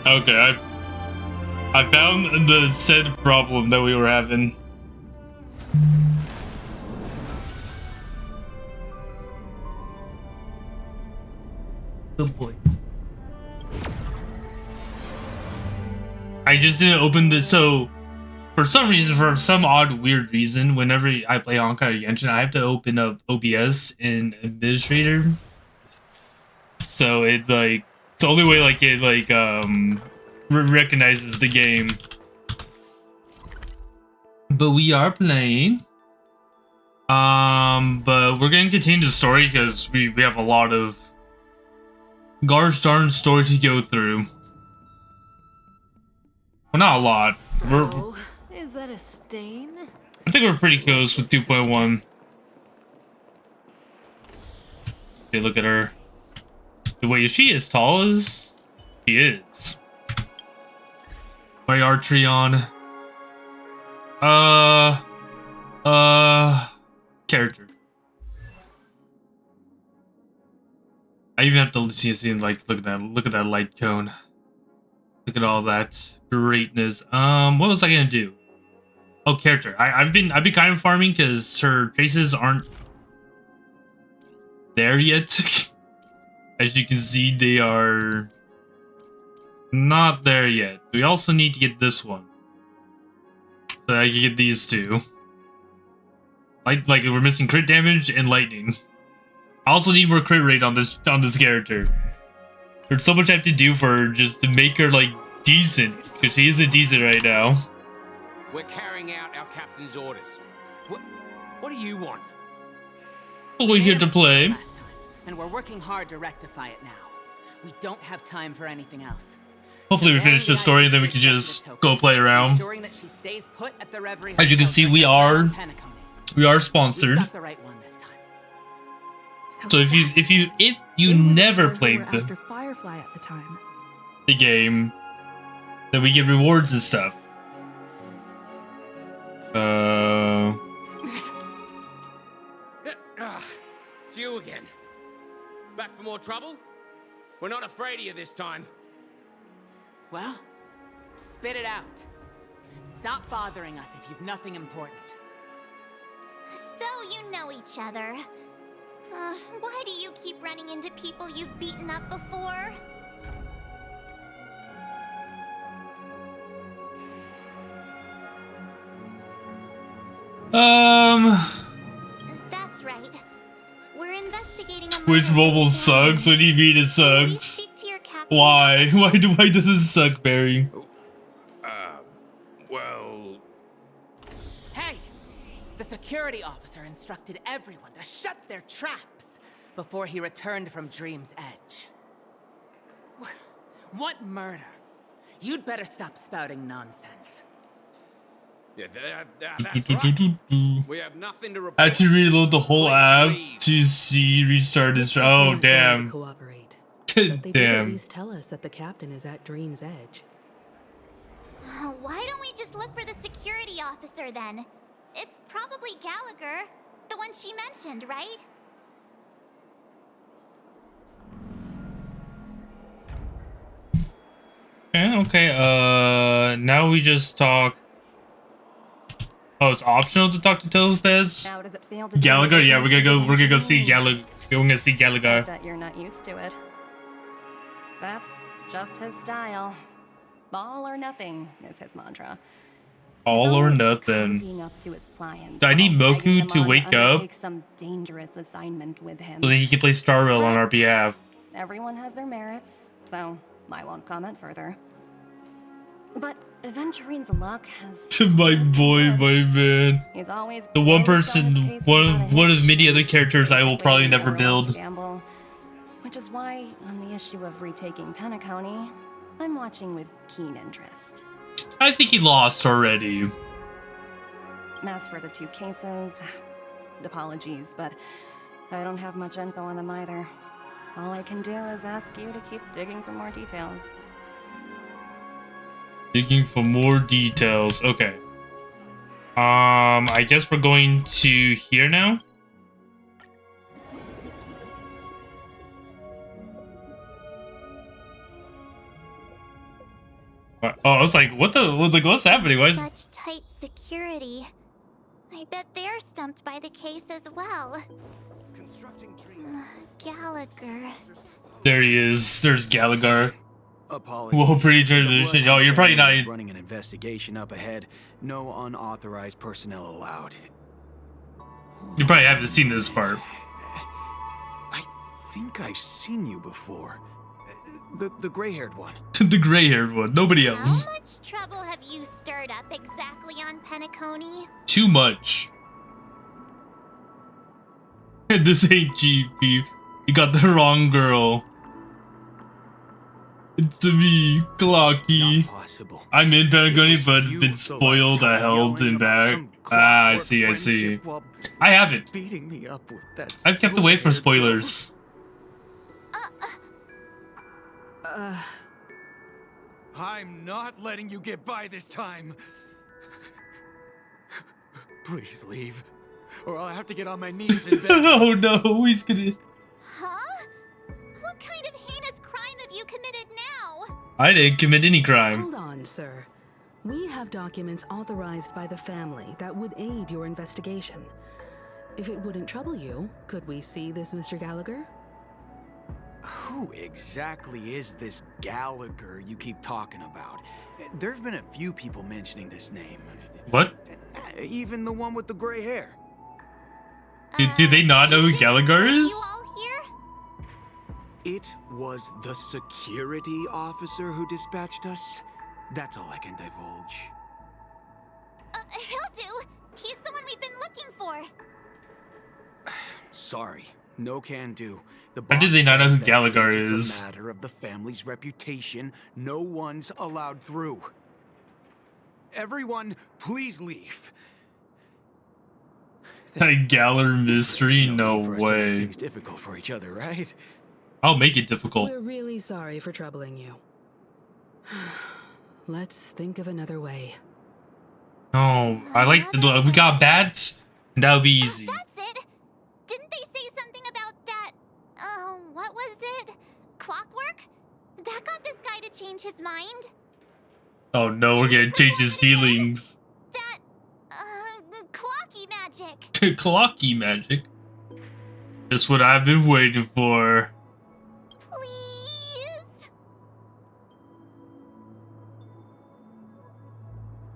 Okay, I found the said problem that we were having. Good boy. I just didn't open this, so for some reason, for some odd, weird reason, whenever I play Honkai Genshin, I have to open up OBS in Administrator. So it like it's the only way like it like recognizes the game. But we are playing. But we're gonna continue the story because we have a lot of gosh darn story to go through. Well, not a lot. Oh, is that a stain? I think we're pretty close with 2.1. Okay, look at her. Wait, is she as tall as she is? My archery on. Character. I even have to see like look at that light cone. Look at all that greatness. What was I gonna do? Oh, character. I've been kind of farming because her traces aren't there yet. As you can see, they are not there yet. We also need to get this one. So I can get these two. Like we're missing crit damage and lightning. I also need more crit rate on this character. There's so much I have to do for her just to make her like decent, because she isn't decent right now. We're carrying out our captain's orders. What do you want? We're here to play. And we're working hard to rectify it now. We don't have time for anything else. Hopefully we finish the story and then we can just go play around. As you can see, we are sponsored. So if you never played Firefly at the time. the game, then we get rewards and stuff. It's you again. Back for more trouble? We're not afraid of you this time. Well, spit it out. Stop bothering us if you've nothing important. So you know each other. Why do you keep running into people you've beaten up before? That's right. We're investigating a Which mobile sucks? What do you mean it sucks? Why? Why does it suck, Barry? Well... Hey! The security officer instructed everyone to shut their traps before he returned from Dream's Edge. What murder? You'd better stop spouting nonsense. Yeah, that's right. We have nothing to report. I had to reload the whole app to see restart this. Oh, damn. Cooperate. But they did at Damn. least tell us that the captain is at Dream's Edge. Why don't we just look for the security officer then? It's probably Gallagher, the one she mentioned, right? Okay, now we just talk. Oh, it's optional to talk to Telespez? How does it feel to Gallagher? Yeah, we're gonna go see Gallagher. We're gonna see Gallagher. That you're not used to it. That's just his style. All or nothing is his mantra. All or nothing. Cozying up to his clients, Do I need while Moku begging them to on wake up undertake some dangerous assignment with him. so that he can play Star Rail on our behalf? Everyone has their merits, so I won't comment further. But Aventurine's luck has... My boy, my man. He's always The one closed on person, his case one of many other his characters I will probably never real build. gamble. Which is why, on the issue of retaking Penacony, I'm watching with keen interest. I think he lost already. As for the two cases, apologies, but I don't have much info on them either. All I can do is ask you to keep digging for more details. Digging for more details. Okay. I guess we're going to here now. Oh, I was like, what the? Was like, what's happening? Why is Such tight security. I bet they're stumped by the case as well. Gallagher. there he is? There's Gallagher. Apologies. Whoa, pretty transition. Oh, you're probably not. running an investigation up ahead. No unauthorized personnel allowed. You probably haven't seen this part. I think I've seen you before. The gray-haired one. The gray-haired one. Nobody else. How much trouble have you stirred up exactly on Penacony? Too much. This ain't GP. You got the wrong girl. It's me, Clocky. Not possible. I'm in Patagonia, It was but you been the spoiled. I last time held yelling him about back. some Ah, I clockwork see, I see. friendship while I haven't. beating me up with that I've kept away from silver-haired spoilers. girl. I'm not letting you get by this time. Please leave, or I'll have to get on my knees and beg. Oh no, he's gonna. Huh? What kind of heinous crime have you committed now? I didn't commit any crime. Hold on, sir. We have documents authorized by the family that would aid your investigation. If it wouldn't trouble you, could we see this Mr. Gallagher? Who exactly is this Gallagher you keep talking about? There've been a few people mentioning this name. What? Even the one with the gray hair. Do they not know who did Gallagher is? You all here? It was the security officer who dispatched us. That's all I can divulge. He'll do. He's the one we've been looking for. Sorry, no can do. The How did boss they not know said who that Gallagher since is? It's a matter of the family's reputation. No one's allowed through. Everyone, please leave. A Gallagher mystery? No need for us to make way. things difficult for each other, right? I'll make it difficult. We're really sorry for troubling you. Let's think of another way. No, I like the. We got bats, and that'll be easy. That's it. Didn't they say something about that? What was it? Clockwork? That got this guy to change his mind. Oh no, we're gonna change his feelings. That, clocky magic. Clocky magic. Just what I've been waiting for. Please.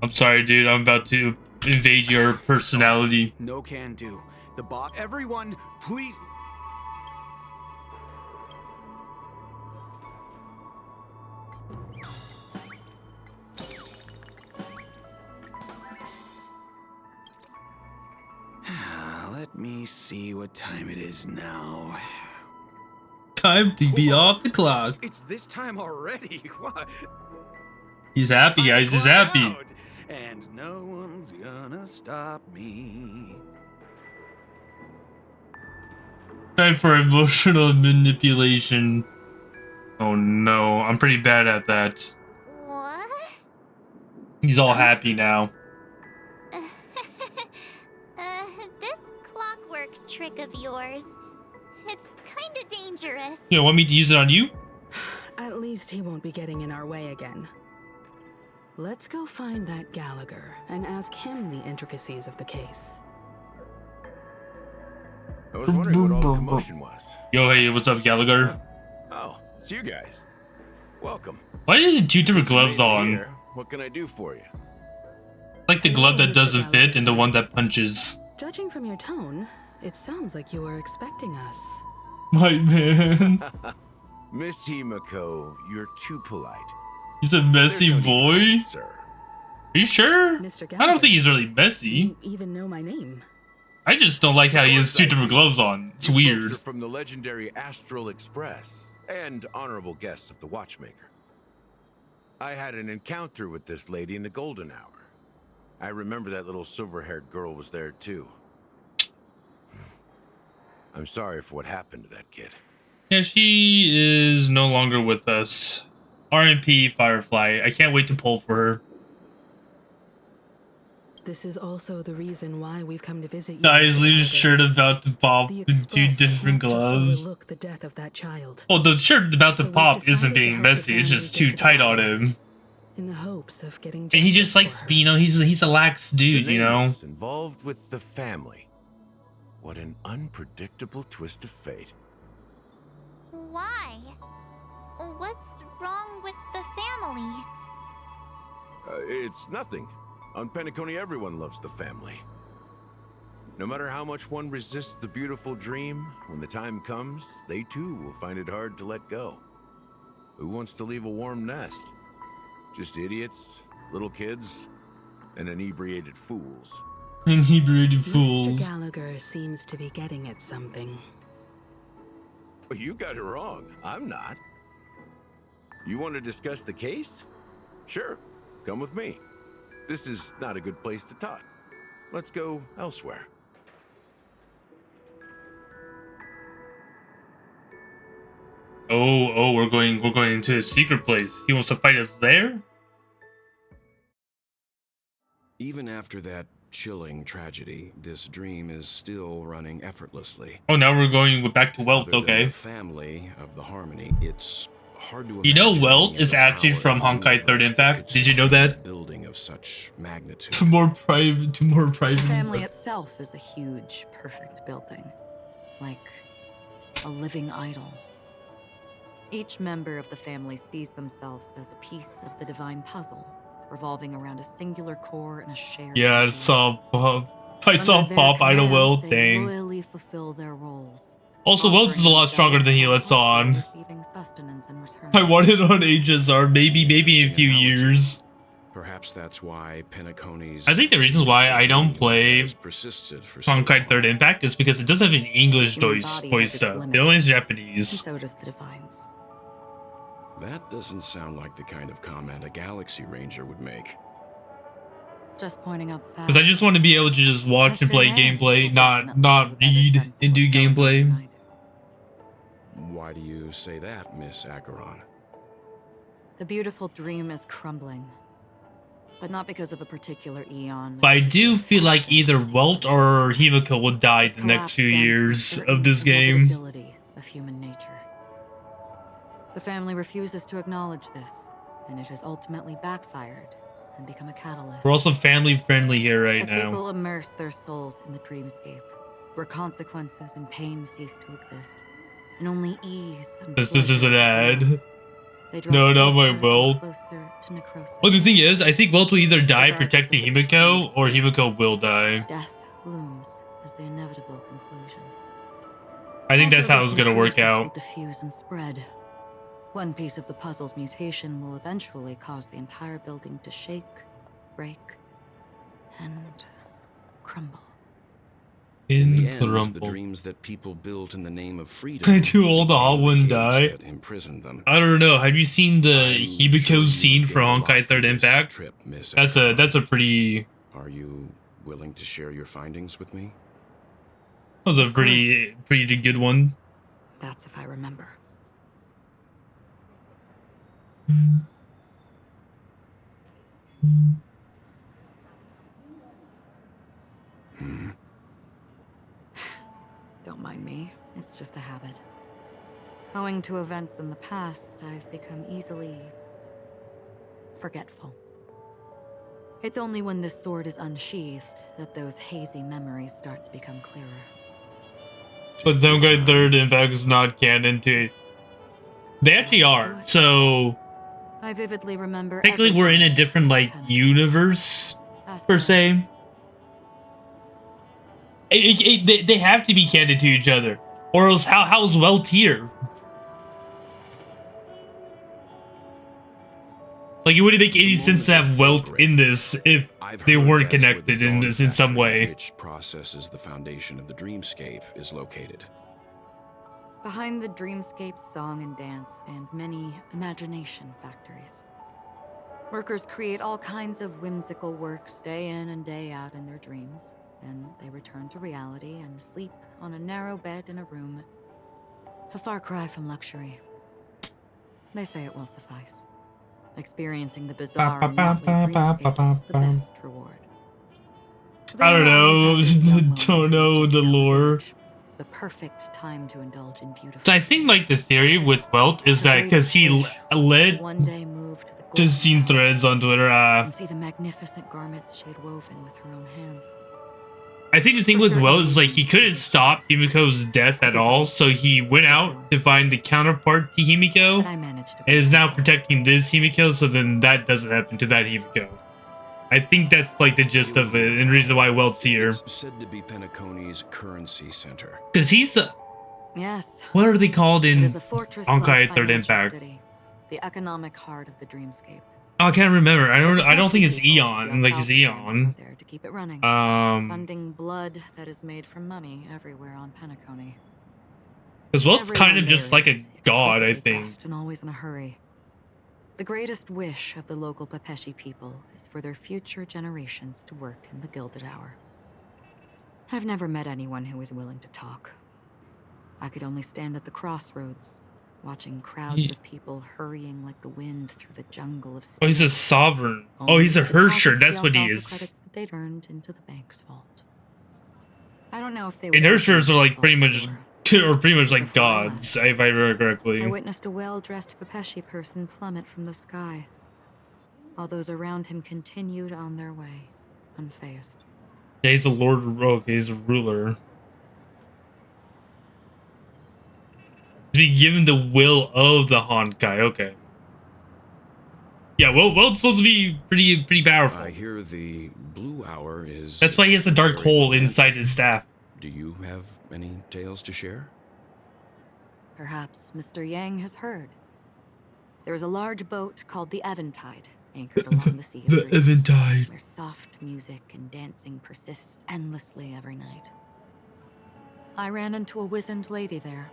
I'm sorry, dude. I'm about to invade your personality. No can do. The boss. Everyone, please. Let me see what time it is now. Time to be off the clock. It's this time already. What? He's happy, guys. He's Clock happy. out. And no one's gonna stop me. Time for emotional manipulation. Oh no, I'm pretty bad at that. What? He's all happy now. This clockwork trick of yours, it's kinda dangerous. You want me to use it on you? At least he won't be getting in our way again. Let's go find that Gallagher and ask him the intricacies of the case. I was wondering what all the commotion was. Yo, hey, what's up, Gallagher? Oh, it's you guys. Welcome. Why is he two different gloves Made it on? here. What can I do for you? Like the glove that doesn't fit and the one that punches. Judging from your tone, it sounds like you were expecting us. My man. Miss Himiko, you're too polite. He's a messy There's no boy? need for that, sir. Are you sure? Mr. I don't Gallagher, think he's really do messy. you even know my name? I just don't like how he has two Of course I different do. gloves on. It's You weird. folks are from the legendary Astral Express and honorable guests of the Watchmaker. I had an encounter with this lady in the golden hour. I remember that little silver-haired girl was there too. I'm sorry for what happened to that kid. Yeah, she is no longer with us. RMP Firefly. I can't wait to pull for her. This is also the reason why we've come to visit you. Guys, Mr. leave Gallagher. shirt about to pop The in two Express different can't just gloves. overlook the death of that child. Oh, the shirt about to So we've pop decided isn't to being help the messy. It's family just get too to the tight on bottom. him. in the hopes of getting And he justice just likes for to her. be, you know, he's a lax dude, The you know. nameless involved with the family. What an unpredictable twist of fate. Why? What's wrong with the family? It's nothing. On Penacony, everyone loves the family. No matter how much one resists the beautiful dream, when the time comes, they too will find it hard to let go. Who wants to leave a warm nest? Just idiots, little kids, and inebriated fools. Inebriated Mr. fools. Gallagher seems to be getting at something. Well, you got it wrong. I'm not. You want to discuss the case? Sure, come with me. This is not a good place to talk. Let's go elsewhere. Oh, we're going into a secret place. He wants to fight us there? Even after that chilling tragedy, this dream is still running effortlessly. Oh, now we're going back to Welt, Other than okay. the family of the Harmony, it's hard to You know imagine Welt being is in a actually tower from of Honkai universe 3rd that Impact. could Did you know sustain that? a building of such magnitude. To more private. The family itself is a huge, perfect building. Like a living idol. Each member of the family sees themselves as a piece of the divine puzzle, revolving around a singular core and a shared Yeah, I ideal. saw Under their Pop Idol command, Welt they thing. loyally fulfill their roles. Also, Welt is a lot stronger than he lets on. Receiving sustenance in return. I want it on HSR, maybe in a few Interesting analogy. years. Perhaps that's why Penacony's I think the reason why I don't play has persisted for so Honkai 3rd long. Impact is because it doesn't have an English Human voice body has its stuff. It limits. only has And Japanese. so does the divines. That doesn't sound like the kind of comment a Galaxy Ranger would make. Just pointing out the fact. Because I just want to be able to just watch and play gameplay, not read and do gameplay. Why do you say that, Miss Acheron? The beautiful dream is crumbling. But not because of a particular eon. But I do feel like either Welt or Himiko will die in the next few years of this game. Of human nature. The family refuses to acknowledge this, and it has ultimately backfired and become a catalyst. We're also family friendly here right As now. people immerse their souls in the dreamscape, where consequences and pain cease to exist, and only ease and This pleasure is an ad. remain. They draw No, not my closer and Welt. closer to necrosis. Well, the thing is, I think Welt will either die Regardless protecting of the Himiko, or Himiko will die. Death looms as the inevitable conclusion. I think that's Also, how it's this gonna work necrosis will out. diffuse and spread. One piece of the puzzle's mutation will eventually cause the entire building to shake, break, and crumble. In the end, the Crumble. dreams that people built in the name of freedom. I too old the Hall wouldn't became the die. caves that imprisoned them. I don't know. Have you seen the I'm Himiko sure you scene get from a lot Honkai from 3rd this Impact? trip, Miss That's Acheron. a pretty. Are you willing to share your findings with me? That was a pretty good one. That's if I remember. Don't mind me. It's just a habit. Owing to events in the past, I've become easily forgetful. It's only when this sword is unsheathed that those hazy memories start to become clearer. But Honkai 3rd Impact is not canon to it. They actually are. So I vividly remember. technically, we're in a different like universe per se. They have to be canon to each other, or else how's Welt here? Like, it wouldn't make any sense to have Welt in this if I've they heard weren't that's where the connected in Dawn this in some Factory, way. which processes the foundation of the dreamscape, is located. Behind the dreamscape song and dance stand many imagination factories. Workers create all kinds of whimsical works day in and day out in their dreams. Then they return to reality and sleep on a narrow bed in a room. A far cry from luxury. They say it will suffice. Experiencing the bizarre and motley dreamscape is the best reward. I don't know. Don't know the lore. The perfect time to indulge in beautiful. So I think like the theory with Welt is that because he led one day moved to the golden seen hour threads on Twitter. and see the magnificent garments she had woven with her own hands. I think the thing For with certain Will is like he reasons, couldn't it was stop choice. Himiko's death at all, so he went out to find the counterpart to But Himiko, I managed to and is bring now her. protecting this Himiko, so then that doesn't happen to that Himiko. I think that's like the gist of it, and the reason why Welt's here. It's said to be Penacony's currency center. Because he's the... Yes. What are they called It in is a fortress Honkai like Third financial Impact? city, the economic heart of the dreamscape. Oh, I can't remember. I don't think it's People, Eon. the Like it's Alpha family, Eon. are there to keep it running. Funding blood that is made from money everywhere on Penacony. Because Welt's kind Everyone of just there like a is god, I exquisitely think. dressed and always in a hurry. The greatest wish of the local Pepeshi people is for their future generations to work in the Gilded Hour. I've never met anyone who is willing to talk. I could only stand at the crossroads, watching crowds of people hurrying like the wind through the jungle of Oh, he's a steel, sovereign. Oh, only he's a to deposit Hersher. That's the what he alfalfa is. credits that they'd earned into the bank's vault. I don't know if they would And open Hershers are the like pretty vault much, door. or pretty much like Before I gods, left, if I remember I correctly. witnessed a well-dressed Pepeshi person plummet from the sky, while those around him continued on their way, unfazed. Yeah, he's a lord. Okay, he's a ruler. To be given the will of the Honkai. Okay. Yeah, well, it's supposed to be pretty powerful. I hear the Blue Hour is... That's why he has a dark very hole romantic. inside his staff. Do you have any tales to share? Perhaps Mr. Yang has heard. There is a large boat called the Eventide, anchored along the Sea of The Dreams, Eventide. where soft music and dancing persist endlessly every night. I ran into a wizened lady there.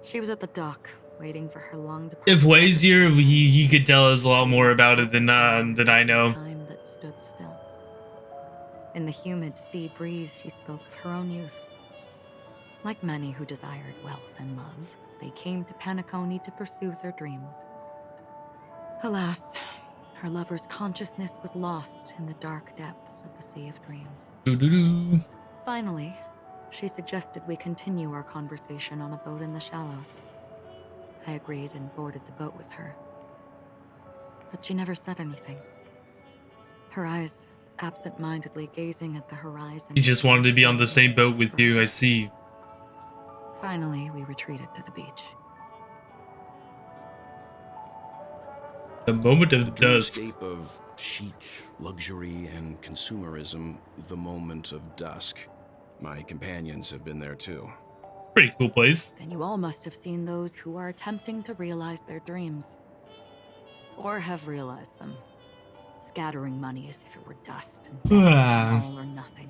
She was at the dock, waiting for her long departure. If Wei's here, he could tell us a lot more about it than I know. Time that stood still. In the humid sea breeze, she spoke of her own youth. Like many who desired wealth and love, they came to Penacony to pursue their dreams. Alas, her lover's consciousness was lost in the dark depths of the Sea of Dreams. Doo-doo-doo. Finally, she suggested we continue our conversation on a boat in the shallows. I agreed and boarded the boat with her. But she never said anything. Her eyes absent-mindedly gazing at the horizon. He just wanted to be on the same boat with you, I see. Finally, we retreated to the beach. The moment of dusk. Dreamscape of chic, luxury, and consumerism, the moment of dusk. My companions have been there too. Pretty cool place. Then you all must have seen those who are attempting to realize their dreams. Or have realized them. Scattering money as if it were dust and betting on all or nothing.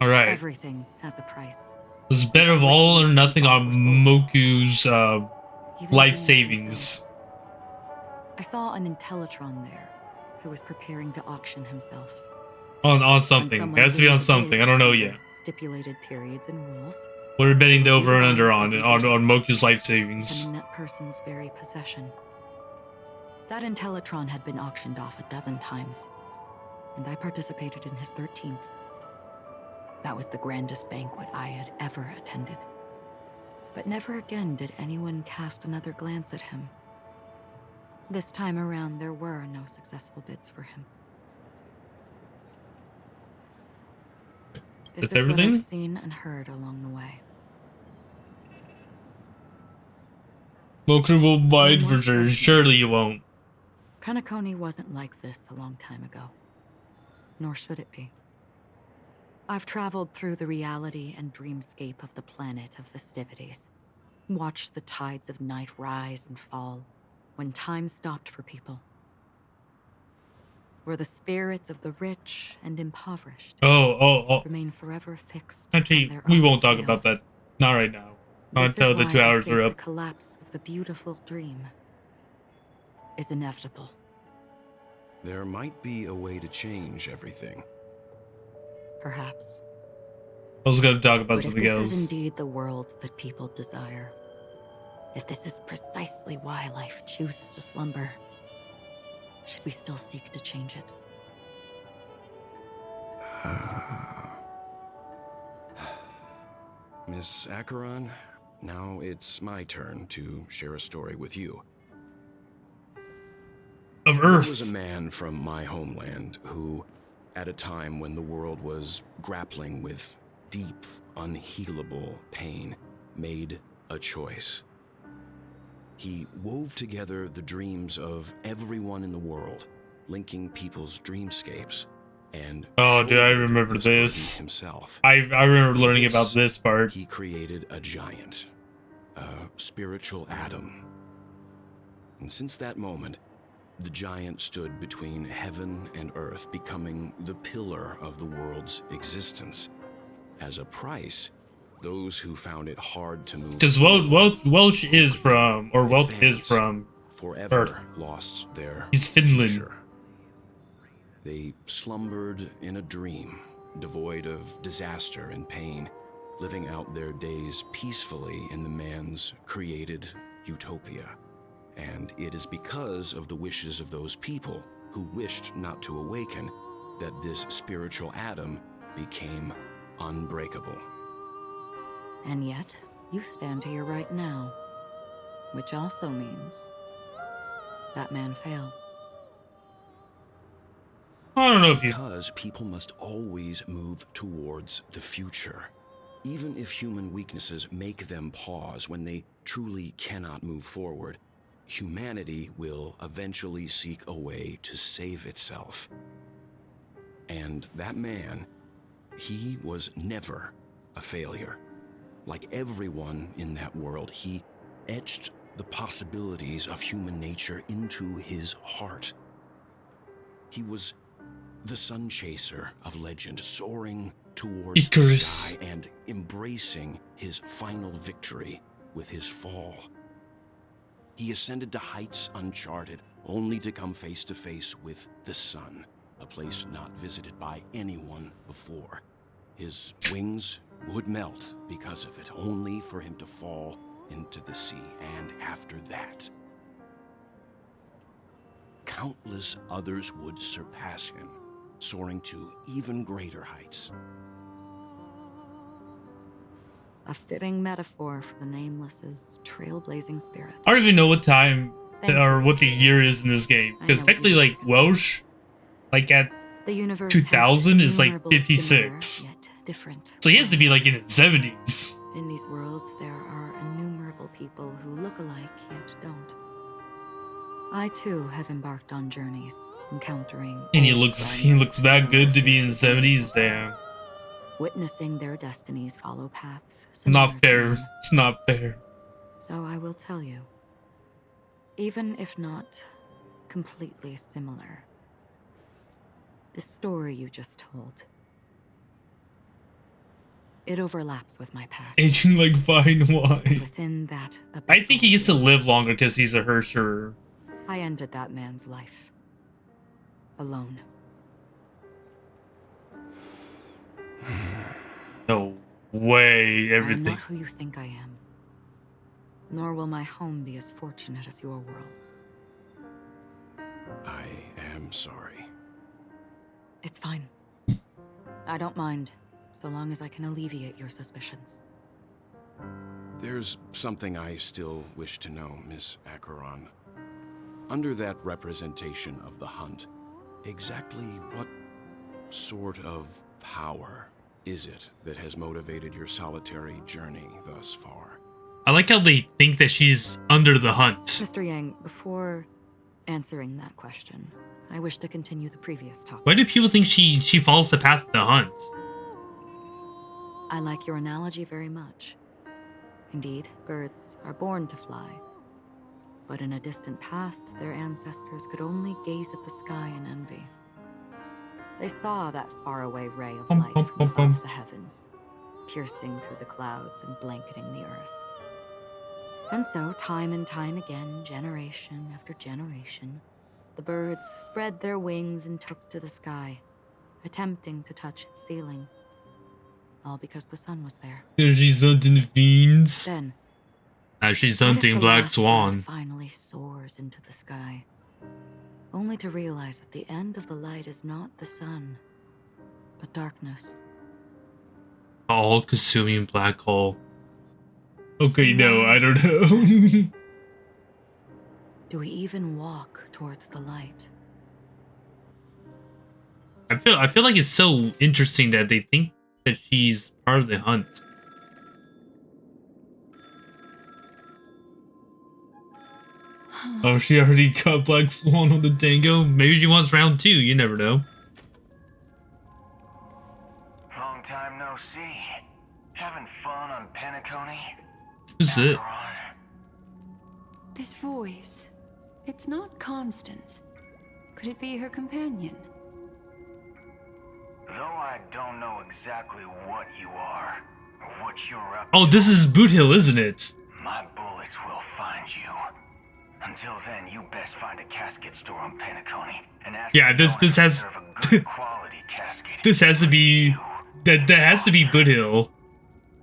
Alright. Everything has a price. It's better of all or nothing on Moku's Even life dreams savings. themselves. I saw an Intellitron there, who was preparing to auction himself. On When something. someone It has to be on gives a bid something. I don't know under yet. Stipulated periods and rules. We're betting the over and under Every on bid Moku's life savings. in that person's very possession. That Intellitron had been auctioned off a dozen times, and I participated in his 13th. That was the grandest banquet I had ever attended. But never again did anyone cast another glance at him. This time around, there were no successful bids for him. This That's is everything? what I've seen and heard along the way. Moku will bide for sure. Surely you won't. Penacony wasn't like this a long time ago. Nor should it be. I've traveled through the reality and dreamscape of the planet of festivities. Watched the tides of night rise and fall when time stopped for people. Where the spirits of the rich and impoverished Oh. remain forever fixed Actually, on their we own won't talk about scales. that. Not right now. Not This is until the why 2 I hours think are up. The collapse of the beautiful dream is inevitable. There might be a way to change everything. Perhaps. I was going to talk about But if something this else. is indeed the world that people desire, if this is precisely why life chooses to slumber, should we still seek to change it? Miss Acheron, now it's my turn to share a story with you. There was Earth. a man from my homeland who, at a time when the world was grappling with deep, unhealable pain, made a choice. He wove together the dreams of everyone in the world, linking people's dreamscapes, and Oh, dude, I shouldered remember this burden this. himself. I remember For learning this, about this part. He created a giant, a spiritual atom. And since that moment, the giant stood between heaven and earth, becoming the pillar of the world's existence. As a price, those who found it hard to move Because Welsh is from, or Welsh is from forever Earth. lost their He's Finland. future. They slumbered in a dream, devoid of disaster and pain, living out their days peacefully in the man's created utopia. And it is because of the wishes of those people who wished not to awaken that this spiritual atom became unbreakable. And yet, you stand here right now. Which also means that man failed. I don't know if you. Because people must always move towards the future. Even if human weaknesses make them pause when they truly cannot move forward, humanity will eventually seek a way to save itself. And that man, he was never a failure. Like everyone in that world, he etched the possibilities of human nature into his heart. He was the sun chaser of legend, soaring towards Icarus. the sky and embracing his final victory with his fall. He ascended to heights uncharted, only to come face to face with the sun, a place not visited by anyone before. His wings would melt because of it, only for him to fall into the sea. And after that, countless others would surpass him, soaring to even greater heights. A fitting metaphor for the Nameless's trailblazing spirit. I don't even know what time Thank or you, what the Mr. year is in this game. I Because know technically, you like, should. Welsh, like at The universe 2000 has is like innumerable 56. similar, yet different So he has to be like in worlds. his 70s. In these worlds, there are innumerable people who look alike yet don't. I too have embarked on journeys, encountering. And he old looks friends, that good to be in similar the faces, 70s, damn. witnessing their destinies follow paths Not similar to fair. mine. It's not fair. So I will tell you, even if not completely similar, the story you just told, it overlaps with my past. Aging like fine wine. Within that I think he gets to abyssal live longer because he's a Hersher. I ended that man's life. Alone. No way, I am everything. not who you think I am. Nor will my home be as fortunate as your world. I am sorry. It's fine. I don't mind, so long as I can alleviate your suspicions. There's something I still wish to know, Miss Acheron. Under that representation of the hunt, exactly what sort of power is it that has motivated your solitary journey thus far? I like how they think that she's under the hunt. Mr. Yang, before answering that question, I wish to continue the previous topic. Why do people think she follows the path of the hunt? I like your analogy very much. Indeed, birds are born to fly. But in a distant past, their ancestors could only gaze at the sky in envy. They saw that faraway ray of light from above the heavens, piercing through the clouds and blanketing the earth. And so, time and time again, generation after generation, the birds spread their wings and took to the sky, attempting to touch its ceiling. All because the sun was there. She's hunting fiends. Then, Now she's what if hunting the Black last bird Swan. finally soars into the sky, only to realize that the end of the light is not the sun, but darkness. All-consuming black hole. Okay, no, I don't know. Do we even walk towards the light? I feel like it's so interesting that they think that she's part of the hunt. Oh, she already got Black Swan on the tango. Maybe she wants round 2. You never know. Long time no see. Having fun on Penacony? Who's it? This voice. It's not Constance. Could it be her companion? Though I don't know exactly what you are, or what you're up Oh, this is Boot Hill, isn't it? my bullets will find you. Until then, you best find a casket store on Penacony and ask Yeah, the this owner to has serve a good quality casket. this has to for be you. that has to be Boot Hill.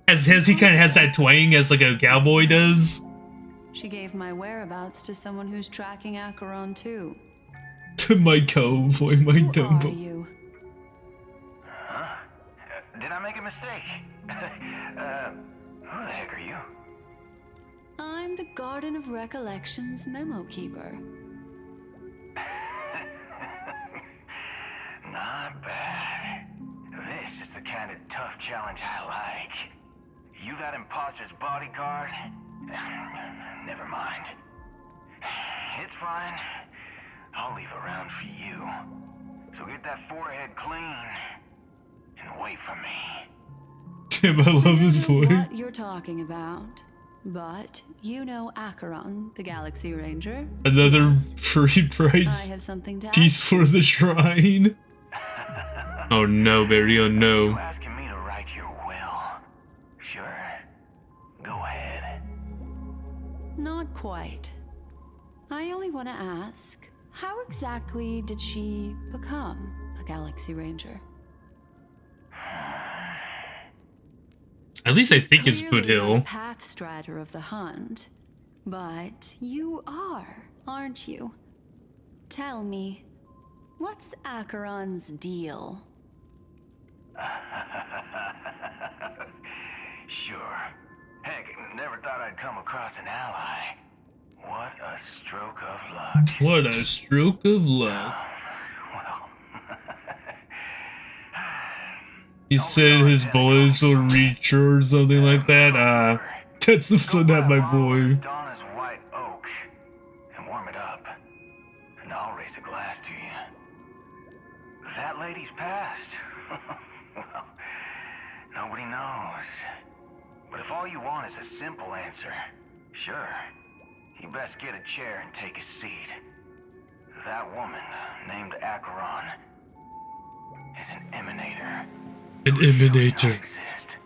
As he kind of has that twang as like a cowboy does. She gave my whereabouts to someone who's tracking Acheron too. To my cowboy, my Who are Dumbo. you? Huh? Did I make a mistake? Who the heck are you? I'm the Garden of Recollection's memo keeper. Not bad. This is the kind of tough challenge I like. You that imposter's bodyguard? Never mind. It's fine. I'll leave a round for you. So get that forehead clean and wait for me. Damn, I love his I don't know voice. what you're talking about, but you know Acheron, the Galaxy Ranger. Another free I price have something to piece ask. for the shrine. Oh no, Barry, oh You no. asking me to write your will? Sure. Go ahead. Not quite. I only want to ask, how exactly did she become a Galaxy Ranger? At least I think it's Clearly Boot Hill. not a path strider of the hunt, but you are, aren't you? Tell me, what's Acheron's deal? Sure. Heck, never thought I'd come across an ally. What a stroke of luck. What a stroke of luck. Well, He said his bullets will reach or something like that. That's not my boy. Donna's white oak and warm it up, and I'll raise a glass to you. That lady's passed. Well, nobody knows. But if all you want is a simple answer, sure, you best get a chair and take a seat. That woman, named Acheron, is an emanator. An who should not emanator. exist.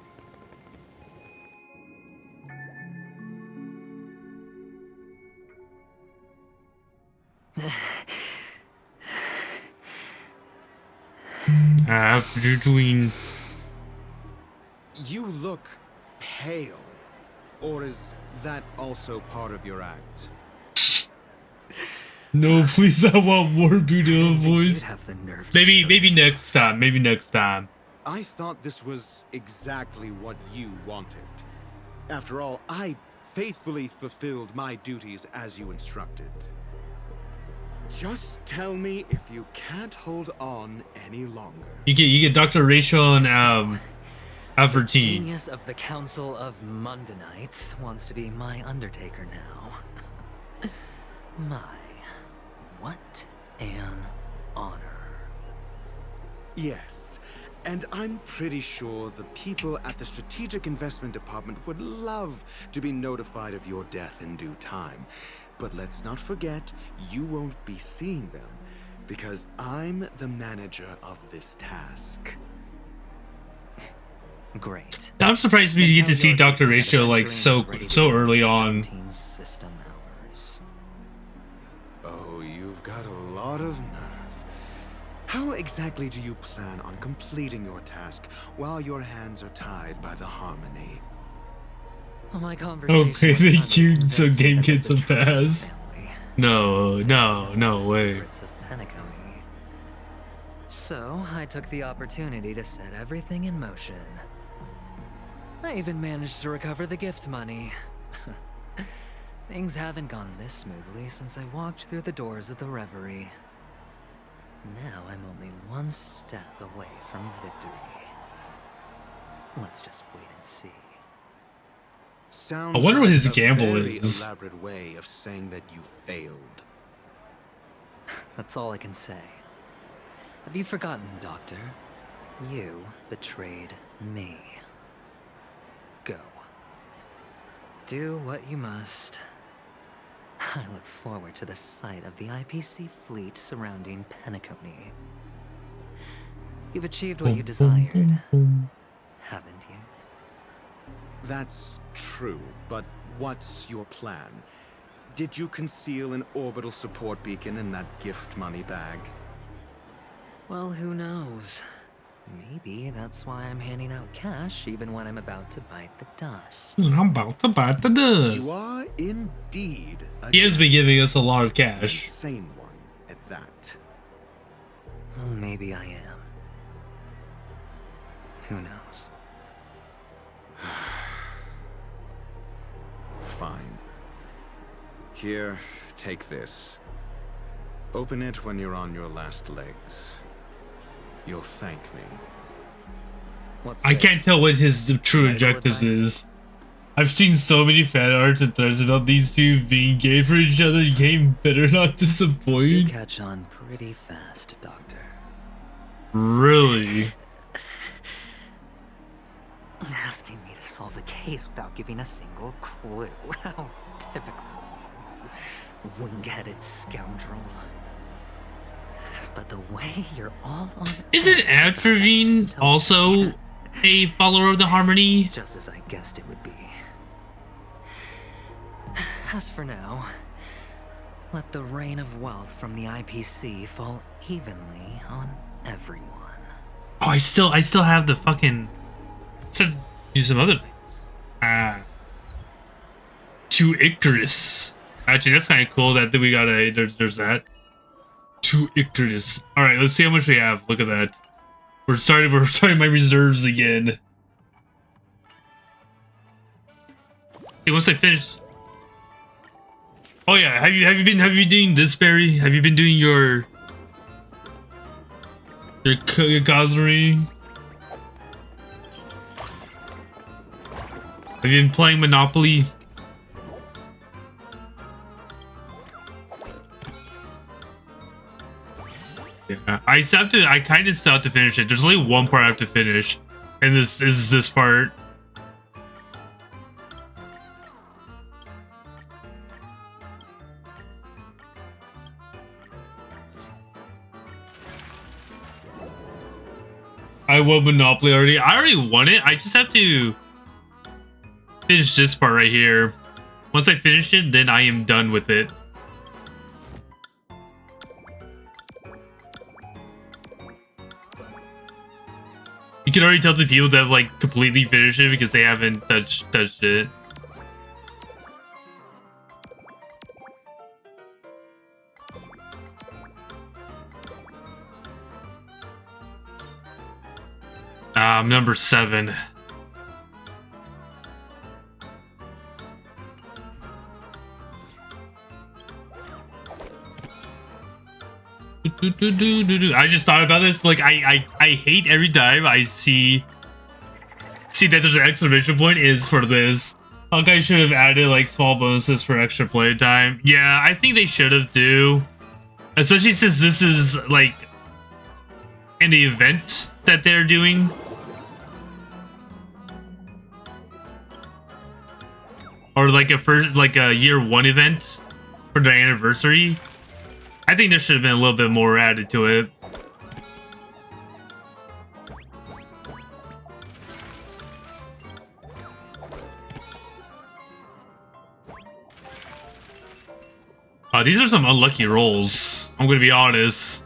Between. You look pale. Or is that also part of your act? No, please, I want more Boot Hill voice. Have the nerve to Maybe show yourself. next time. Maybe next time. I thought this was exactly what you wanted. After all, I faithfully fulfilled my duties as you instructed. Just tell me if you can't hold on any longer. You get Dr. Rachel and Albertine. Genius of the Council of Mundanites wants to be my Undertaker now. My, what an honor. Yes, and I'm pretty sure the people at the Strategic Investment Department would love to be notified of your death in due time. But let's not forget, you won't be seeing them, because I'm the manager of this task. Great. I'm surprised we get to see Dr. Rachel like so early on. 17 system hours. Oh, you've got a lot of nerve. How exactly do you plan on completing your task while your hands are tied by the harmony? Well, my conversation Okay, with thank Sunny you. convinced So me game that gets there's a a truth in the pass. family. No The way. secrets of Penacony. So, I took the opportunity to set everything in motion. I even managed to recover the gift money. Things haven't gone this smoothly since I walked through the doors of the Reverie. Now I'm only one step away from victory. Let's just wait and see. Sounds I wonder what his like a gamble very is. elaborate way of saying that you failed. That's all I can say. Have you forgotten, Doctor? You betrayed me. Go. Do what you must. I look forward to the sight of the IPC fleet surrounding Penacony. You've achieved what you desired, haven't you? That's true, but what's your plan? Did you conceal an orbital support beacon in that gift money bag? Well, who knows? Maybe that's why I'm handing out cash even when I'm about to bite the dust. I'm about to bite the dust. You are indeed He has been giving us a lot of cash. Insane one at that. Well, maybe I am. Who knows? Fine. Here, take this. Open it when you're on your last legs. You'll thank me. What's I can't this? tell what his true Medical objectives advice? is. I've seen so many fan arts and threads about these two being gay for each other. You game better not You disappoint. catch on pretty fast, Doctor. Really? Asking me to solve a case without giving a single clue. How typical of you, wing-headed scoundrel. But the way you're all on Isn't edge, Atravine that's so also bad. a follower of the Harmony? It's just as I guessed it would be. As for now, let the rain of wealth from the IPC fall evenly on everyone. Oh, I still have the fucking. To do some other things. To Icarus. Actually, that's kind of cool that we got a. There's that. To Icarus. All right, let's see how much we have. Look at that. We're starting my reserves again. Hey, once I finish. Oh yeah, have you been doing this, Barry? Have you been doing your cosmery? Have you been playing Monopoly? Yeah, I kind of still have to finish it. There's only one part I have to finish, and this is this part. I won Monopoly already. I already won it. I just have to finish this part right here. Once I finish it, then I am done with it. You can already tell the people that have like completely finished it because they haven't touched it. I'm number 7. I just thought about this. Like, I hate every time I see that there's an exclamation point is for this. Honkai should have added like small bonuses for extra playtime. Yeah, I think they should have too. Especially since this is like in the event that they're doing. Or like a year 1 event for the anniversary. I think there should have been a little bit more added to it. These are some unlucky rolls. I'm gonna be honest.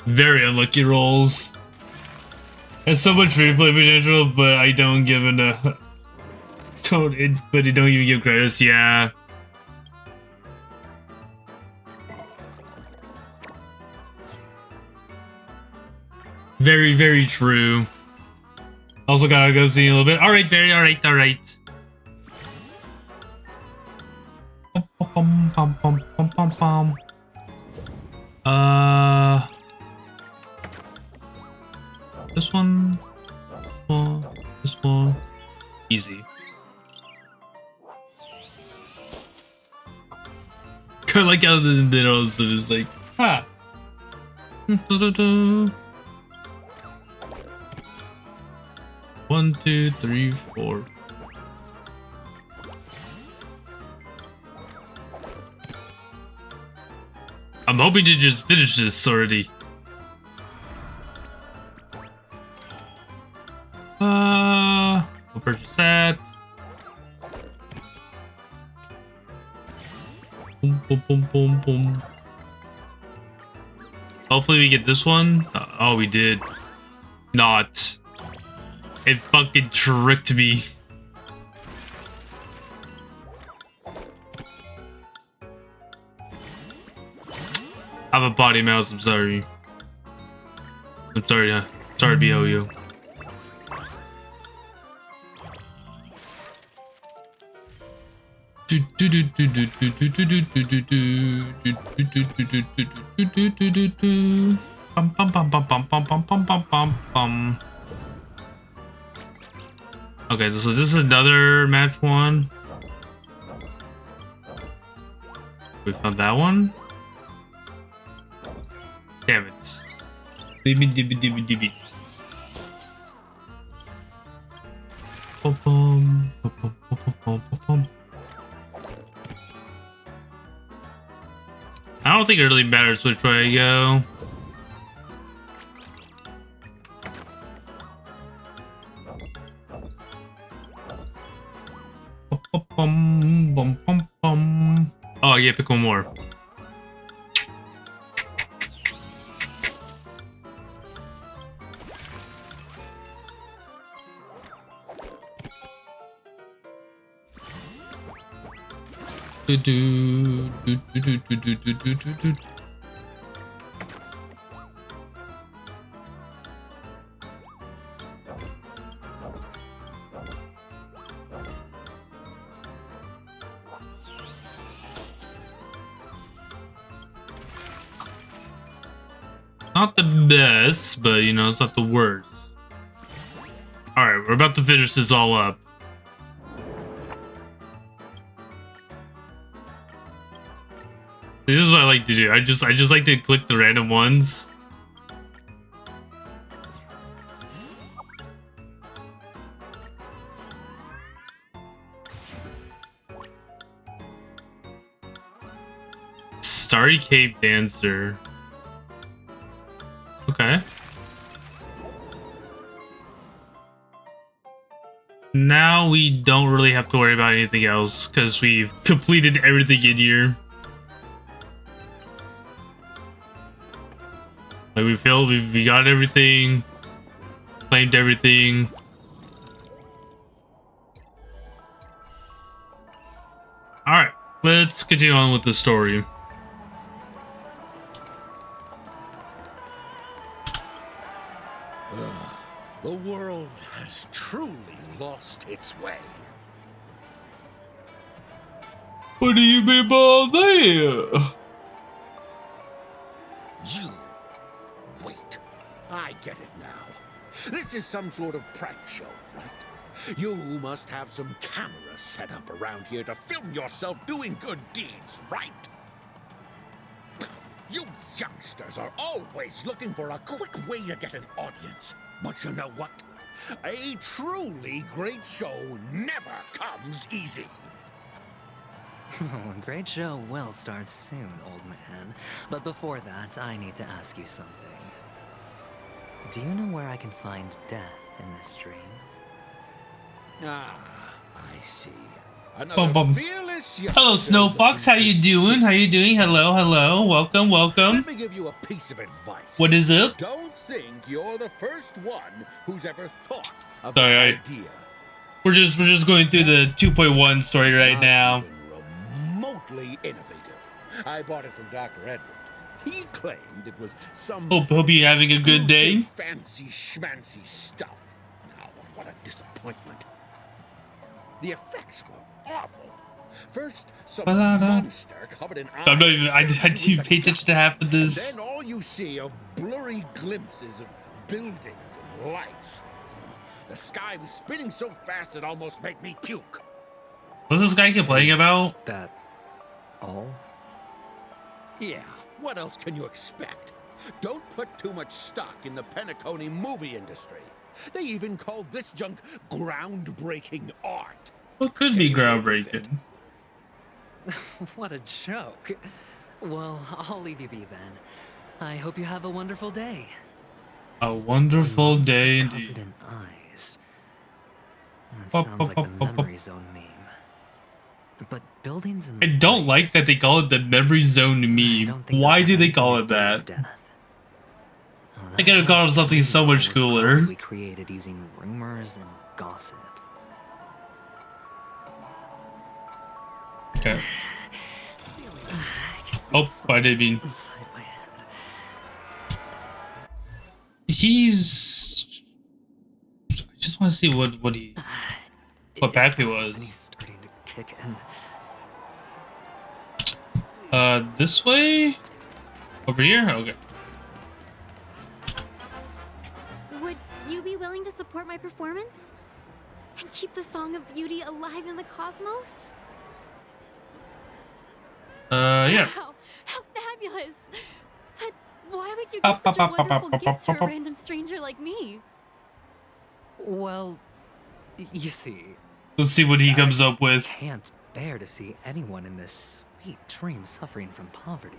Very unlucky rolls. Has so much replay potential, but I don't give enough. But they don't even give credits. Yeah. Very, very true. Also gotta go see a little bit. Alright, Barry, alright. This one. This one. Easy. I like how the also just like, ha. 1, 2, 3, 4. I'm hoping to just finish this already. We'll purchase that. Boom, boom, boom, boom, boom. Hopefully we get this one. Oh, we did. Not. It fucking tricked me. I have a body mouse, I'm sorry. I'm sorry, huh? Sorry, BOU. Okay, so this is another match one. We found that one. Damn it. Dibby. I don't think it really matters which way I go. Oh, yeah, pick one more. Not the best, but you know, it's not the worst. Alright, we're about to finish this all up. This is what I like to do. I just like to click the random ones. Starry Cape Dancer. Okay. Now we don't really have to worry about anything else because we've completed everything in here. Like we got everything, claimed everything. All right, let's continue on with the story. The world has truly lost its way. What do you mean by that? You wait. I get it now. This is some sort of prank show, right? You must have some cameras set up around here to film yourself doing good deeds, right? You youngsters are always looking for a quick way to get an audience. But you know what? A truly great show never comes easy. A great show will start soon, old man. But before that, I need to ask you something. Do you know where I can find death in this dream? Ah, I see. Hello, Snow Fox. How you doing? How you doing? Hello, hello. Welcome, welcome. Let me give you a piece of advice. What is it? Don't think you're the first one who's ever thought of Sorry, an idea. We're just going through the 2.1 story right now. Remotely innovative. I bought it from Dr. Edward. He claimed it was some Hope you're having a good day. fancy schmancy stuff. Now, what a disappointment. The effects were awful. First, some monster covered in eyes. I'm not even. I didn't pay attention to half of this. And then all you see are blurry glimpses of buildings and lights. The sky was spinning so fast it almost made me puke. What's this guy complaining about? That all? Yeah, what else can you expect? Don't put too much stock in the Penacony movie industry. They even call this junk groundbreaking art. What could be groundbreaking? What a joke. Well, I'll leave you be then. I hope you have a wonderful day. A wonderful day Covered indeed. in eyes. That sounds like the memory zone meme. But buildings and I don't like that they call it the memory zone meme. Why do they call it that? They could have called it something so much cooler. We created using rumors and gossip. Okay. Oh, I didn't mean. Inside my head. He's. I just want to see what path he was. And he's starting to kick in. This way? Over here? Okay. Would you be willing to support my performance? And keep the Song of Beauty alive in the cosmos? Yeah. Wow, how fabulous! But why would you give such a wonderful gift to a random stranger like me? Well, you see... Let's see what he comes up with. I can't bear to see anyone in this sweet dream suffering from poverty.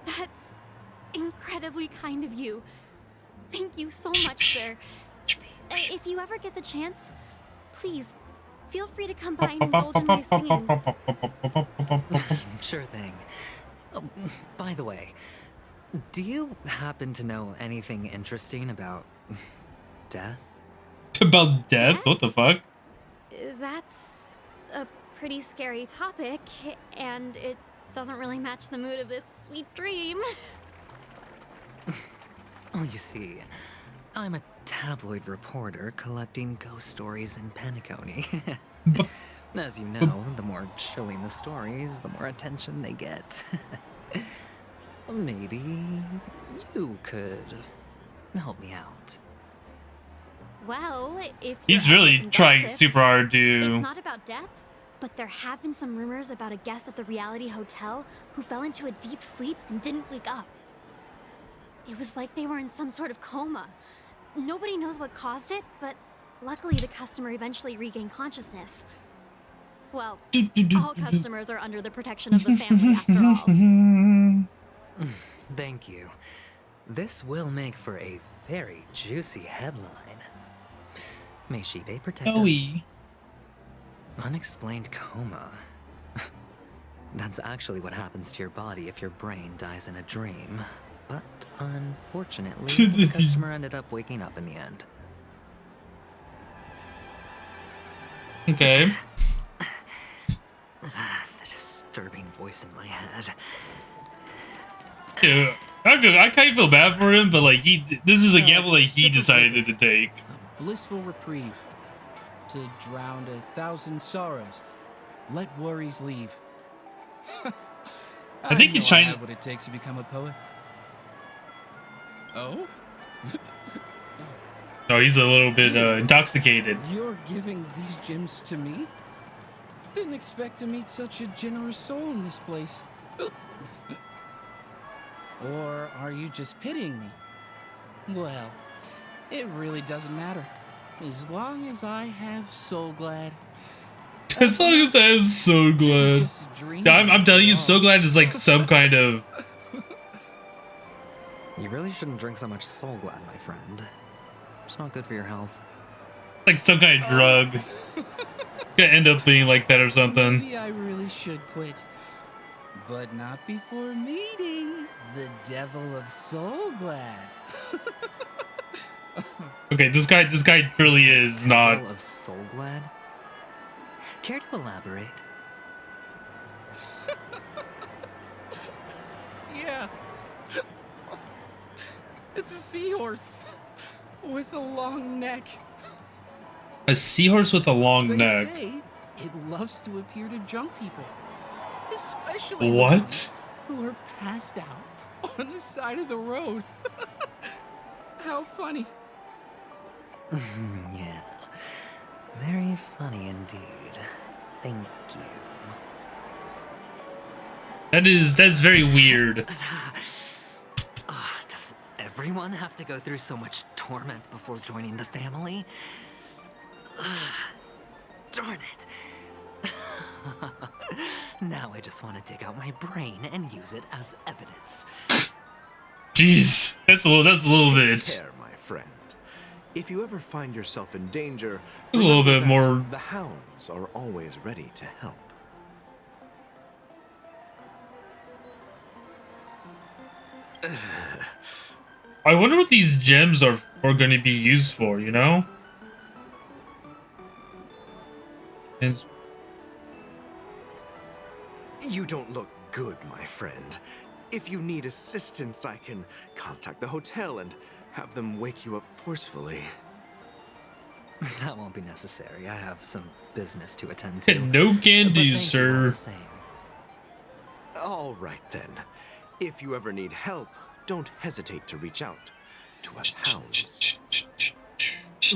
That's incredibly kind of you. Thank you so much, sir. If you ever get the chance, please, feel free to come by and indulge in my singing. Sure thing. Oh, by the way, do you happen to know anything interesting about death? About death? What the fuck? That's a pretty scary topic, and it doesn't really match the mood of this sweet dream. Oh, you see, I'm a tabloid reporter collecting ghost stories in Penacony. As you know, the more chilling the stories, the more attention they get. Maybe you could help me out. Well, if He's really trying super hard to. It's not about death, but there have been some rumors about a guest at the reality hotel who fell into a deep sleep and didn't wake up. It was like they were in some sort of coma. Nobody knows what caused it, but luckily the customer eventually regained consciousness. Well, all customers are under the protection of the family after all. Thank you. This will make for a very juicy headline. May Shibe protect us. Unexplained coma. That's actually what happens to your body if your brain dies in a dream. But unfortunately, the customer ended up waking up in the end. Okay. The disturbing voice in my head. Yeah, I kind of feel bad for him, but like this is a gamble that he decided to take. A blissful reprieve. To drown 1,000 sorrows. Let worries leave. I think he's trying to. What it takes to become a poet. Oh? Oh, he's a little bit intoxicated. You're giving these gems to me? Didn't expect to meet such a generous soul in this place. Or are you just pitying me? Well, it really doesn't matter. As long as I have Soul Glad. As long as I am So Glad. Yeah, I'm telling you, So Glad is like some kind of. You really shouldn't drink so much Soul Glad, my friend. It's not good for your health. Like some kind of drug. Gonna end up being like that or something. Maybe I really should quit. But not before meeting the Devil of Soul Glad. Okay, this guy truly is not. Devil of Soul Glad? Care to elaborate? Yeah, It's a seahorse with a long neck. A seahorse with a long They neck. say it loves to appear to drunk people, especially the What? ones who are passed out on the side of the road. How funny. Yeah. Very funny indeed. Thank you. That's very weird. Does everyone have to go through so much torment before joining the family? Darn it. Now I just want to dig out my brain and use it as evidence. Jeez, that's a little Take bit. care, my friend. If you ever find yourself in danger, It's a little remember bit that more. The hounds are always ready to help. I wonder what these gems are going to be used for. You know. And You don't look good, my friend. If you need assistance, I can contact the hotel and have them wake you up forcefully. That won't be necessary. I have some business to attend to. no can But do, thank you all sir. the same. All right then. If you ever need help, don't hesitate to reach out to us hounds.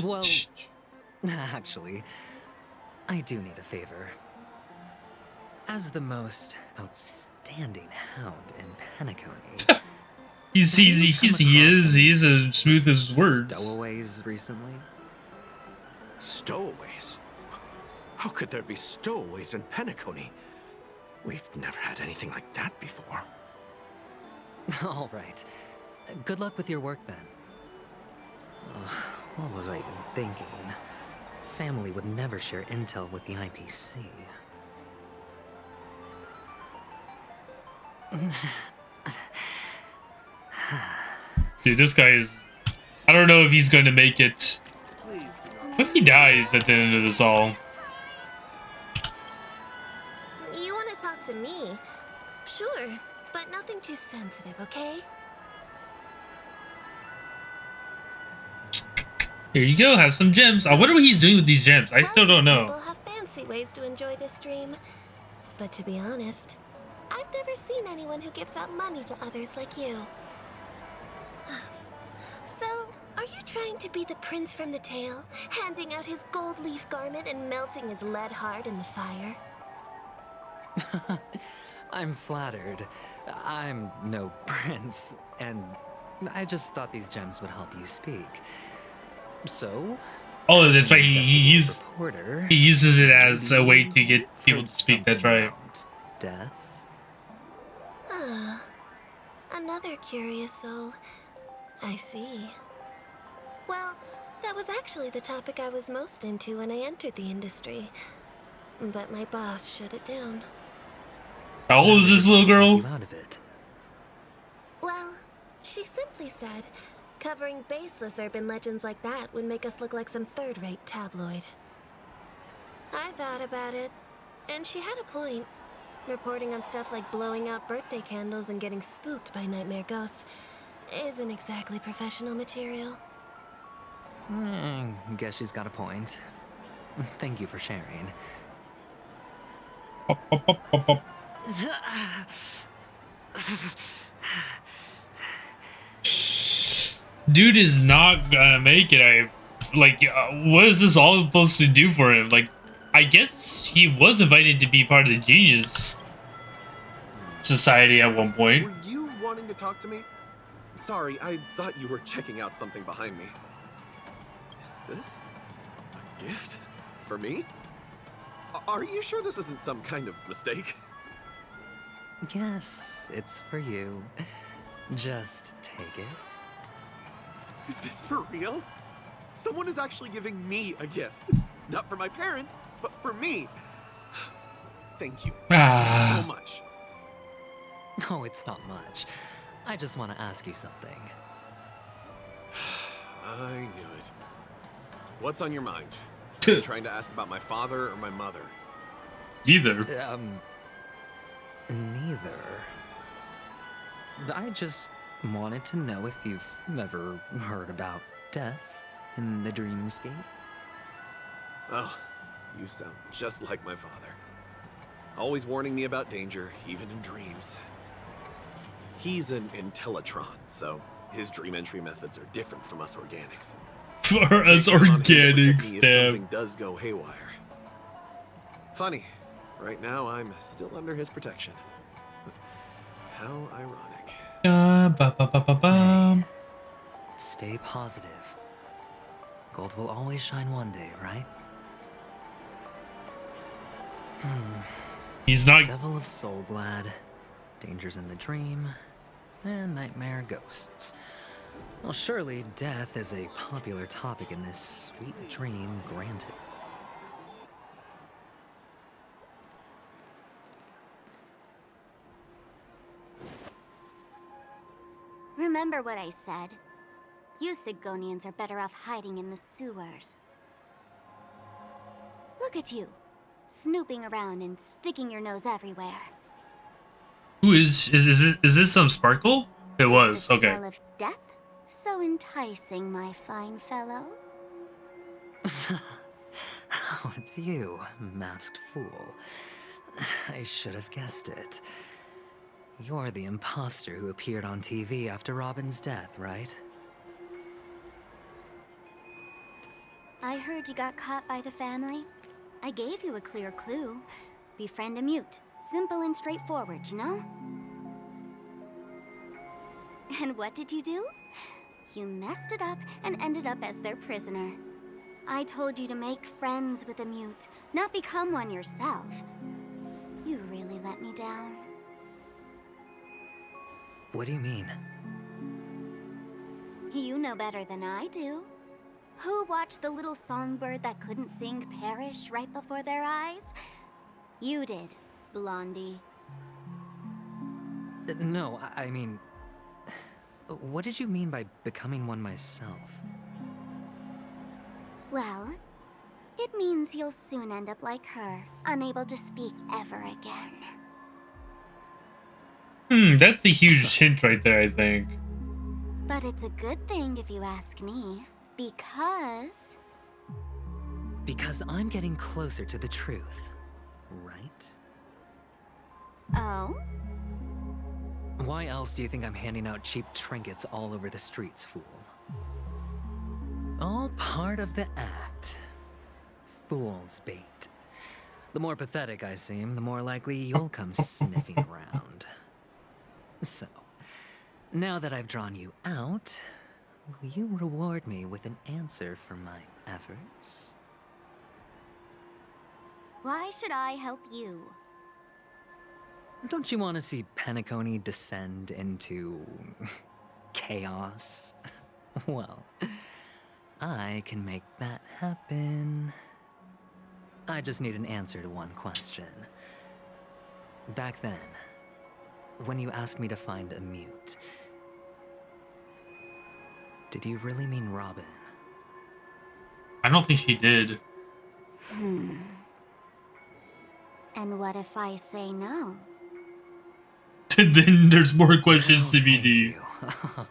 Well, actually, I do need a favor. As the most outstanding hound in Penacony, He is as smooth as words. stowaways recently? Stowaways? How could there be stowaways in Penacony? We've never had anything like that before. All right. Good luck with your work then. What was I even thinking? Family would never share intel with the IPC. Dude, this guy is... I don't know if he's going to make it. What if he dies at the end of this all? You want to talk to me? Sure, but nothing too sensitive, okay? Here you go, have some gems. I wonder what he's doing with these gems. I still don't know. People have fancy ways to enjoy this dream. But to be honest, I've never seen anyone who gives out money to others like you. So, are you trying to be the prince from the tale, handing out his gold leaf garment and melting his lead heart in the fire? I'm flattered. I'm no prince, and I just thought these gems would help you speak. So... Oh, that's right. He reporter, uses it as a way to get people to speak. That's right. Death? Ah, another curious soul. I see. Well, that was actually the topic I was most into when I entered the industry. But my boss shut it down. How old is this little girl? Out of it. Well, she simply said, covering baseless urban legends like that would make us look like some third-rate tabloid. I thought about it, and she had a point. Reporting on stuff like blowing out birthday candles and getting spooked by nightmare ghosts isn't exactly professional material. Guess she's got a point. Thank you for sharing. Dude is not gonna make it. What is this all supposed to do for him? Like, I guess he was invited to be part of the Genius Society at one point. Were you wanting to talk to me? Sorry, I thought you were checking out something behind me. Is this a gift for me? Are you sure this isn't some kind of mistake? Yes, it's for you. Just take it. Is this for real? Someone is actually giving me a gift. Not for my parents, but for me. Thank you so much. No, it's not much. I just want to ask you something. I knew it. What's on your mind? Are you trying to ask about my father or my mother? Neither. Neither. I just Wanted to know if you've ever heard about death in the dreamscape? Oh, you sound just like my father. Always warning me about danger, even in dreams. He's an Intellitron, so his dream entry methods are different from us organics. For us organics, if damn. something does go haywire. Funny, right now I'm still under his protection. How ironic. Stay positive. Gold will always shine one day, right? He's not. Devil of Soulglad, dangers in the dream, and nightmare ghosts. Well, surely death is a popular topic in this sweet dream granted. Remember what I said. You Sigonians are better off hiding in the sewers. Look at you, snooping around and sticking your nose everywhere. Who is this some Sparkle? It was, The okay. smell of death so enticing, my fine fellow. Oh, it's you, masked fool. I should have guessed it. You're the imposter who appeared on TV after Robin's death, right? I heard you got caught by the family. I gave you a clear clue. Befriend a mute. Simple and straightforward, you know? And what did you do? You messed it up and ended up as their prisoner. I told you to make friends with a mute, not become one yourself. You really let me down. What do you mean? You know better than I do. Who watched the little songbird that couldn't sing perish right before their eyes? You did, Blondie. No, I mean... What did you mean by becoming one myself? Well, it means you'll soon end up like her, unable to speak ever again. That's a huge hint right there, I think. But it's a good thing if you ask me, because... Because I'm getting closer to the truth, right? Oh? Why else do you think I'm handing out cheap trinkets all over the streets, fool? All part of the act. Fool's bait. The more pathetic I seem, the more likely you'll come sniffing around. So, now that I've drawn you out, will you reward me with an answer for my efforts? Why should I help you? Don't you want to see Penacony descend into... chaos? Well, I can make that happen. I just need an answer to one question. Back then, when you asked me to find a mute, did you really mean Robin? I don't think she did. And what if I say no? Then there's more questions to be CBD.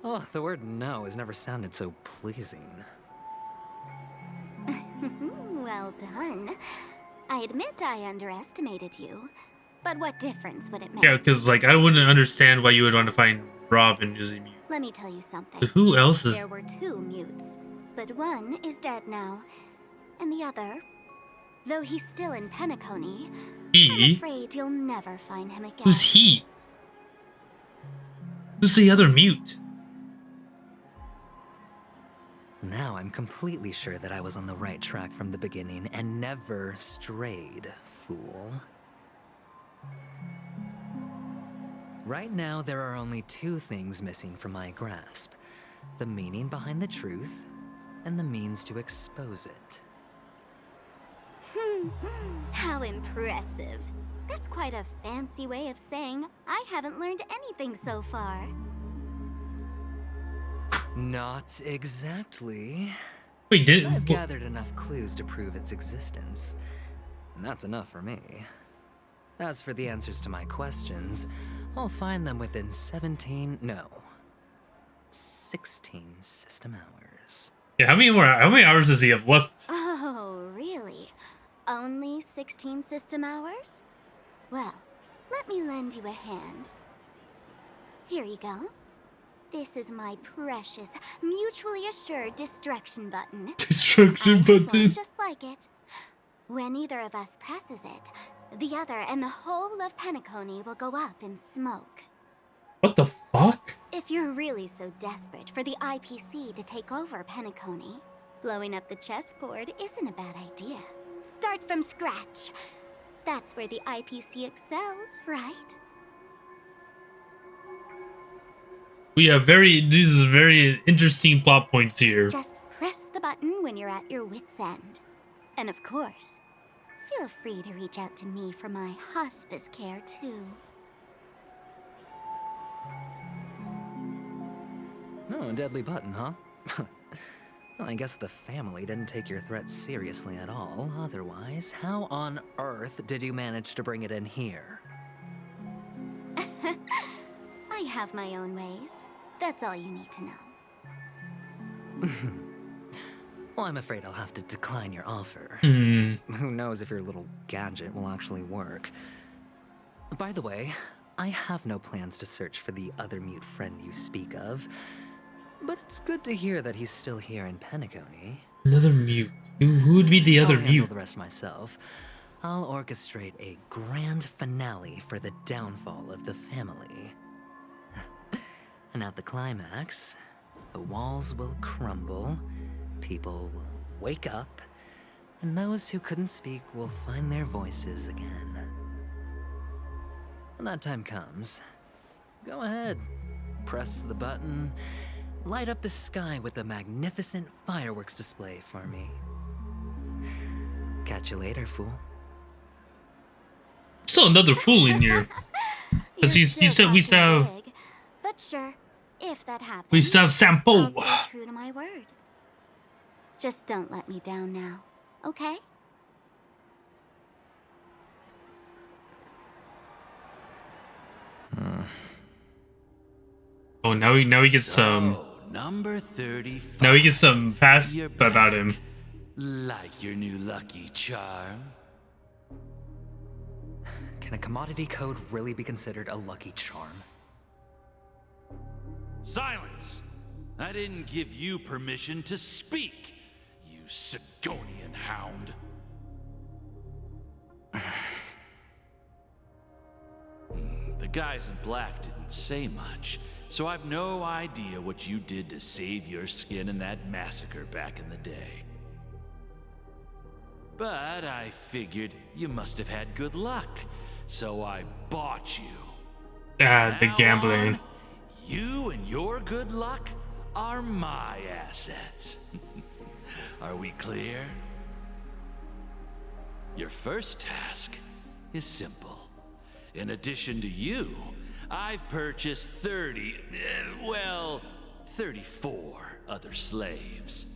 Oh, the word no has never sounded so pleasing. Well done. I admit I underestimated you, but what difference would it make? Yeah, because like I wouldn't understand why you would want to find Robin using mute. Let me tell you something. Who else is? There were two mutes, but one is dead now, and the other, though he's still in Penacony, I'm afraid you'll never find him again. Who's he? Who's the other mute? Now I'm completely sure that I was on the right track from the beginning and never strayed, fool. Right now, there are only two things missing from my grasp. The meaning behind the truth, and the means to expose it. How impressive. That's quite a fancy way of saying I haven't learned anything so far. Not exactly. Wait, did I've gathered enough clues to prove its existence, and that's enough for me. As for the answers to my questions, I'll find them within 16 system hours. Yeah, how many hours does he have left? Oh, really? Only 16 system hours? Well, let me lend you a hand. Here you go. This is my precious, mutually assured destruction button. Destruction button. Just like it. When either of us presses it, the other and the whole of Penacony will go up in smoke. What the fuck? If you're really so desperate for the IPC to take over Penacony, blowing up the chessboard isn't a bad idea. Start from scratch. That's where the IPC excels, right? We have these are very interesting plot points here. Just press the button when you're at your wit's end. And of course, feel free to reach out to me for my hospice care too. Oh, a deadly button, huh? Well, I guess the family didn't take your threat seriously at all. Otherwise, how on earth did you manage to bring it in here? I have my own ways. That's all you need to know. Well, I'm afraid I'll have to decline your offer. Hmm. Who knows if your little gadget will actually work. By the way, I have no plans to search for the other mute friend you speak of. But it's good to hear that he's still here in Penacony. Another mute. Who would be the other I'll handle mute? the rest myself. I'll orchestrate a grand finale for the downfall of the family. And at the climax, the walls will crumble, people will wake up, and those who couldn't speak will find their voices again. When that time comes, go ahead, press the button, light up the sky with a magnificent fireworks display for me. Catch you later, fool. Still another fool in here. Because you said we still have... Big, but sure, if that happens, We still have Sampo. I'll stay true to my word. Just don't let me down now, okay? Oh, now he gets some... Number 35. Now he gets some past about him. Like your new lucky charm? Can a commodity code really be considered a lucky charm? Silence! I didn't give you permission to speak, you Sidonian hound. The guys in black didn't say much, so I've no idea what you did to save your skin in that massacre back in the day. But I figured you must have had good luck, so I bought you. The gambling. On, you and your good luck are my assets. Are we clear? Your first task is simple. In addition to you, I've purchased 34 other slaves.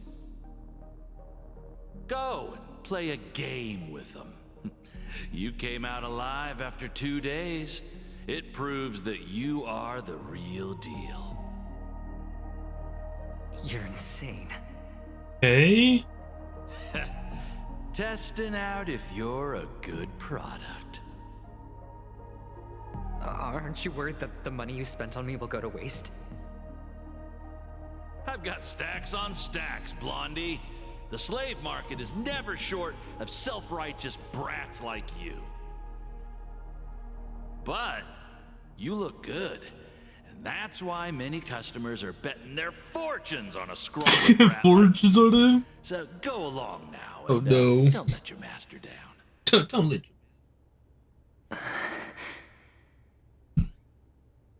Go and play a game with them. You came out alive after 2 days. It proves that you are the real deal. You're insane. Hey? Testing out if you're a good product. Aren't you worried that the money you spent on me will go to waste? I've got stacks on stacks, Blondie. The slave market is never short of self-righteous brats like you. But you look good, and that's why many customers are betting their fortunes on a scrawny brat. Fortunes on him? So go along now. Oh And, no. Don't let your master down. Don't let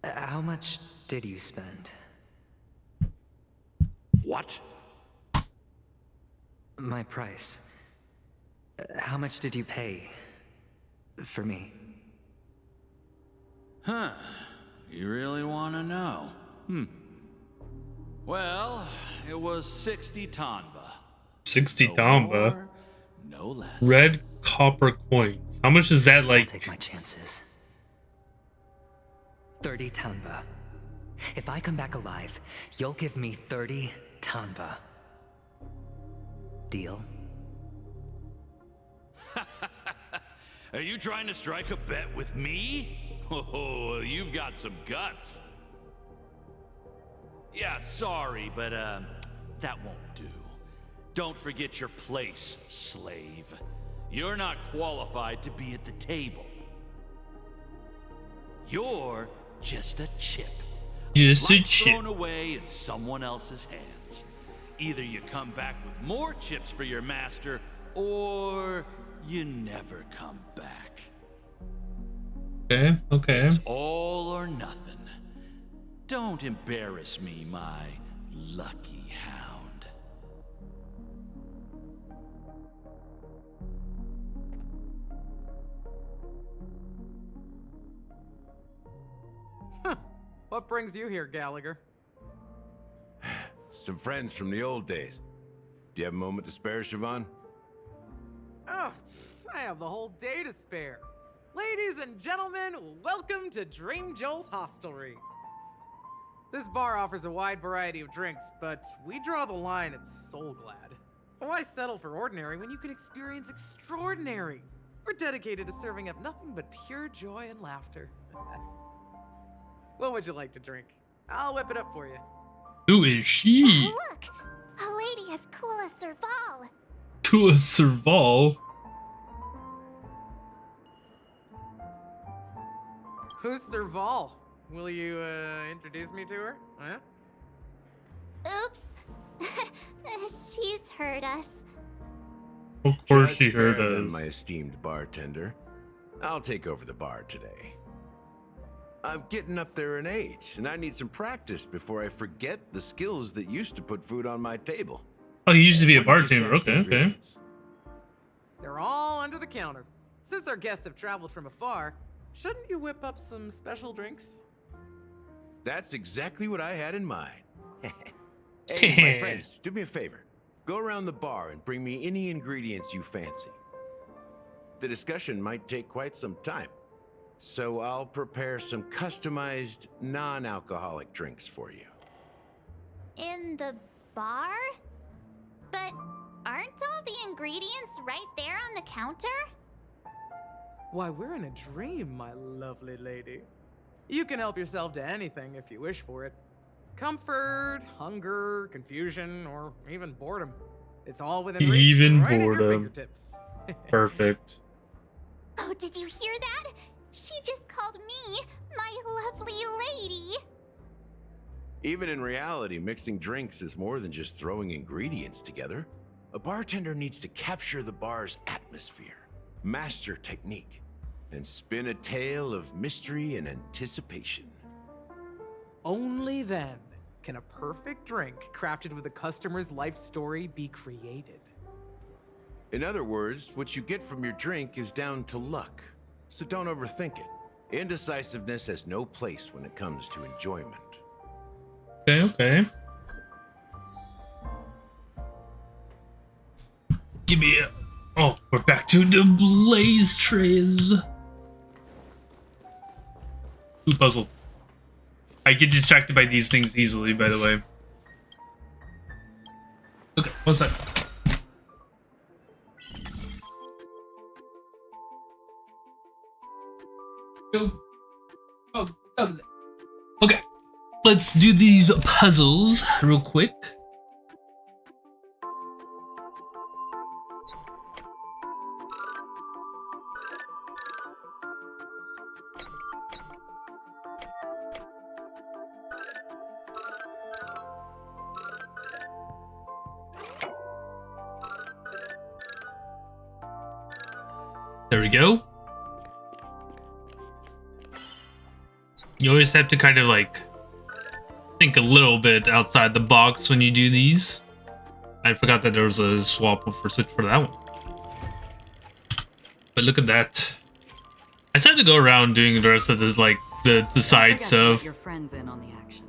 How much did you spend? What? My price. How much did you pay for me? Huh. You really want to know? Well, it was 60 Tanba. 60 No Tamba. more, no less. Red copper coins. How much is that, like? I'll take my chances. 30 tanba. If I come back alive, you'll give me 30 tanba. Deal? Are you trying to strike a bet with me? Oh, you've got some guts. Yeah, sorry, but that won't do. Don't forget your place, slave. You're not qualified to be at the table. You're just a chip. Just a like chip. Thrown away in someone else's hands. Either you come back with more chips for your master, or you never come back. Okay, okay. It's all or nothing. Don't embarrass me, my lucky hound. What brings you here, Gallagher? Some friends from the old days. Do you have a moment to spare, Siobhan? Oh, I have the whole day to spare. Ladies and gentlemen, welcome to Dream Jolt Hostelry. This bar offers a wide variety of drinks, but we draw the line at Soul Glad. Why settle for ordinary when you can experience extraordinary? We're dedicated to serving up nothing but pure joy and laughter. What would you like to drink? I'll whip it up for you. Who is she? Look! A lady as cool as Serval. To a Serval? Who's Serval? Will you, introduce me to her? Huh? Oops. She's heard us. Of course Just she heard better than us. my esteemed bartender. I'll take over the bar today. I'm getting up there in age, and I need some practice before I forget the skills that used to put food on my table. Oh, he used to be a What did you bartender. stash the Okay, okay. ingredients? They're all under the counter. Since our guests have traveled from afar, shouldn't you whip up some special drinks? That's exactly what I had in mind. Hey, my friends, do me a favor. Go around the bar and bring me any ingredients you fancy. The discussion might take quite some time, so I'll prepare some customized, non-alcoholic drinks for you. In the bar? But aren't all the ingredients right there on the counter? Why, we're in a dream, my lovely lady. You can help yourself to anything if you wish for it. Comfort, hunger, confusion, or even boredom. It's all within reach, Even right at your boredom. fingertips. Perfect. Oh, did you hear that? She just called me my lovely lady. Even in reality, mixing drinks is more than just throwing ingredients together. A bartender needs to capture the bar's atmosphere, master technique, and spin a tale of mystery and anticipation. Only then can a perfect drink crafted with a customer's life story be created. In other words, what you get from your drink is down to luck, so don't overthink it. Indecisiveness has no place when it comes to enjoyment. Okay, okay. Give me a... Oh, we're back to the blaze trays. Ooh, puzzle. I get distracted by these things easily, by the way. Okay, one sec. Go. Oh, oh. Okay, let's do these puzzles real quick. There we go. You always have to kind of like think a little bit outside the box when you do these. I forgot that there was a swap for switch for that one. But look at that. I just have to go around doing the rest of this, like the side stuff. Your friends in on the action.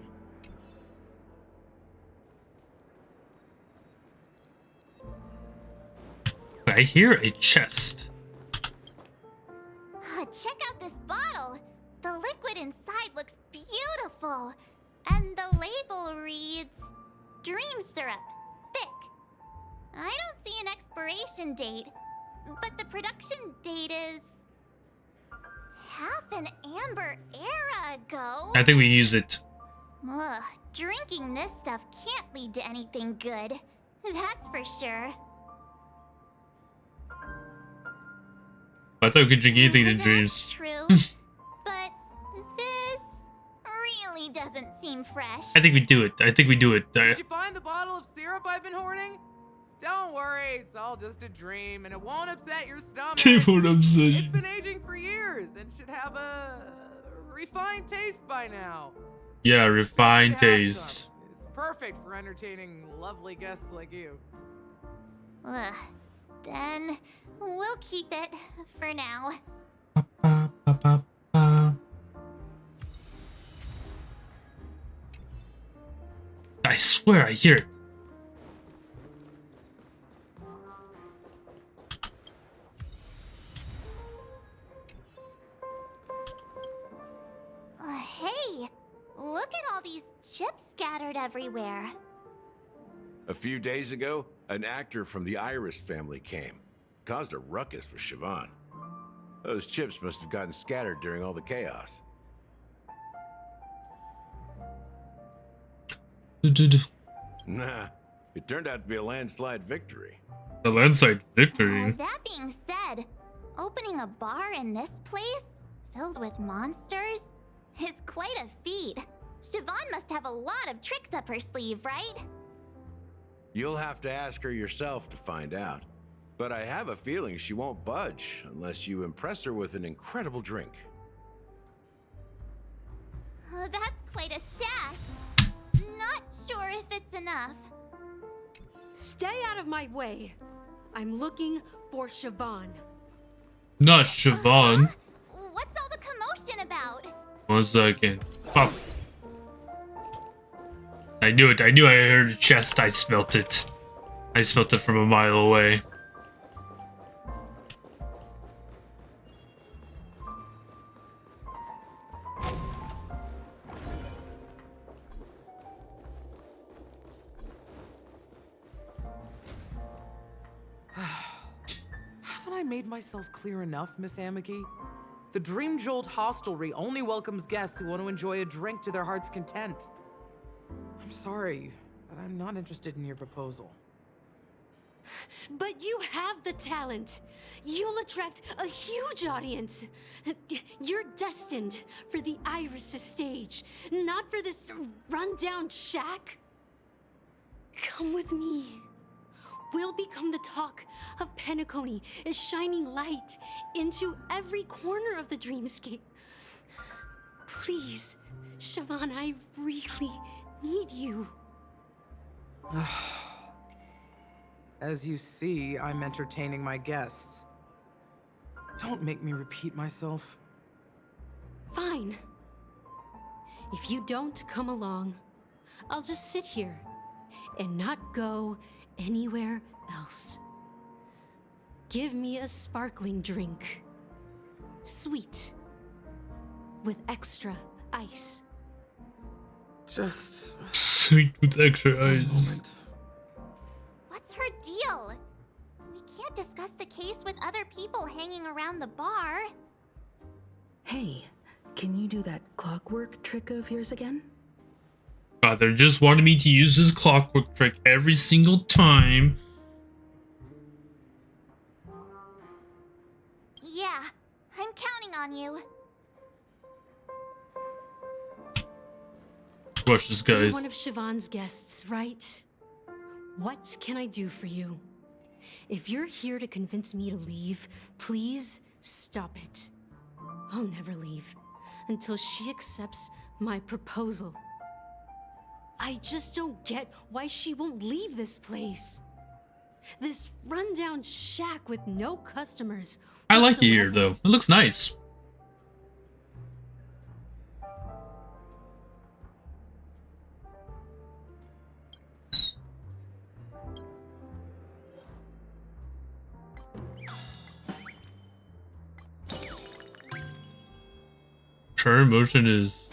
I hear a chest. beautiful. And the label reads Dream Syrup, thick. I don't see an expiration date, but the production date is half an amber era ago. I think we use it. Ugh, drinking this stuff can't lead to anything good. That's for sure. I thought we could drink anything in dreams. True, but this really doesn't seem fresh. I think we do it. Did you find the bottle of syrup I've been hoarding? Don't worry, it's all just a dream, and it won't upset your stomach. It won't upset you. It's been aging for years and should have a refined taste by now. Yeah, refined taste. It's perfect for entertaining lovely guests like you. Ugh, then we'll keep it for now. I swear I hear it. Hey, look at all these chips scattered everywhere. A few days ago, an actor from the Iris family came. Caused a ruckus with Siobhan. Those chips must have gotten scattered during all the chaos. Nah, it turned out to be a landslide victory. A landslide victory? That being said, opening a bar in this place, filled with monsters, is quite a feat. Siobhan must have a lot of tricks up her sleeve, right? You'll have to ask her yourself to find out. But I have a feeling she won't budge unless you impress her with an incredible drink. That's quite a stash. Not sure if it's enough. Stay out of my way. I'm looking for Siobhan. Not Siobhan. What's all the commotion about? 1 second. Pop. I knew it. I knew I heard a chest. I smelt it. I smelt it from a mile away. Haven't I made myself clear enough, Miss Amiki? The Dream Jolt Hostelry only welcomes guests who want to enjoy a drink to their heart's content. I'm sorry, but I'm not interested in your proposal. But you have the talent. You'll attract a huge audience. You're destined for the Iris stage, not for this rundown shack. Come with me. We'll become the talk of Penacony, is shining light into every corner of the dreamscape. Please, Siobhan, I really need you. As you see, I'm entertaining my guests. Don't make me repeat myself. Fine. If you don't come along, I'll just sit here and not go anywhere else. Give me a sparkling drink. Sweet. With extra ice. Just... Sweet with extra ice. What's her deal? We can't discuss the case with other people hanging around the bar. Hey, can you do that clockwork trick of yours again? Father just wanted me to use this clockwork trick every single time. Yeah, I'm counting on you. Watch this, You're guys. one of Siobhan's guests, right? What can I do for you? If you're here to convince me to leave, please stop it. I'll never leave until she accepts my proposal. I just don't get why she won't leave this place. This rundown shack with no customers. I like it here, though. It looks nice. Turn motion is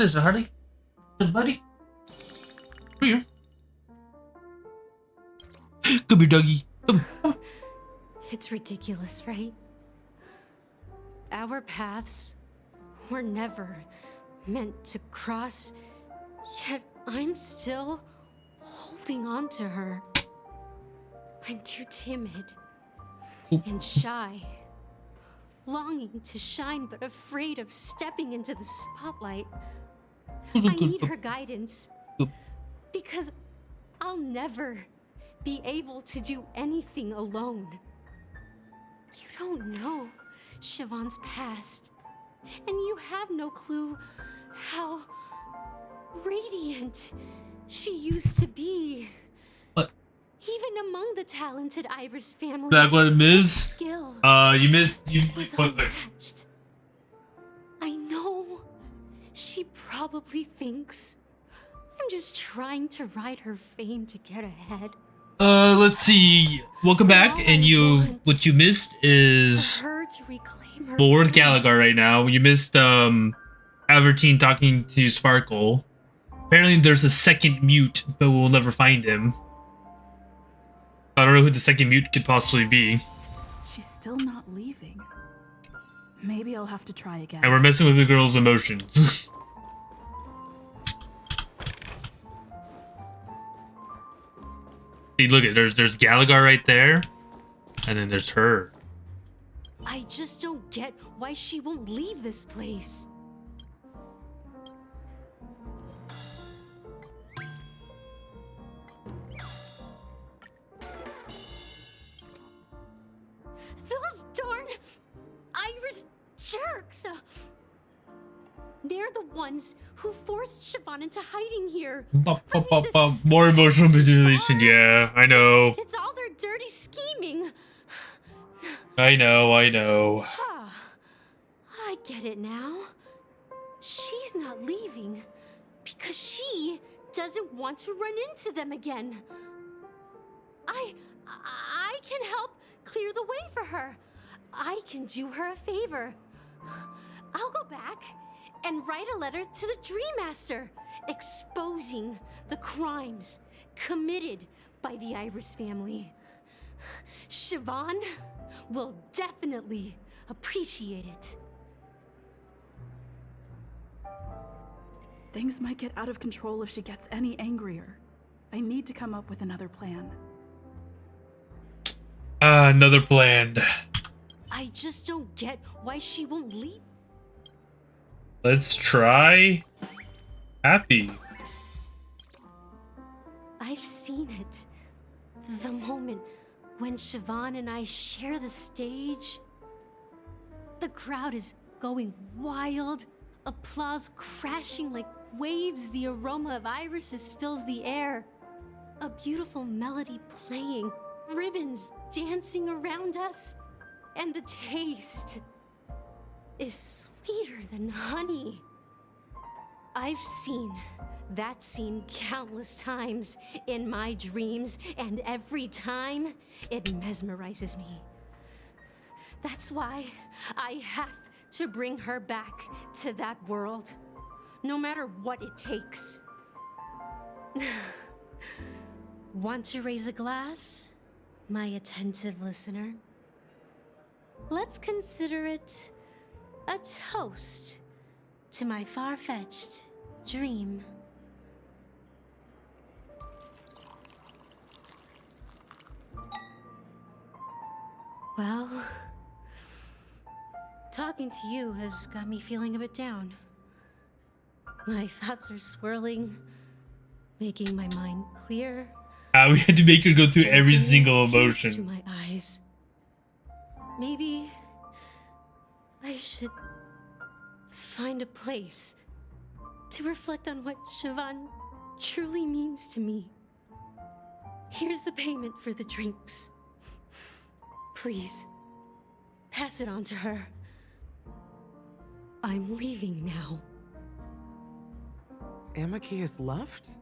What is it, Harley? Buddy? Come here. Come here, doggy. Come. It's ridiculous, right? Our paths were never meant to cross, yet I'm still holding on to her. I'm too timid and shy, longing to shine but afraid of stepping into the spotlight. I need her guidance because I'll never be able to do anything alone. You don't know Siobhan's past, and you have no clue how radiant she used to be. What? Even among the talented Iris family. Back what it is? Skill You missed. You was one second. unmatched. I know she probably thinks I'm just trying to ride her fame to get ahead. Let's see. Welcome back, and what you missed is Her to reclaim her Lord voice. Gallagher right now. You missed Avertine talking to Sparkle. Apparently there's a second mute, but we'll never find him. I don't know who the second mute could possibly be. She's still not leaving. Maybe I'll have to try again. And we're messing with the girl's emotions. See, look at there's Gallagher right there, and then there's her. I just don't get why she won't leave this place. Those darn Iris jerks! They're the ones who forced Siobhan into hiding here. More emotional manipulation, yeah, I know. It's all their dirty scheming. I know. I get it now. She's not leaving because she doesn't want to run into them again. I can help clear the way for her. I can do her a favor. I'll go back and write a letter to the Dream Master exposing the crimes committed by the Iris family. Siobhan will definitely appreciate it. Things might get out of control if she gets any angrier. I need to come up with another plan. Another plan. I just don't get why she won't leave. Let's try Happy. I've seen it. The moment when Siobhan and I share the stage. The crowd is going wild. Applause crashing like waves. The aroma of irises fills the air. A beautiful melody playing. Ribbons dancing around us. And the taste is sweeter than honey. I've seen that scene countless times in my dreams, and every time it mesmerizes me. That's why I have to bring her back to that world, no matter what it takes. Want to raise a glass, my attentive listener? Let's consider it a toast to my far-fetched dream. Well, talking to you has got me feeling a bit down. My thoughts are swirling, making my mind clear. We had to make her go through every single Tears to emotion. my eyes. Maybe I should find a place to reflect on what Siobhan truly means to me. Here's the payment for the drinks. Please, pass it on to her. I'm leaving now. Amaki has left?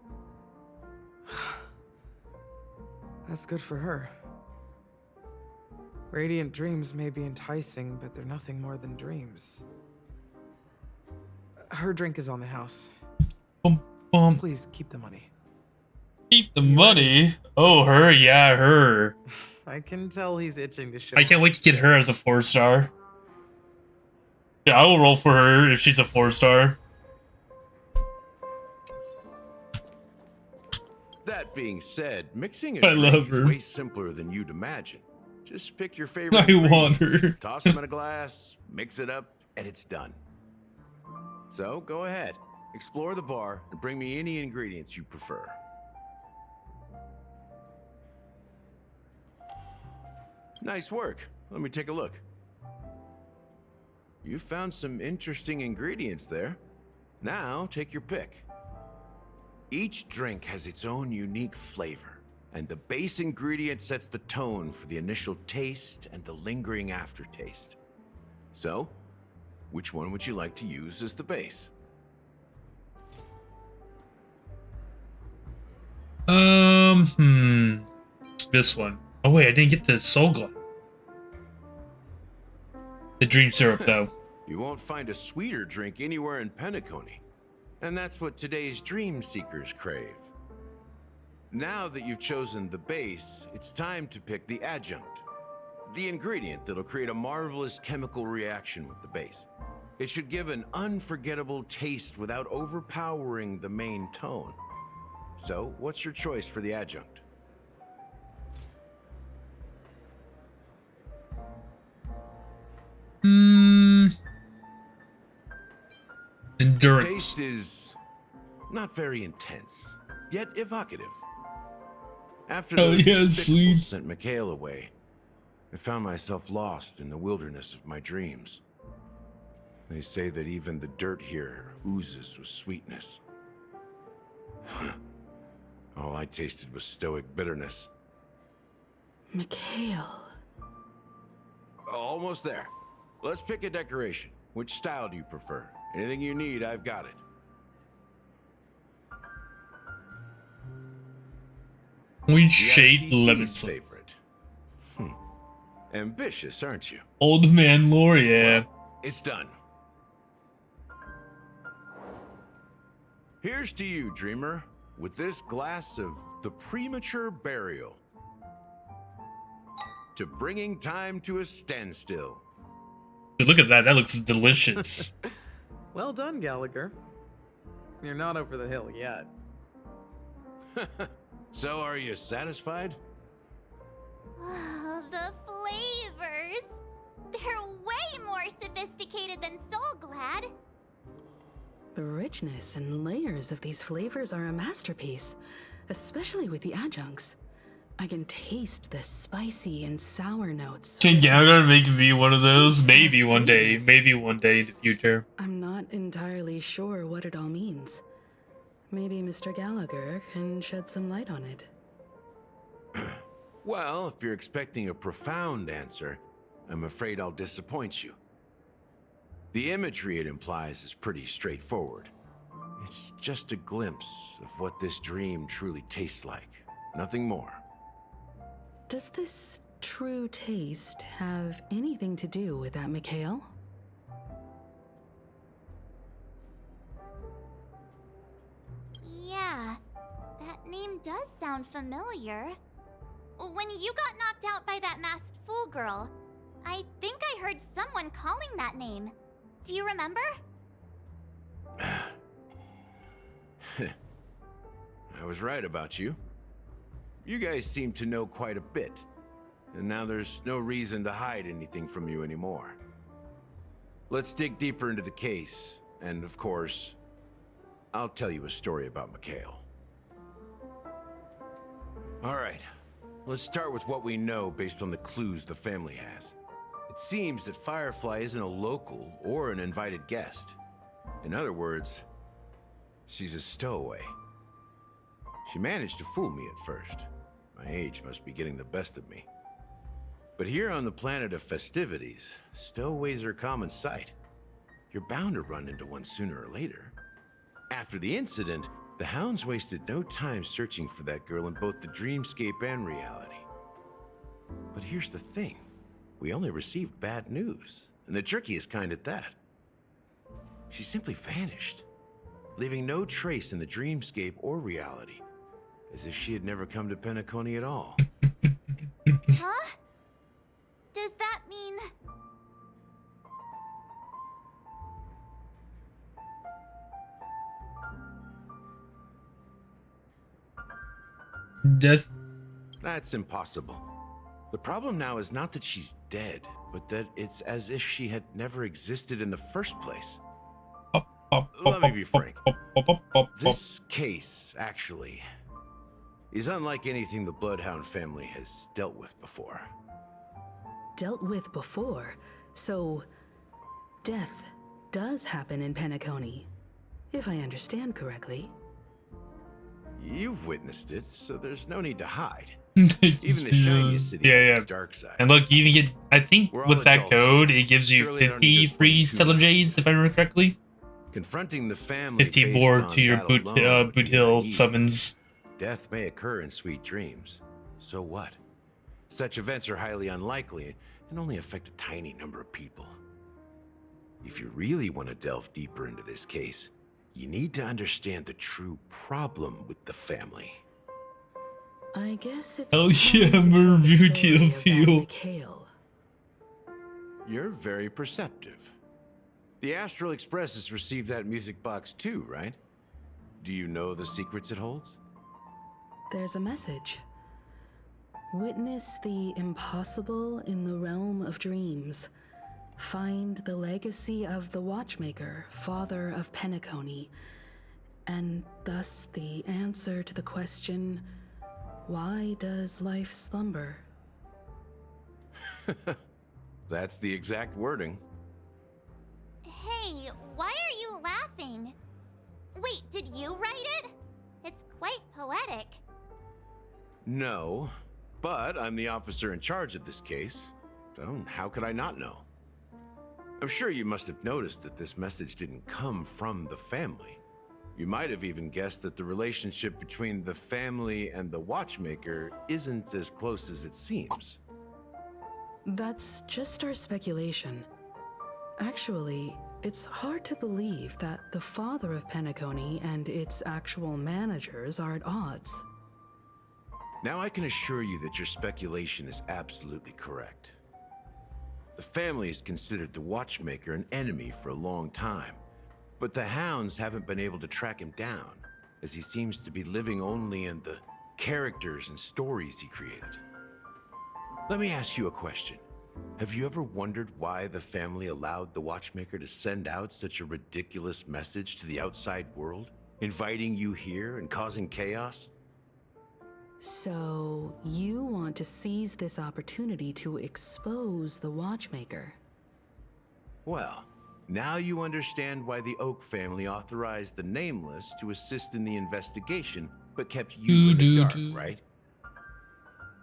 That's good for her. Radiant dreams may be enticing, but they're nothing more than dreams. Her drink is on the house. Bum. Please keep the money. Keep the money? Oh, her? Yeah, her. I can tell he's itching to show. I can't wait to get her as a 4-star. Yeah, I will roll for her if she's a 4-star. That being said, mixing a I love drink is her. way simpler than you'd imagine. Just pick your favorite I want ingredients, her. toss them in a glass, mix it up, and it's done. So go ahead, explore the bar, and bring me any ingredients you prefer. Nice work. Let me take a look. You found some interesting ingredients there. Now take your pick. Each drink has its own unique flavor, and the base ingredient sets the tone for the initial taste and the lingering aftertaste. So, which one would you like to use as the base? This one. Oh wait, I didn't get the Soul Glide. The Dream Syrup, though. You won't find a sweeter drink anywhere in Penacony. And that's what today's dream seekers crave. Now that you've chosen the base, it's time to pick the adjunct. The ingredient that'll create a marvelous chemical reaction with the base. It should give an unforgettable taste without overpowering the main tone. So, what's your choice for the adjunct? Endurance. Taste is not very intense, yet evocative. After those despicable sent Mikhail away, I found myself lost in the wilderness of my dreams. They say that even the dirt here oozes with sweetness. All I tasted was stoic bitterness. Mikhail. Almost there. Let's pick a decoration. Which style do you prefer? Anything you need, I've got it. Point-shaped lemon slice. Favorite. Ambitious, aren't you? Old man lore, yeah. Well, it's done. Here's to you, dreamer, with this glass of the premature burial. To bringing time to a standstill. Dude, look at that. That looks delicious. Well done, Gallagher. You're not over the hill yet. So, are you satisfied? Oh, the flavors! They're way more sophisticated than Soul Glad. The richness and layers of these flavors are a masterpiece, especially with the adjuncts. I can taste the spicy and sour notes. Can Gallagher make me one of those? Maybe one day. Maybe one day in the future. I'm not entirely sure what it all means. Maybe Mr. Gallagher can shed some light on it. Well, if you're expecting a profound answer, I'm afraid I'll disappoint you. The imagery it implies is pretty straightforward. It's just a glimpse of what this dream truly tastes like. Nothing more. Does this true taste have anything to do with that, Mikhail? Yeah, that name does sound familiar. When you got knocked out by that masked fool girl, I think I heard someone calling that name. Do you remember? I was right about you. You guys seem to know quite a bit, and now there's no reason to hide anything from you anymore. Let's dig deeper into the case, and of course, I'll tell you a story about Mikhail. All right, let's start with what we know based on the clues the family has. It seems that Firefly isn't a local or an invited guest. In other words, she's a stowaway. She managed to fool me at first. My age must be getting the best of me. But here on the planet of festivities, stowaways are a common sight. You're bound to run into one sooner or later. After the incident, the hounds wasted no time searching for that girl in both the dreamscape and reality. But here's the thing. We only received bad news, and the trickiest kind at that. she simply vanished, leaving no trace in the dreamscape or reality, as if she had never come to Penacony at all. Huh? Does that mean... Death? That's impossible. The problem now is not that she's dead, but that it's as if she had never existed in the first place. Let me be frank. This case, actually, is unlike anything the Bloodhound family has dealt with before. Dealt with before? So, death does happen in Penacony, if I understand correctly. You've witnessed it, so there's no need to hide. Even the shiniest city has its dark side. And look, you even get, I think with that code, it gives you Surely I don't need 50 to free explain too Stellar much. Jades, if I remember correctly. Confronting the family 50 based more on to your that boot alone would be hill naive. summons. Death may occur in sweet dreams. So what? Such events are highly unlikely and only affect a tiny number of people. If you really want to delve deeper into this case, you need to understand the true problem with the family. I guess it's Oh time yeah, to more tell the beauty story of of that feel. Mikhail. You're very perceptive. The Astral Express has received that music box too, right? Do you know the secrets it holds? There's a message. Witness the impossible in the realm of dreams. Find the legacy of the Watchmaker, father of Penacony, and thus the answer to the question, why does life slumber? That's the exact wording. Hey, why are you laughing? Wait, did you write it? It's quite poetic. No, but I'm the officer in charge of this case, so how could I not know? I'm sure you must have noticed that this message didn't come from the family. You might have even guessed that the relationship between the family and the Watchmaker isn't as close as it seems. That's just our speculation. Actually, it's hard to believe that the father of Penacony and its actual managers are at odds. Now I can assure you that your speculation is absolutely correct. The family has considered the Watchmaker an enemy for a long time, but the Hounds haven't been able to track him down, as he seems to be living only in the characters and stories he created. Let me ask you a question. Have you ever wondered why the family allowed the Watchmaker to send out such a ridiculous message to the outside world, inviting you here and causing chaos? So, you want to seize this opportunity to expose the Watchmaker? Well, now you understand why the Oak family authorized the Nameless to assist in the investigation, but kept you in the dark, right?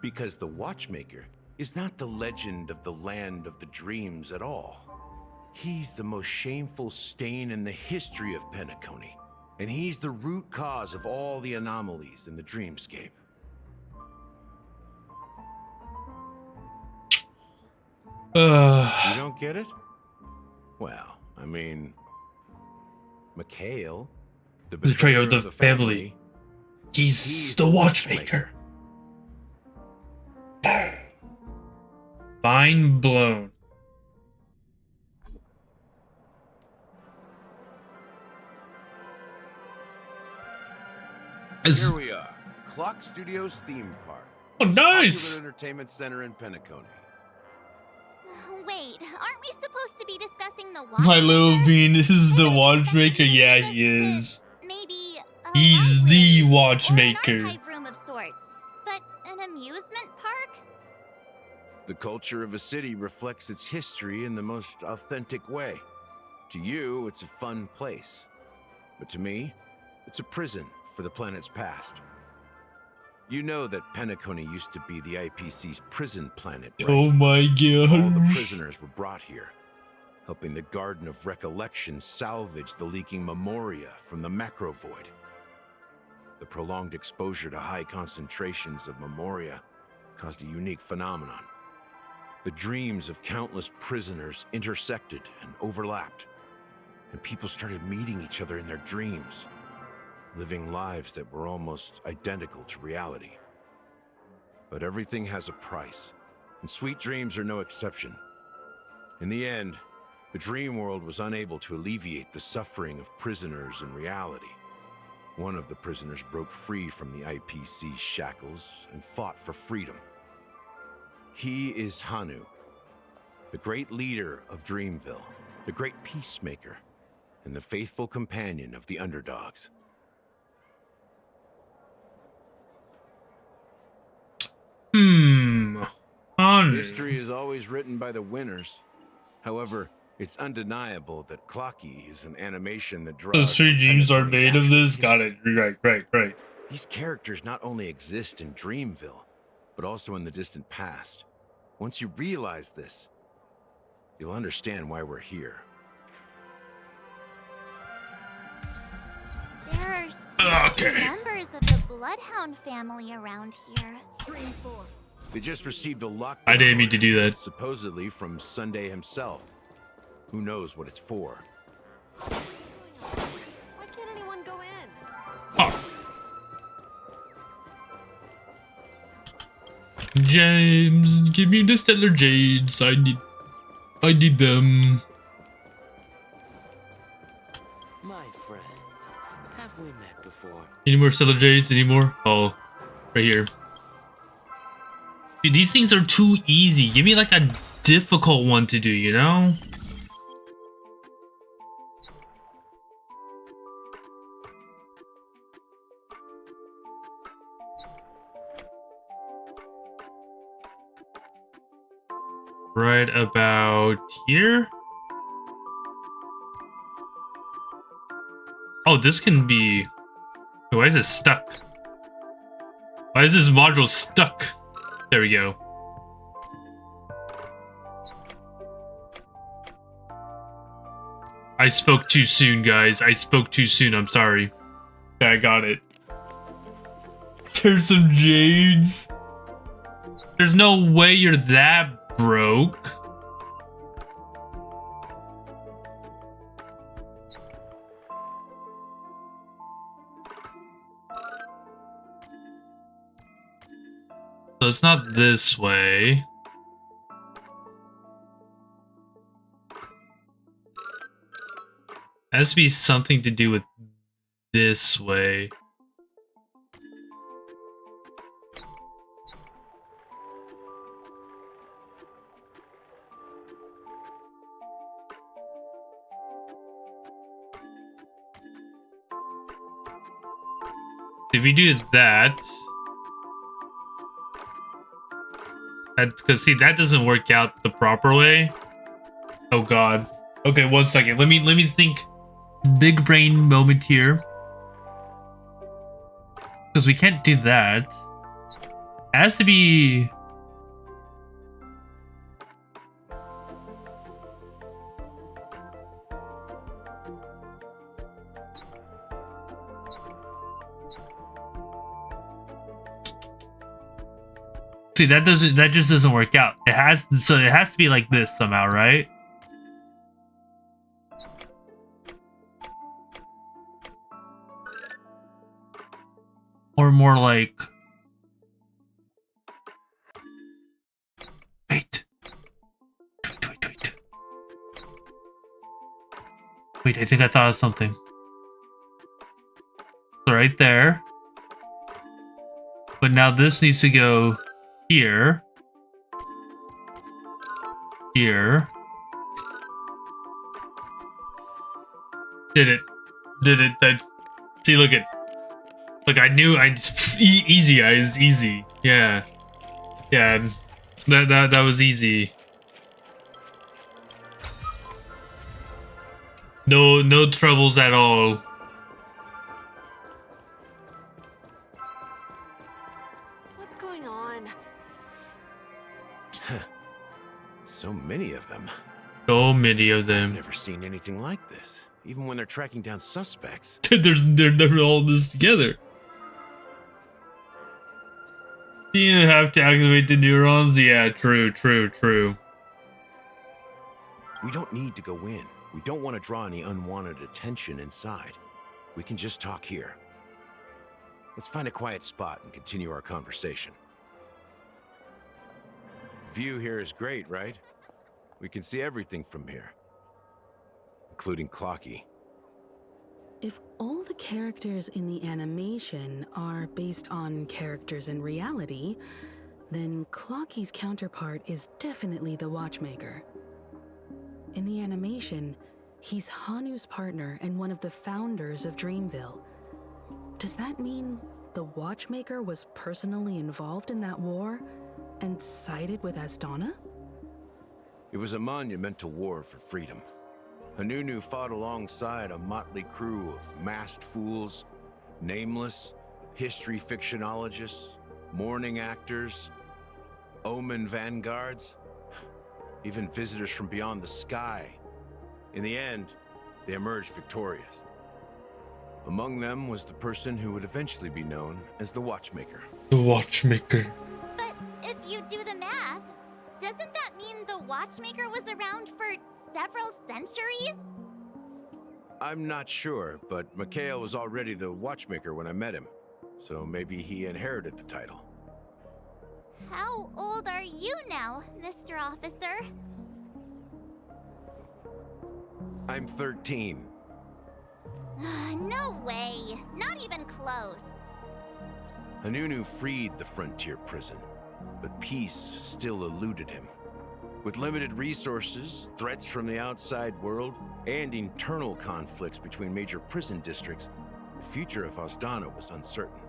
Because the Watchmaker is not the legend of the land of the dreams at all. He's the most shameful stain in the history of Penacony, and he's the root cause of all the anomalies in the dreamscape. You don't get it? Well, I mean, Mikhail, the betrayer betrayer of the family. He's the Watchmaker. Mind blown. Here we are, Clock Studios theme park. Oh, nice! Popular entertainment center in Penacony. Wait, aren't we supposed to be discussing the My little bean is the Watchmaker. Yeah, he is. Maybe He's the Watchmaker. archive room of sorts, but an amusement park? The culture of a city reflects its history in the most authentic way. To you, it's a fun place. But to me, it's a prison for the planet's past. You know that Penacony used to be the IPC's prison planet, right? Oh my god. All the prisoners were brought here, helping the Garden of Recollection salvage the leaking memoria from the macro void. The prolonged exposure to high concentrations of memoria caused a unique phenomenon. The dreams of countless prisoners intersected and overlapped. and people started meeting each other in their dreams, living lives that were almost identical to reality. But everything has a price, and sweet dreams are no exception. In the end, the dream world was unable to alleviate the suffering of prisoners in reality. One of the prisoners broke free from the IPC shackles and fought for freedom. He is Hanu, the great leader of Dreamville, the great peacemaker, and the faithful companion of the underdogs. Hanu. History is always written by the winners. However, it's undeniable that Clocky is an animation that draws. The three from dreams are Pentatoni's made of actual this. Got it. Right. These characters not only exist in Dreamville, but also in the distant past. Once you realize this, you'll understand why we're here. There are so many members of the Bloodhound family around here. Dream 4. They just received a lockdown. I didn't mean to do that. Supposedly from Sunday himself. Who knows what it's for? Why can't anyone go in? Oh. James, give me the stellar jades. I need them. My friend, have we met before? Any more stellar jades anymore? Oh, right here. Dude, these things are too easy. Give me like a difficult one to do, you know? Right about here? Oh, this can be... Why is it stuck? Why is this module stuck? There we go. I spoke too soon, guys. I spoke too soon. I'm sorry. Yeah, I got it. There's some jades. There's no way you're that broke. So it's not this way. It has to be something to do with this way. If you do that, because see, that doesn't work out the proper way. Oh god. Okay, 1 second. Let me think. Big brain moment here. Because we can't do that. It has to be... See, that just doesn't work out. It has to be like this somehow, right? Or more like... Wait. Wait, I think I thought of something. So right there. But now this needs to go here. Here. Did it. See, look at... Look, I knew easy eyes, easy. Yeah. Yeah. That was easy. No troubles at all. What's going on? So many of them. So many of them. I've never seen anything like this. Even when they're tracking down suspects. They're never all this together. You have to activate the neurons? Yeah, true. We don't need to go in. We don't want to draw any unwanted attention inside. We can just talk here. Let's find a quiet spot and continue our conversation. View here is great, right? We can see everything from here, including Clocky. If all the characters in the animation are based on characters in reality, then Clocky's counterpart is definitely the Watchmaker. In the animation, he's Hanu's partner and one of the founders of Dreamville. Does that mean the Watchmaker was personally involved in that war and sided with Asdana? It was a monumental war for freedom. Hanunu fought alongside a motley crew of masked fools, nameless, history fictionologists, mourning actors, omen vanguards, even visitors from beyond the sky. In the end, they emerged victorious. Among them was the person who would eventually be known as the Watchmaker. The Watchmaker. But if you do the math, doesn't that mean the Watchmaker was around for several centuries? I'm not sure, but Mikhail was already the Watchmaker when I met him, so maybe he inherited the title. How old are you now, Mr. Officer? I'm 13. No way. Not even close. Hanunu freed the frontier prison, but peace still eluded him. With limited resources, threats from the outside world, and internal conflicts between major prison districts, the future of Asdana was uncertain.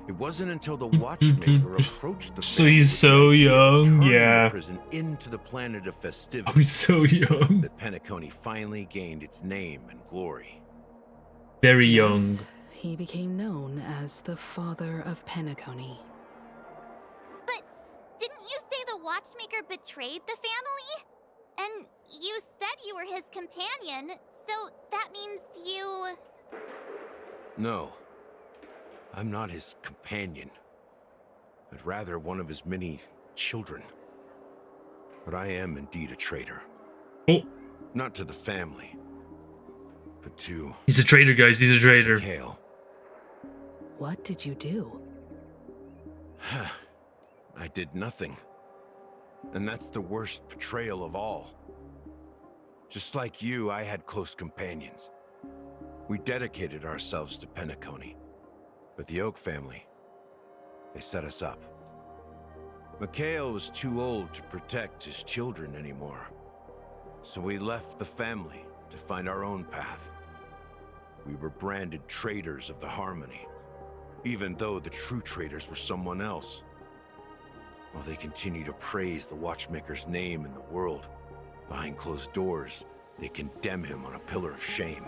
It wasn't until the Watchmaker approached the So he's so young, yeah. the prison into the planet of festivity. Oh, he's so young. That Penacony finally gained its name and glory. Very young. Yes, he became known as the father of Penacony. But didn't you say the Watchmaker betrayed the family? And you said you were his companion, so that means you... No. I'm not his companion, but rather one of his many children. But I am indeed a traitor. Oh. Not to the family, but to... He's a traitor, guys. He's a traitor. Mikhail. What did you do? I did nothing. And that's the worst betrayal of all. Just like you, I had close companions. We dedicated ourselves to Penacony. But the Oak family, they set us up. Mikhail was too old to protect his children anymore. So we left the family to find our own path. We were branded traitors of the Harmony, even though the true traitors were someone else. While they continue to praise the Watchmaker's name in the world, behind closed doors, they condemn him on a pillar of shame.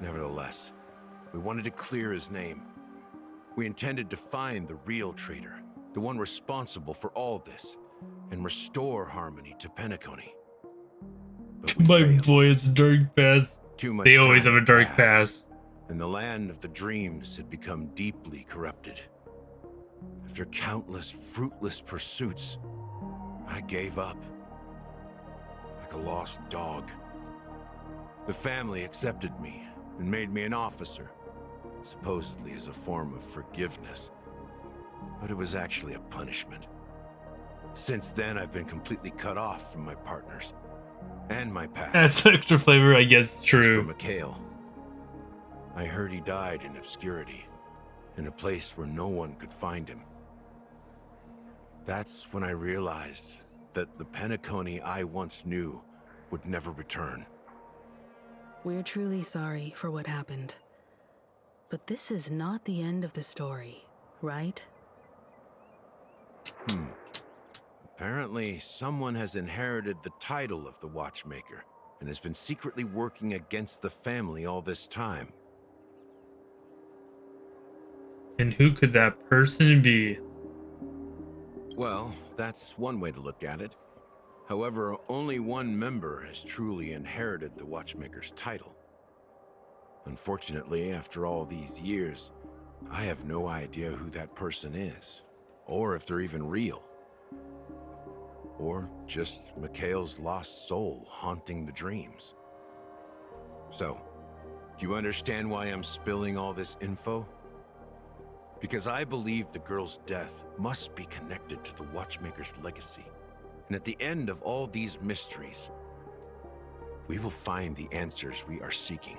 Nevertheless, we wanted to clear his name. We intended to find the real traitor, the one responsible for all this, and restore harmony to Penacony. My boy, it's a dark past. Too much They always time have a dark passed, past. and the land of the dreams had become deeply corrupted. After countless fruitless pursuits, I gave up. Like a lost dog. The family accepted me and made me an officer, supposedly as a form of forgiveness. But it was actually a punishment. Since then, I've been completely cut off from my partners and my past. That's extra flavor, I guess. As True. for Mikhail, I heard he died in obscurity, in a place where no one could find him. That's when I realized that the Penacony I once knew would never return. We're truly sorry for what happened. But this is not the end of the story, right? Apparently, someone has inherited the title of the Watchmaker and has been secretly working against the family all this time. And who could that person be? Well, that's one way to look at it. However, only one member has truly inherited the Watchmaker's title. Unfortunately, after all these years, I have no idea who that person is, or if they're even real. Or just Mikhail's lost soul haunting the dreams. So, do you understand why I'm spilling all this info? Because I believe the girl's death must be connected to the Watchmaker's legacy. And at the end of all these mysteries, we will find the answers we are seeking.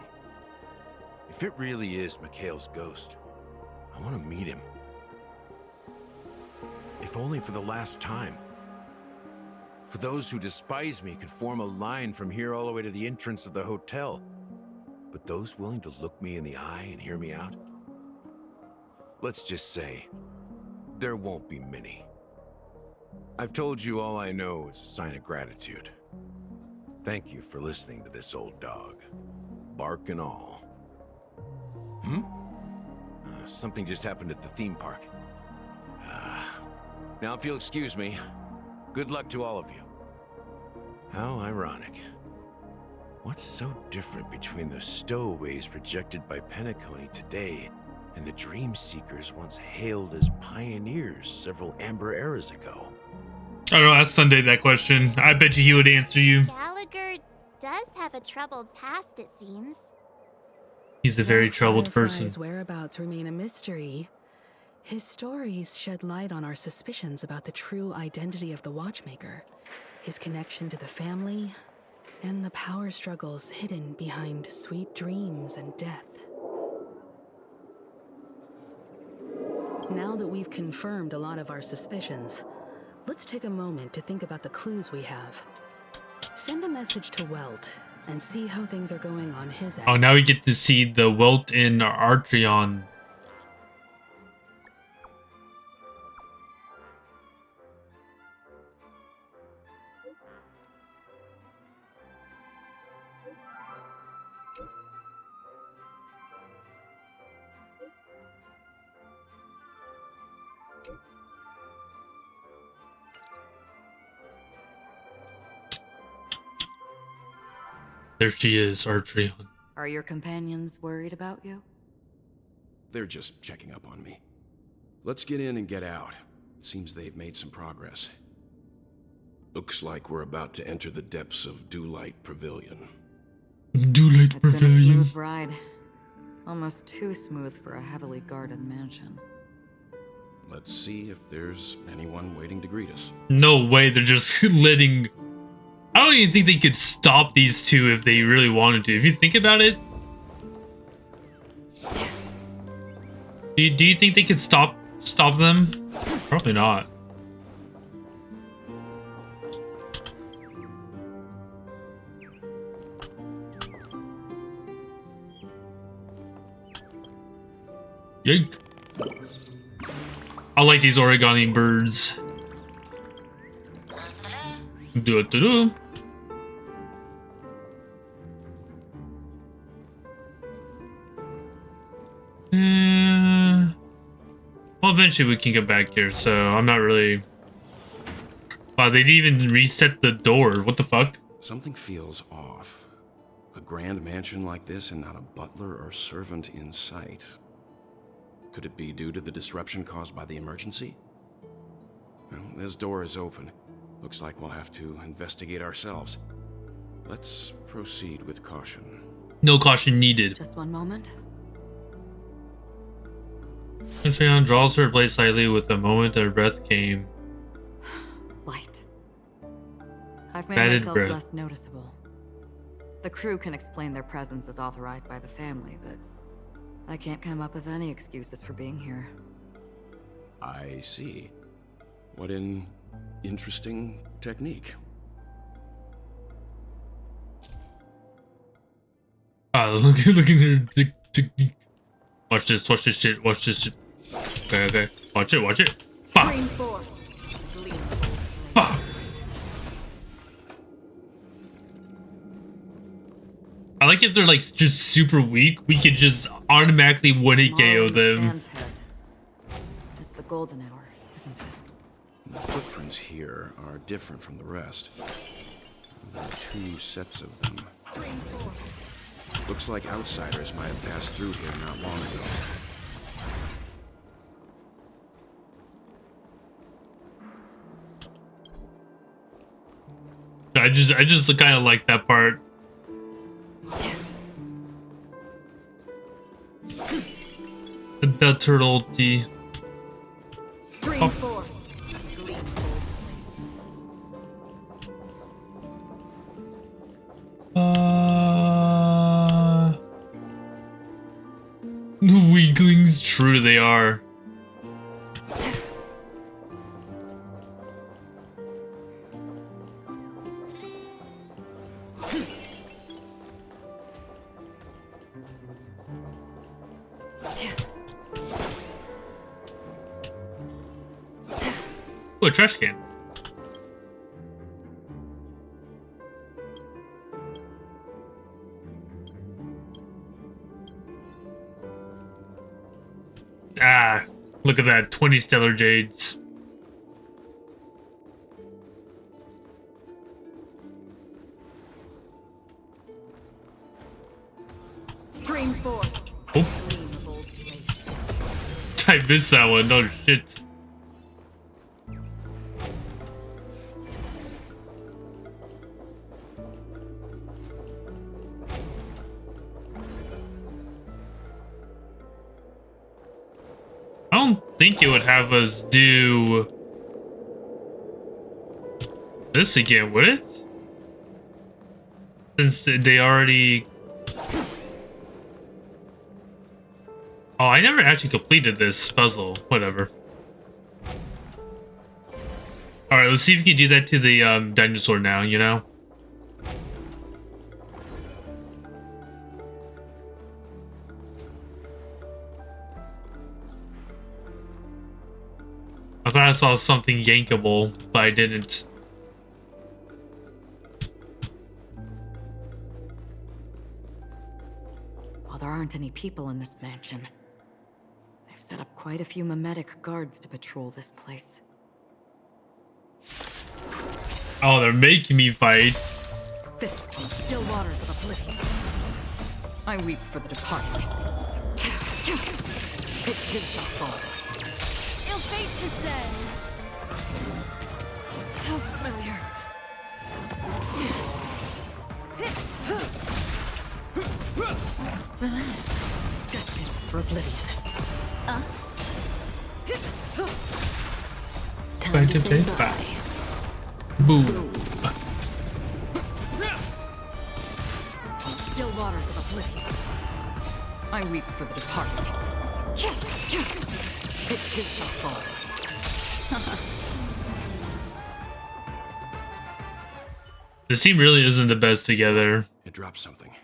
If it really is Mikhail's ghost, I want to meet him. If only for the last time. For those who despise me could form a line from here all the way to the entrance of the hotel. But those willing to look me in the eye and hear me out? Let's just say, there won't be many. I've told you all I know is a sign of gratitude. Thank you for listening to this old dog. Bark and all. Something just happened at the theme park. Now if you'll excuse me, good luck to all of you. How ironic. What's so different between the stowaways projected by Penacony today and the dream seekers once hailed as pioneers several amber eras ago? I don't know, ask Sunday that question. I bet you he would answer you. Gallagher does have a troubled past, it seems. He's a very troubled person. His whereabouts remain a mystery. His stories shed light on our suspicions about the true identity of the Watchmaker, his connection to the family, and the power struggles hidden behind sweet dreams and death. Now that we've confirmed a lot of our suspicions, let's take a moment to think about the clues we have. Send a message to Welt and see how things are going on his end. Oh, now we get to see the Welt in Archeon. There she is, Archeon. Are your companions worried about you? They're just checking up on me. Let's get in and get out. Seems they've made some progress. Looks like we're about to enter the depths of Dewlight Pavilion. Dewlight Been a Pavilion. smooth ride. Almost too smooth for a heavily guarded mansion. Let's see if there's anyone waiting to greet us. No way, they're just letting... I don't even think they could stop these two if they really wanted to. If you think about it... Do you think they could stop them? Probably not. Yike. I like these origami birds. Do it to do. Well, eventually we can get back here, so I'm not really... Wow, they didn't even reset the door. What the fuck? Something feels off. A grand mansion like this and not a butler or servant in sight. Could it be due to the disruption caused by the emergency? Well, this door is open. Looks like we'll have to investigate ourselves. Let's proceed with caution. No caution needed. Just one moment. Patreon draws her blade slightly with a moment her breath came. Light. I've made Bated myself breath. less noticeable. The crew can explain their presence as authorized by the family, but I can't come up with any excuses for being here. I see. What an interesting technique. Look at her technique. Watch this shit, watch this shit. Okay. Watch it. Bah. Bah. I like if they're like just super weak, we could just automatically 1-hit KO them. It's the golden hour, isn't it? The footprints here are different from the rest. There are 2 sets of them. Looks like outsiders might have passed through here not long ago. I just kind of like that part. The bell turtle ulti. Stream 4. Weaklings, true they are. Oh, a trash can. Ah, look at that, 20 stellar jades. Stream 4. Oh. I missed that one, oh shit. I don't think it would have us do this again, would it? Since they already... Oh, I never actually completed this puzzle. Whatever. Alright, let's see if we can do that to the dinosaur now, you know? I thought I saw something yankable, but I didn't. While there aren't any people in this mansion, they've set up quite a few mimetic guards to patrol this place. Oh, they're making me fight. This is the still waters of oblivion. I weep for the departed. It is our fault. Ill fate descends. How familiar. Relax. Destined for oblivion. Time to say bye. Boom. Still waters of oblivion. I weep for the departed. It is our fault. This team really isn't the best together. It dropped something.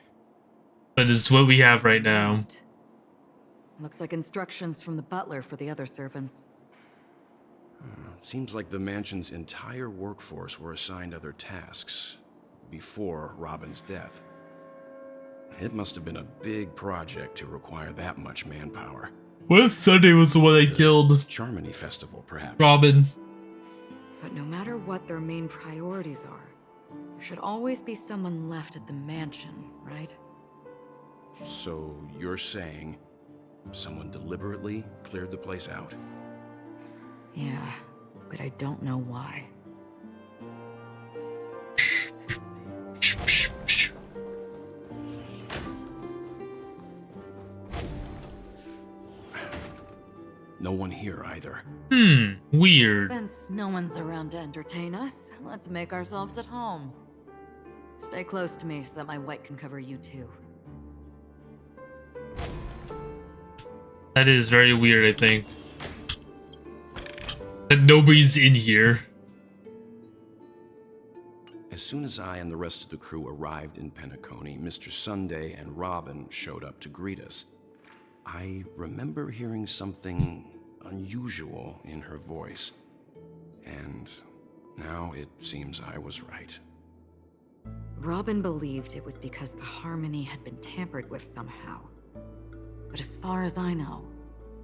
But it's what we have right now. Looks like instructions from the butler for the other servants. Seems like the mansion's entire workforce were assigned other tasks before Robin's death. It must have been a big project to require that much manpower. What if Sunday was the one they killed? Charmony Festival, perhaps. Robin. But no matter what their main priorities are, there should always be someone left at the mansion, right? So you're saying someone deliberately cleared the place out? Yeah, but I don't know why. No one here either. Weird. Since no one's around to entertain us, let's make ourselves at home. Stay close to me so that my white can cover you too. That is very weird, I think. That nobody's in here. As soon as I and the rest of the crew arrived in Penacony, Mr. Sunday and Robin showed up to greet us. I remember hearing something unusual in her voice, and now it seems I was right. Robin believed it was because the harmony had been tampered with somehow. But as far as I know,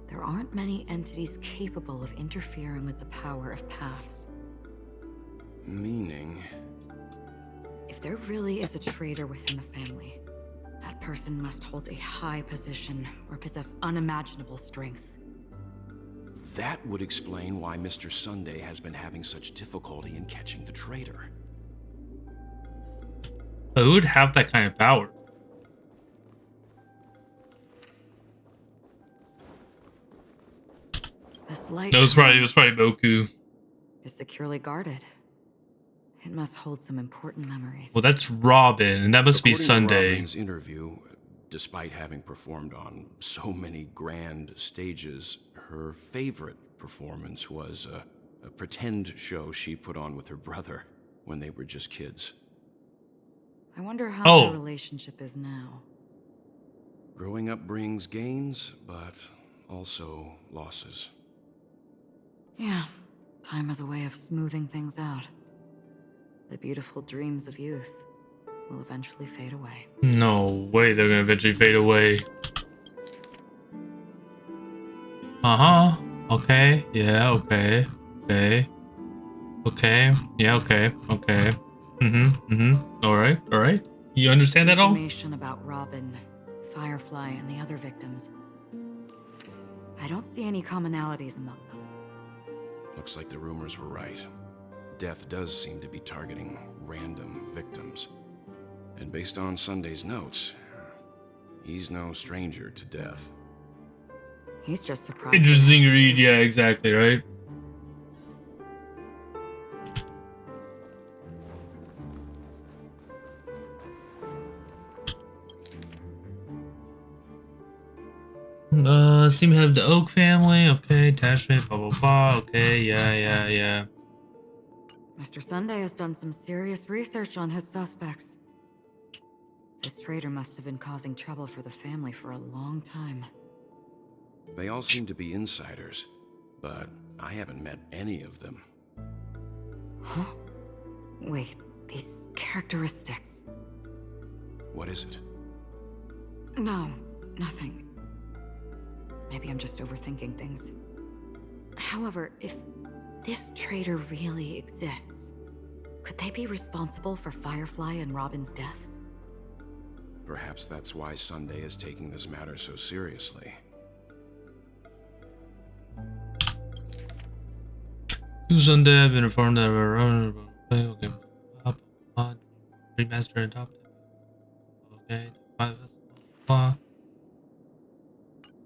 there aren't many entities capable of interfering with the power of paths. Meaning? If there really is a traitor within the family, that person must hold a high position or possess unimaginable strength. That would explain why Mr. Sunday has been having such difficulty in catching the traitor. But who would have that kind of power? This light No, it was probably Boku. is securely guarded. It must hold some important memories. Well, that's Robin, and that must be According to Sunday. Robin's interview, despite having performed on so many grand stages, her favorite performance was a pretend show she put on with her brother when they were just kids. I wonder how Oh. their relationship is now. Growing up brings gains, but also losses. Yeah, time has a way of smoothing things out. The beautiful dreams of youth will eventually fade away. No way, they're gonna eventually fade away. Uh-huh. Okay. Yeah, okay. Okay. Okay. Yeah, okay. Okay. Alright, alright. You understand that all? Information about Robin, Firefly, and the other victims. I don't see any commonalities among them. Looks like the rumors were right. Death does seem to be targeting random victims. And based on Sunday's notes, he's no stranger to death. He's just surprised. Interesting read, yeah, exactly, right? Seem to have the Oak family, okay, attachment, blah blah blah, okay, yeah. Mr. Sunday has done some serious research on his suspects. This traitor must have been causing trouble for the family for a long time. They all seem to be insiders, but I haven't met any of them. Huh? Wait, these characteristics. What is it? No, nothing. Maybe I'm just overthinking things. However, if this traitor really exists, could they be responsible for Firefly and Robin's deaths? Perhaps that's why Sunday is taking this matter so seriously. Sunday, I've been informed that we're okay. Remaster and adopted. Okay. Blah.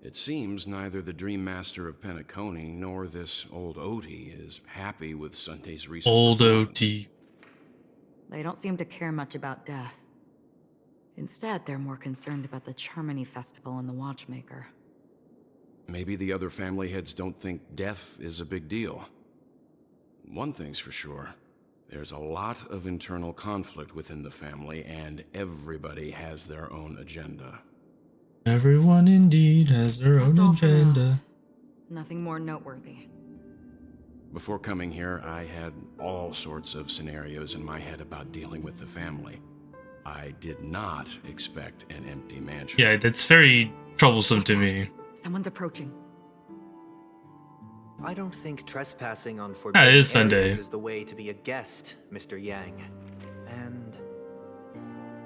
It seems neither the Dream Master of Penacony nor this old Oti is happy with Sunday's recent Old performance. Oti. They don't seem to care much about death. Instead, they're more concerned about the Charmony Festival and the Watchmaker. Maybe the other family heads don't think death is a big deal. One thing's for sure. There's a lot of internal conflict within the family, and everybody has their own agenda. Everyone indeed has their That's own all for now. agenda. Nothing more noteworthy. Before coming here, I had all sorts of scenarios in my head about dealing with the family. I did not expect an empty mansion. Yeah, that's very troublesome to me. Someone's approaching. I don't think trespassing on it forbidden is Sunday. areas is the way to be a guest, Mr. Yang. And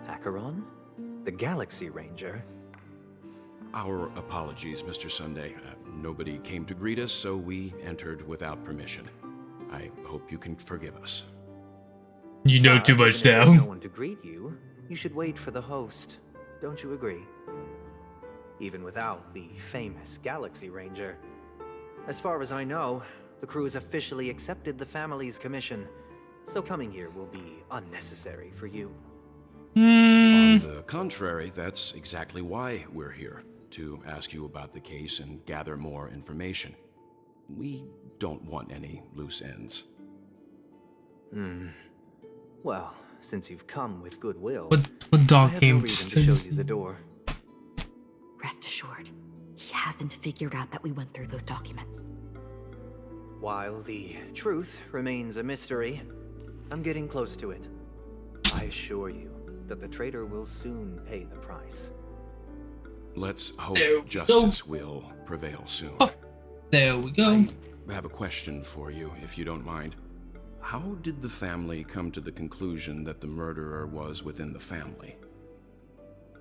Acheron, the Galaxy Ranger. Our apologies, Mr. Sunday. Nobody came to greet us, so we entered without permission. I hope you can forgive us. You know too much Even if there's now. no one to greet you, you should wait for the host. Don't you agree? Even without the famous Galaxy Ranger. As far as I know, the crew has officially accepted the family's commission, so coming here will be unnecessary for you. On the contrary, that's exactly why we're here, to ask you about the case and gather more information. We don't want any loose ends. Well, since you've come with goodwill, What I dog have no came reason to show you the door. Rest assured, he hasn't figured out that we went through those documents. While the truth remains a mystery, I'm getting close to it. I assure you that the traitor will soon pay the price. Let's hope There we justice will prevail soon. There we go. I have a question for you, if you don't mind. How did the family come to the conclusion that the murderer was within the family?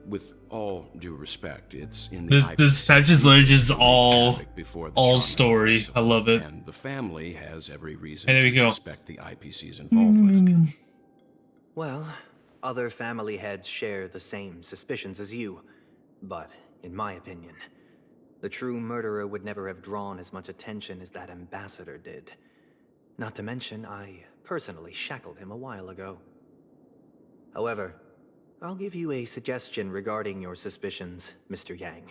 With all due respect, it's in the This Patches Ledge is all before the all Charming story. Festival, I love it. and the family has every reason And there to we go. suspect the IPC's involvement. Well, Other family heads share the same suspicions as you, but in my opinion, the true murderer would never have drawn as much attention as that ambassador did. Not to mention, I personally shackled him a while ago. However, I'll give you a suggestion regarding your suspicions, Mr. Yang.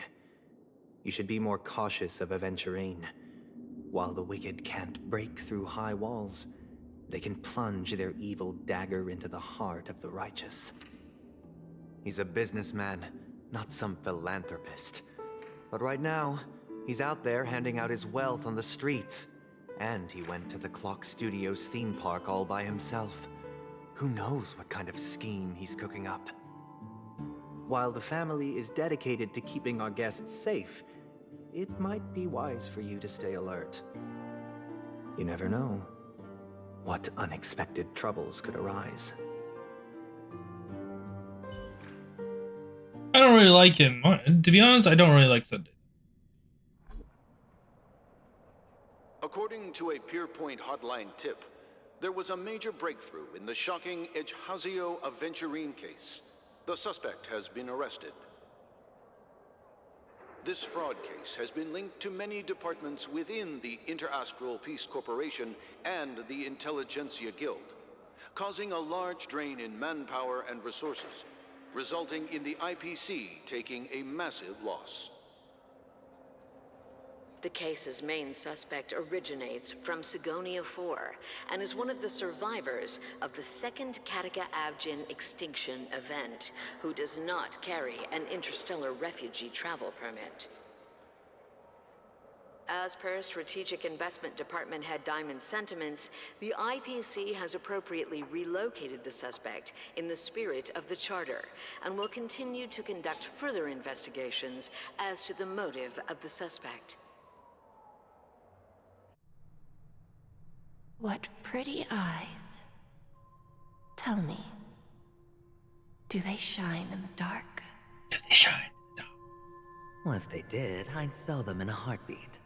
You should be more cautious of Aventurine. While the wicked can't break through high walls, they can plunge their evil dagger into the heart of the righteous. He's a businessman, not some philanthropist. But right now, he's out there handing out his wealth on the streets. And he went to the Clock Studios theme park all by himself. Who knows what kind of scheme he's cooking up? While the family is dedicated to keeping our guests safe, it might be wise for you to stay alert. You never know what unexpected troubles could arise. I don't really like him. To be honest, I don't really like Sunday. According to a Pierpoint hotline tip, there was a major breakthrough in the shocking Ejhazio Aventurine case. The suspect has been arrested. This fraud case has been linked to many departments within the Interastral Peace Corporation and the Intelligentsia Guild, causing a large drain in manpower and resources, resulting in the IPC taking a massive loss. The case's main suspect originates from Sigonia 4 and is one of the survivors of the second Kataka Abjin extinction event, who does not carry an interstellar refugee travel permit. As per Strategic Investment Department Head Diamond's sentiments, the IPC has appropriately relocated the suspect in the spirit of the Charter and will continue to conduct further investigations as to the motive of the suspect. What pretty eyes. Tell me, do they shine in the dark? Do they shine? Well, if they did, I'd sell them in a heartbeat.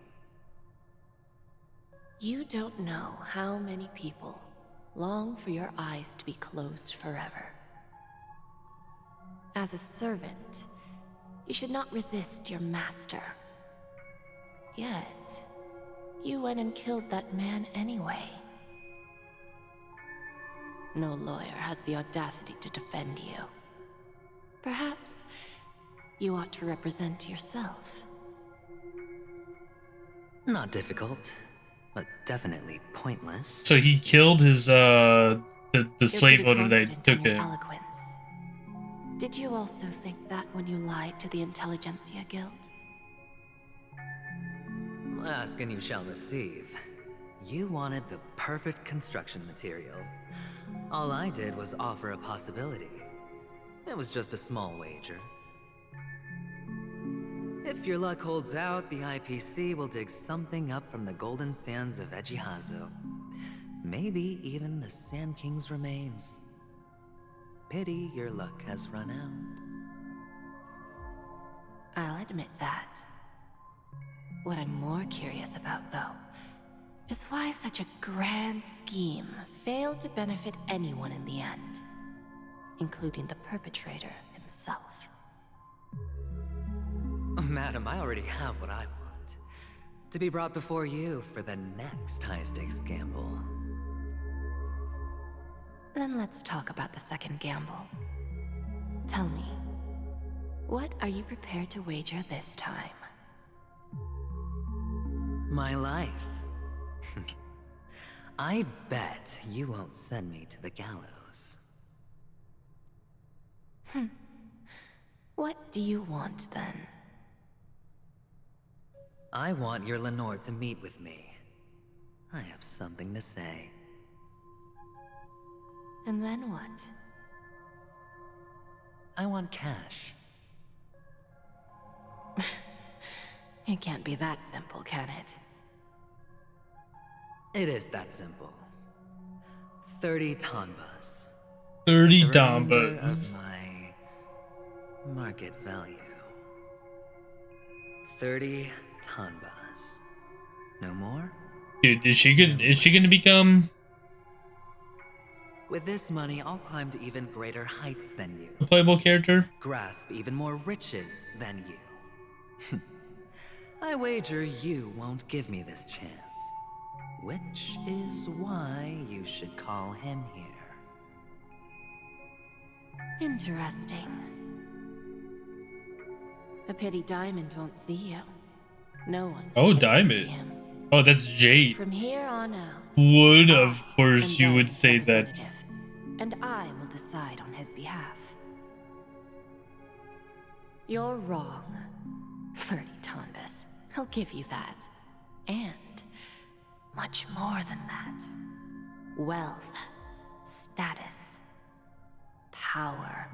You don't know how many people long for your eyes to be closed forever. As a servant, you should not resist your master. Yet, you went and killed that man anyway. No lawyer has the audacity to defend you. Perhaps you ought to represent yourself. Not difficult, but definitely pointless. So he killed his the slave owner that confident took in your him. eloquence. Did you also think that when you lied to the Intelligentsia Guild? Ask and you shall receive. You wanted the perfect construction material. All I did was offer a possibility. It was just a small wager. If your luck holds out, the IPC will dig something up from the golden sands of Ejhazio. Maybe even the Sand King's remains. Pity your luck has run out. I'll admit that. What I'm more curious about, though, is why such a grand scheme failed to benefit anyone in the end, including the perpetrator himself. Madam, I already have what I want. To be brought before you for the next high-stakes gamble. Then let's talk about the second gamble. Tell me, what are you prepared to wager this time? My life. I bet you won't send me to the gallows. What do you want, then? I want your Lenore to meet with me. I have something to say. And then what? I want cash. It can't be that simple, can it? It is that simple. 30 Tanbas. 30 The remainder Tanbas. of my market value. 30 Tanbas. No more? Dude, is she gonna become With this money, I'll climb to even greater heights than you. A playable character? Grasp even more riches than you. I wager you won't give me this chance. Which is why you should call him here. Interesting. A pity Diamond won't see you. No one. Oh, gets to see Diamond. him. Oh, that's Jade. From here on out. Would, of course, am you would Diamond's say that. representative, and I will decide on his behalf. You're wrong. 30 Tonbas. I'll give you that. And much more than that. Wealth, status, power.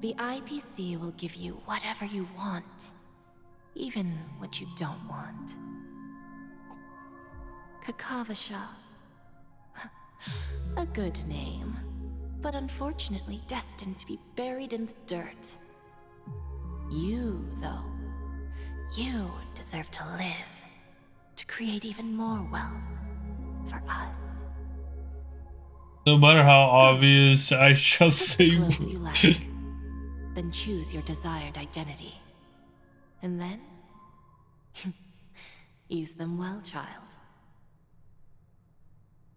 The IPC will give you whatever you want, even what you don't want. Kakavasha. A good name, but unfortunately destined to be buried in the dirt. You, though, you deserve to live, to create even more wealth for us. No matter how obvious, I shall say. Clothes you lack, then choose your desired identity. And then, use them well, child.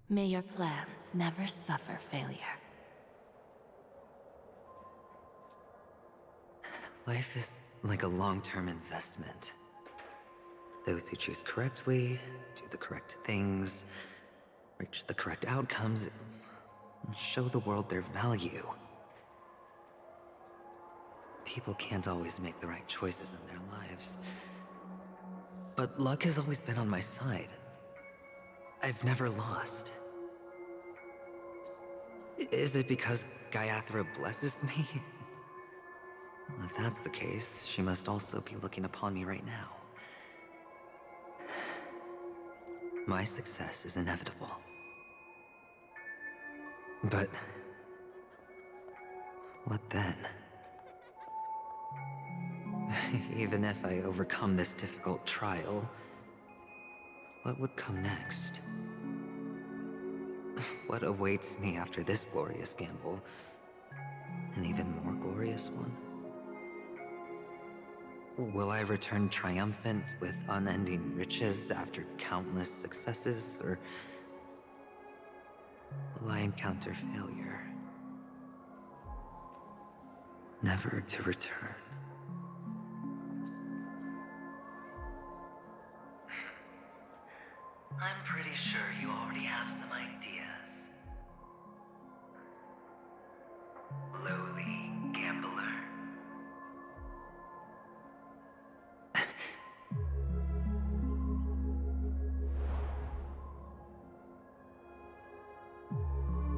May your plans never suffer failure. Life is like a long-term investment. Those who choose correctly, do the correct things, reach the correct outcomes, and show the world their value. People can't always make the right choices in their lives. But luck has always been on my side. I've never lost. Is it because Gayathra blesses me? Well, if that's the case, she must also be looking upon me right now. My success is inevitable. But what then? Even if I overcome this difficult trial, what would come next? What awaits me after this glorious gamble? An even more glorious one? Will I return triumphant with unending riches after countless successes, or will I encounter failure? Never to return. I'm pretty sure you already have some ideas. Lowly gambler.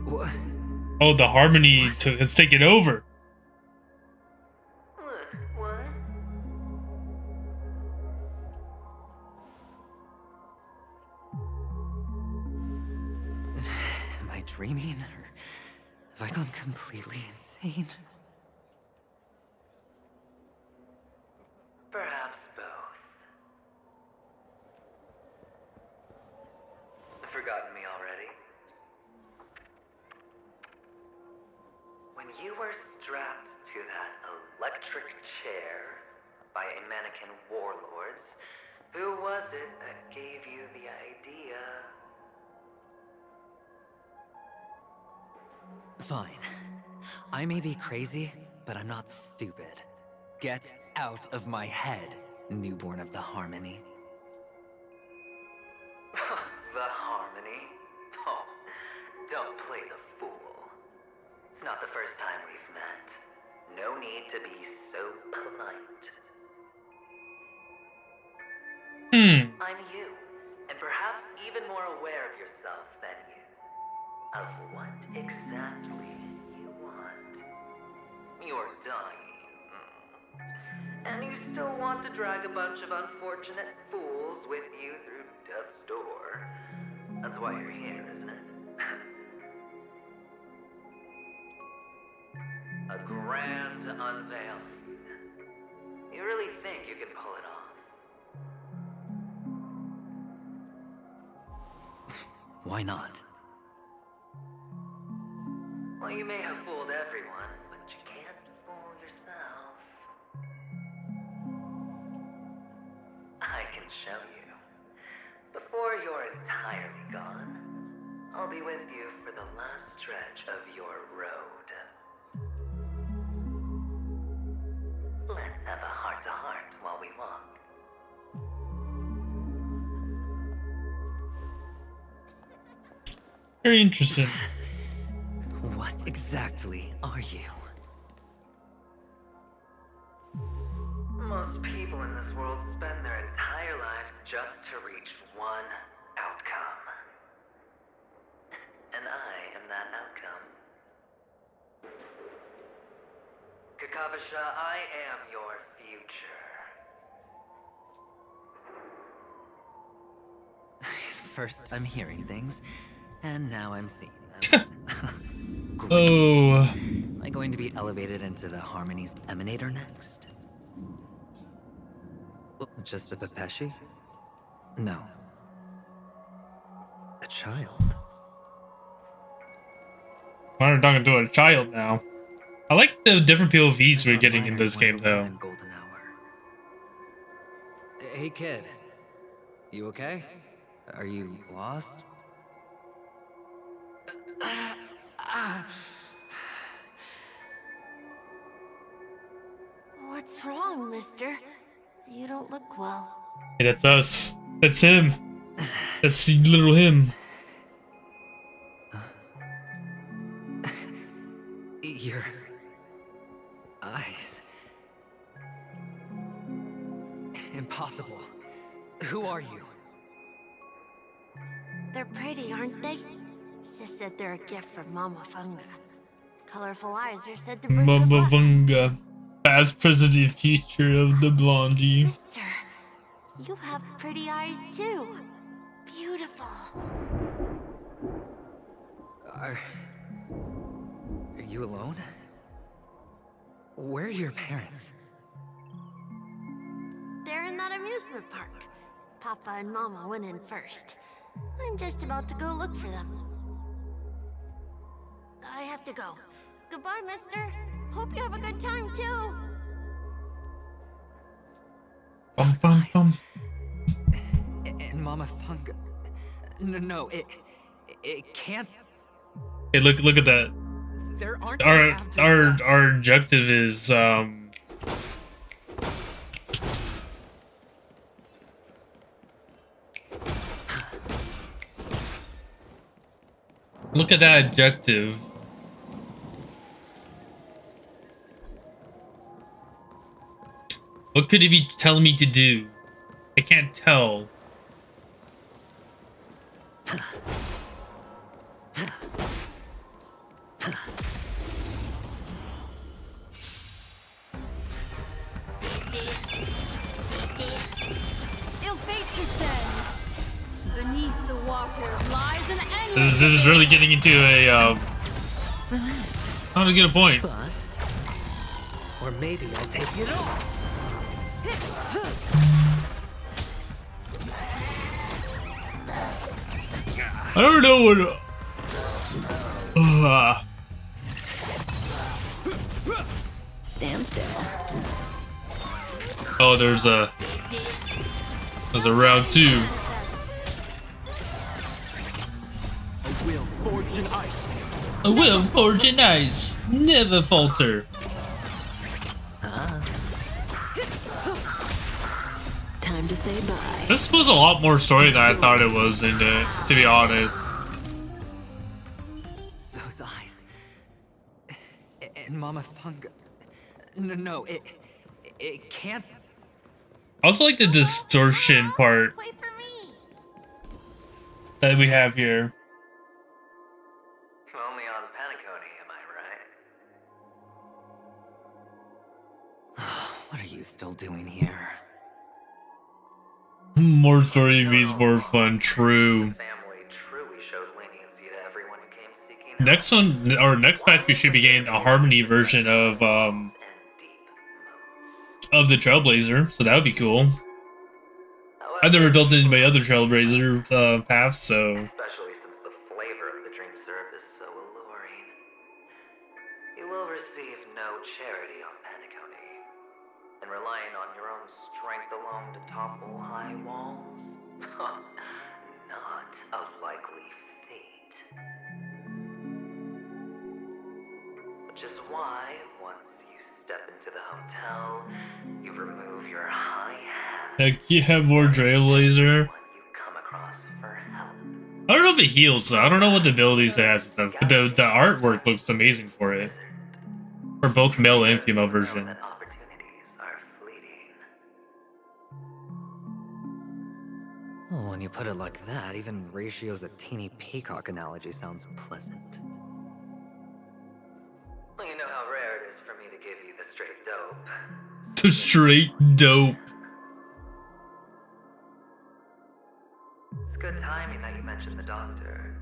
What? Oh, the harmony has taken over. What? Am I dreaming, or have I gone completely insane? Perhaps both. Forgotten me already? When you were strapped to that electric chair by a mannequin warlords, who was it that gave you the idea? Fine. I may be crazy, but I'm not stupid. Get out of my head, newborn of the Harmony. The Harmony? Oh, don't play the fool. It's not the first time we've met. No need to be so polite. I'm you, and perhaps even more aware of yourself than you. Of what exactly you want. You're dying. And you still want to drag a bunch of unfortunate fools with you through death's door. That's why you're here, isn't it? A grand unveiling. You really think you can pull it off? Why not? Well, you may have fooled everyone, but you can't fool yourself. I can show you. Before you're entirely gone, I'll be with you for the last stretch of your road. Let's have a heart-to-heart while we walk. Very interesting. What exactly are you? Most people in this world spend their entire lives just to reach one outcome. And I am that outcome. Kakavasha, I am your future. First, I'm hearing things, and now I'm seeing them. Great. Oh. Am I going to be elevated into the Harmony's Emanator next? Just a Pepeshi? No. A child? Why are we talking to a child now? I like the different POVs we're getting in this game, though. Hey, kid. You okay? Are you lost? What's wrong, mister? You don't look well. Hey, that's us. That's him. That's little him. Your eyes. Impossible. Who are you? They're pretty, aren't they? Sis said they're a gift from Mama Funga. Colorful eyes are said to bring good Mama luck. Vunga. Past, present, and future of the blondie. Mister, you have pretty eyes too. Beautiful. Are you alone? Where are your parents? They're in that amusement park. Papa and Mama went in first. I'm just about to go look for them. I have to go. Goodbye, mister. Hope you have a good time, too. Bum, bum, bum. And Mama Funga. No, it can't. Hey, look at that. There aren't Our objective is look at that objective. What could he be telling me to do? I can't tell. Ill fate descends. Beneath the waters lies an endless. This is really getting into a how to get a point. Bust. Or maybe I'll take it all. I don't know what. Stand still. Oh, there's a round two. A will forged in ice. A will forged in ice, never falter. Time to say bye. This was a lot more story than I thought it was, to be honest. Those eyes. And Mama Funga. No, it can't. I also like the distortion part that we have here. Only on Penacony, am I right? What are you still doing here? More story means more fun, true. Next one, or next patch, we should be getting a Harmony version of the Trailblazer, so that would be cool. I've never built into my other Trailblazer paths, so. Especially since the flavor of the dream syrup is so alluring. will receive no charity on Penacony. And relying on your own strength alone to topple high walls? Not a likely fate. Which is why, once you step into the hotel, you remove your high hat. Heck yeah, more Trailblazer. Come across for help. I don't know if it heals though. I don't know what the abilities it has and stuff. But the artwork looks amazing for it. For both male and female version. Well, when you put it like that, even Ratio's a teeny peacock analogy sounds pleasant. Well, you know how rare it is for me to give you the straight dope. The straight dope. It's good timing that you mentioned the doctor.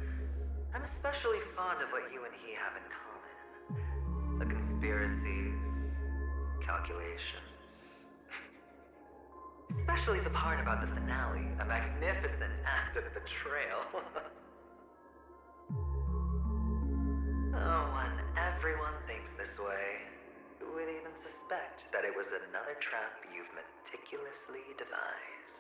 I'm especially fond of what you and he have in common. The conspiracies, calculations. Especially the part about the finale, a magnificent act of betrayal. Oh, when everyone thinks this way, who would even suspect that it was another trap you've meticulously devised?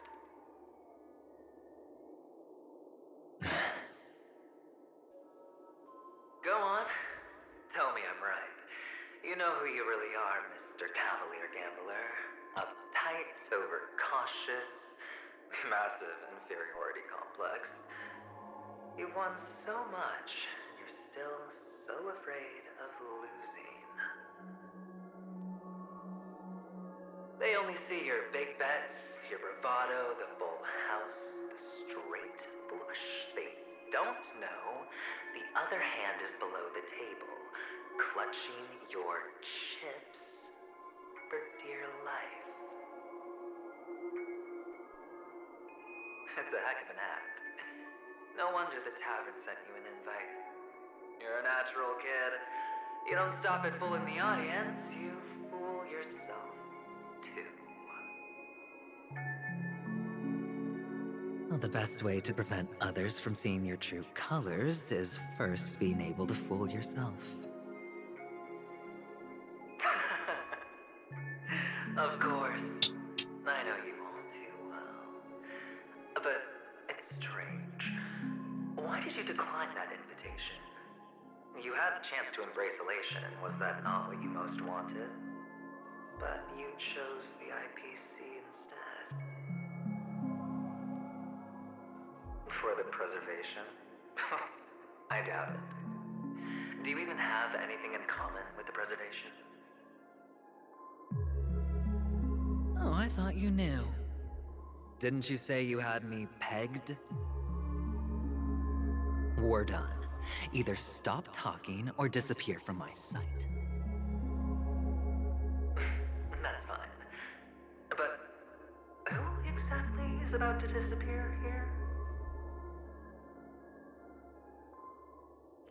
Go on. Tell me I'm right. You know who you really are, Mr. Cavalier Gambler. Uptight, overcautious, massive inferiority complex. You've won so much, and you're still so afraid of losing. They only see your big bets, your bravado, the full house, the straight flush. They don't know the other hand is below the table, clutching your chips for dear life. It's a heck of an act. No wonder the tavern sent you an invite. You're a natural kid. You don't stop at fooling the audience, you fool yourself, too. Well, the best way to prevent others from seeing your true colors is first being able to fool yourself. Of course. I know you all too well. But it's strange. Why did you decline that invitation? You had the chance to embrace elation. Was that not what you most wanted? But you chose the IPC instead. For the preservation? I doubt it. Do you even have anything in common with the preservation? Oh, I thought you knew. Didn't you say you had me pegged? We're done. Either stop talking or disappear from my sight. That's fine. But who exactly is about to disappear here?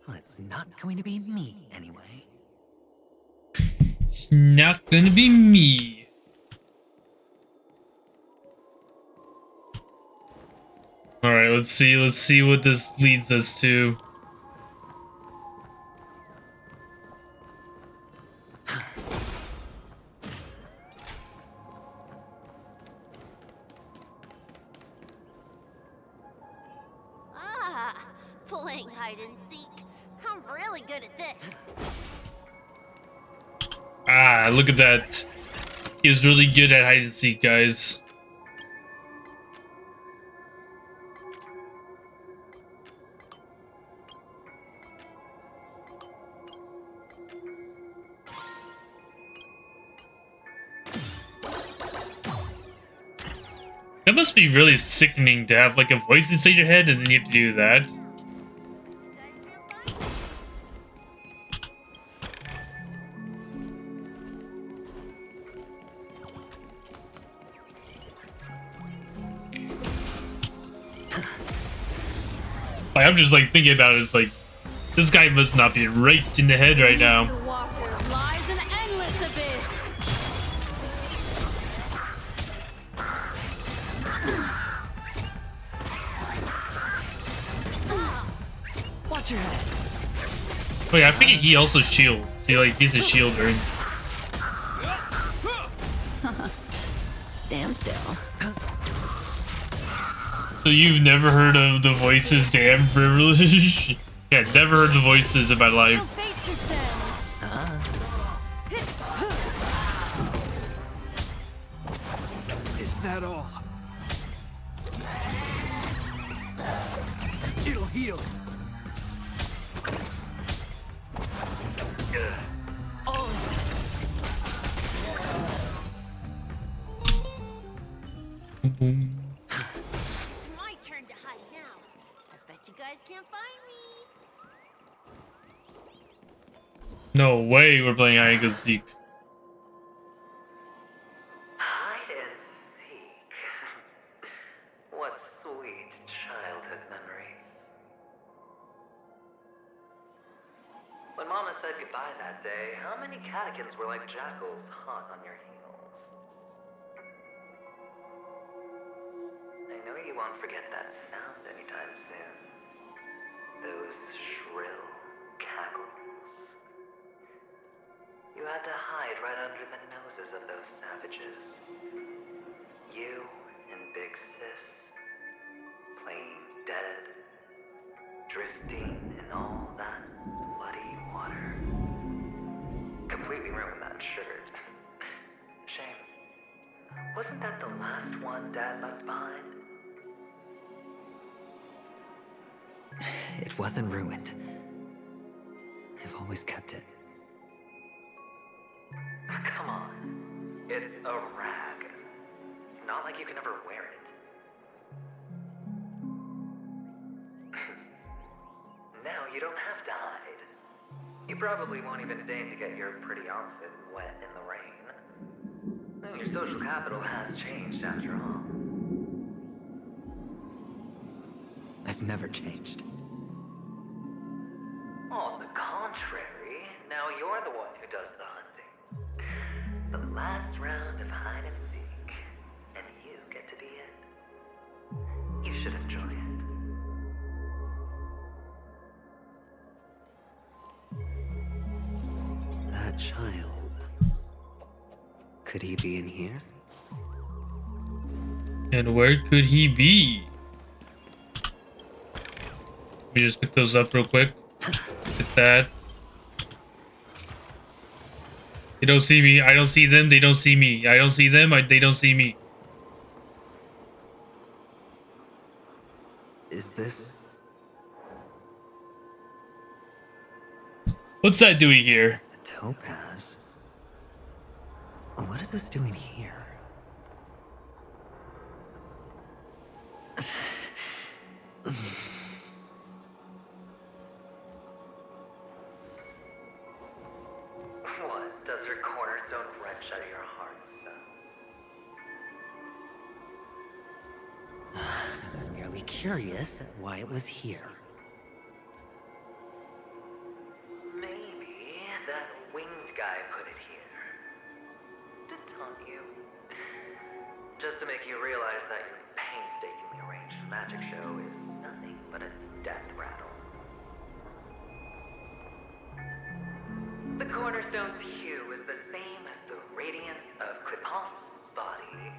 Well, it's not going to be me, anyway. Not gonna be me. Alright, let's see what this leads us to. Playing hide and seek. I'm really good at this. Ah, look at that. He's really good at hide and seek, guys. That must be really sickening to have like a voice inside your head and then you have to do that. Like, I'm just like thinking about it, it's like, this guy must not be right in the head right now. The waters lies an endless abyss. Watch your head. Oh yeah, I figured he also shields. See, like, he's a shielder. Stand still. So you've never heard of the voices damn privilege? Yeah, never heard the voices in my life. Is that all? It'll heal. My turn to hide now. I bet you guys can't find me. No way we're playing hide and seek. Hide and seek. What sweet childhood memories. When Mama said goodbye that day, how many catechins were like jackals hot on your heels? I know you won't forget that sound anytime soon. Those shrill cackles. You had to hide right under the noses of those savages. You and Big Sis, playing dead, drifting in all that bloody water. Completely ruined that shirt. Shame. Wasn't that the last one Dad left behind? It wasn't ruined. I've always kept it. Come on. It's a rag. It's not like you can ever wear it. Now you don't have to hide. You probably won't even deign to get your pretty outfit wet in the rain. Your social capital has changed after all. I've never changed. On the contrary, now you're the one who does the hunting. The last round of hide and seek, and you get to be it. You should enjoy it. That child. Could he be in here? And where could he be? Let me just pick those up real quick. Get that. They don't see me. I don't see them. They don't see me. I don't see them. They don't see me. Is this? What's that doing here? A topaz? What is this doing here? What? Does your cornerstone wrench out of your heart, son? I was merely curious at why it was here. Maybe that winged guy put it here. To taunt you. Just to make you realize that your painstakingly arranged magic show is nothing but a death rattle. The cornerstone's hue is the same as the radiance of Clipant's body.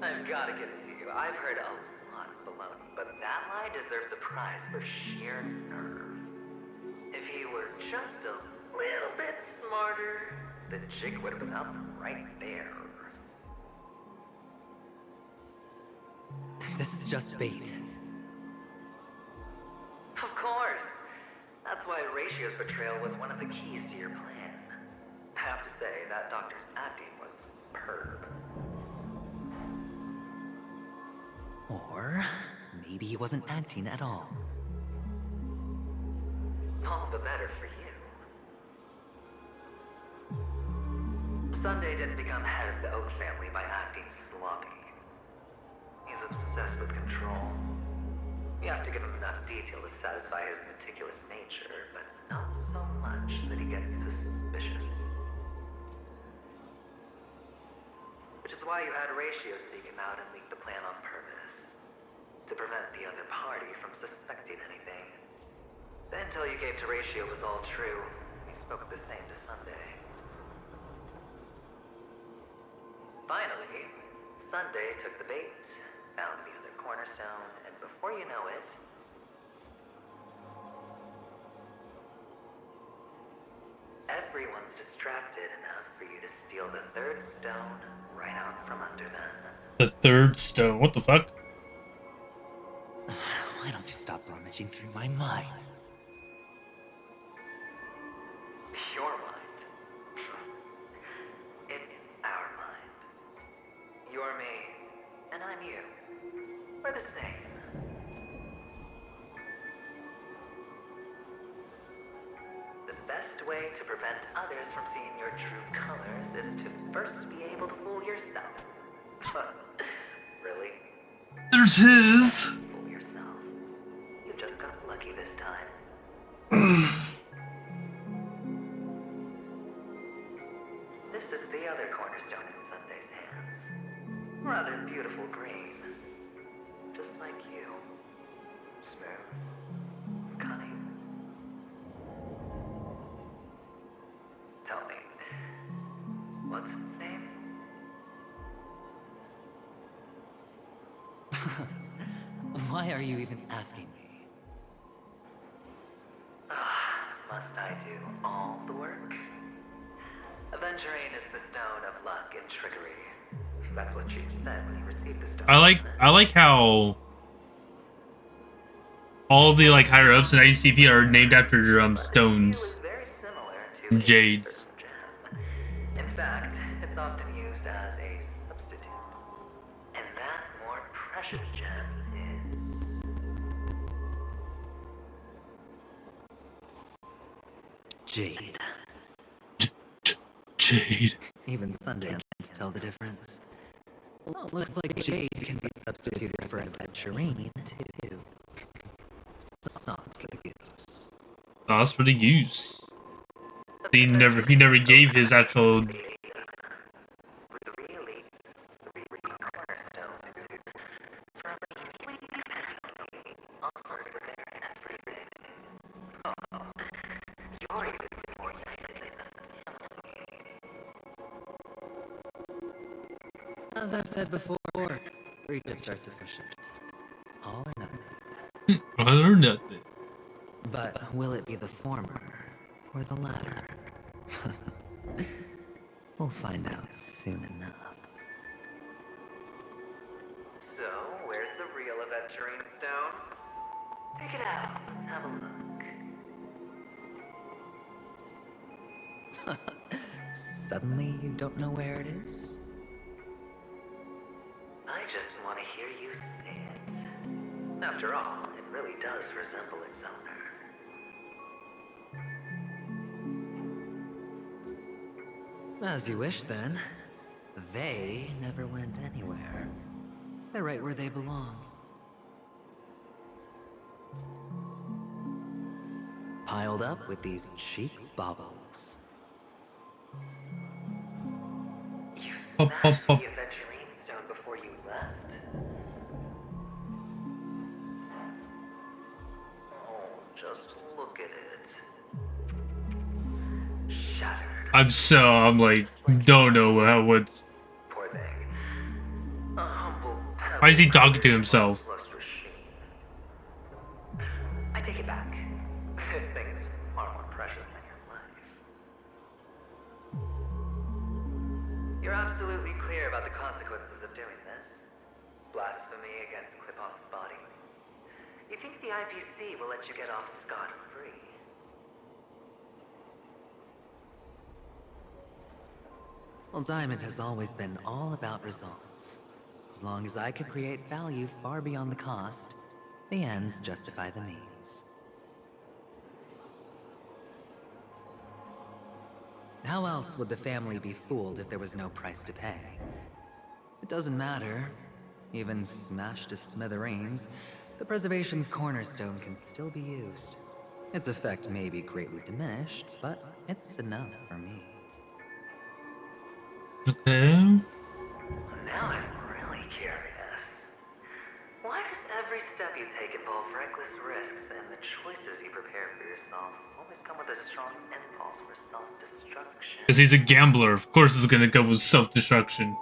I've got to give it to you. I've heard a lot of baloney, but that lie deserves a prize for sheer nerve. If he were just a little bit smarter, the jig would have been up right there. This is just bait. Of course. That's why Ratio's betrayal was one of the keys to your plan. I have to say, that doctor's acting was superb. Or maybe he wasn't acting at all. All the better for you. Sunday didn't become head of the Oak family by acting sloppy. He's obsessed with control. You have to give him enough detail to satisfy his meticulous nature, but not so much that he gets suspicious. Which is why you had Ratio seek him out and leak the plan on purpose. To prevent the other party from suspecting anything. The intel you gave to Ratio was all true. spoke of the same to Sunday. Finally, Sunday took the bait, found the other cornerstone, and before you know it, everyone's distracted enough for you to steal the third stone right out from under them. The third stone. What the fuck? Why don't you stop rummaging through my mind? Your mind. It's our mind. You're me, and I'm you. We're the same. The best way to prevent others from seeing your true colors is to first be able to fool yourself. Really? There's his. Fool yourself. You just got lucky this time. This is the other cornerstone in Sunday's hands. Rather beautiful green. Just like you. Smooth. Cunning. Tell me, what's its name? Why are you even asking me? Must I do all the work? Aventurine is the stone of luck and trickery. That's what she said when you received the stone. I like how all the like higher ups in ICP are named after stones. And jades. In fact, it's often used as a substitute. And that more precious gem is Jade. Jade. Even Sunday can't tell the difference. Well, looks like jade can be substituted for aventurine, too. Sauce for the goose. Sauce for the goose. He never gave his actual. As I've said before, 3 tips are sufficient. All or nothing. All or nothing. But will it be the former or the latter? We'll find out soon enough. So, where's the real aventurine stone? Take it out. Let's have a look. Suddenly you don't know where it is? I just want to hear you say it. After all, it really does resemble its owner. As you wish, then. They never went anywhere. They're right where they belong. Piled up with these cheap baubles. You smashed the aventurine stone before you left? Oh, just look at it. Shattered. I'm like, don't know what's. Poor thing. A humble pebble. Why is he talking to himself? I take it back. This thing is far more precious than your life. You're absolutely clear about the consequences of doing this. Blasphemy against Clipoth's body. You think the IPC will let you get off scot-free? Well, Diamond has always been all about results. As long as I can create value far beyond the cost, the ends justify the means. How else would the family be fooled if there was no price to pay? It doesn't matter. Even smashed to smithereens, the preservation's cornerstone can still be used. Its effect may be greatly diminished, but it's enough for me. Okay. Now I'm really curious. Why does every step you you take involve reckless risks, and the choices you prepare for yourself always come with a strong impulse for self-destruction. Because he's a gambler. Of course it's gonna go with self-destruction.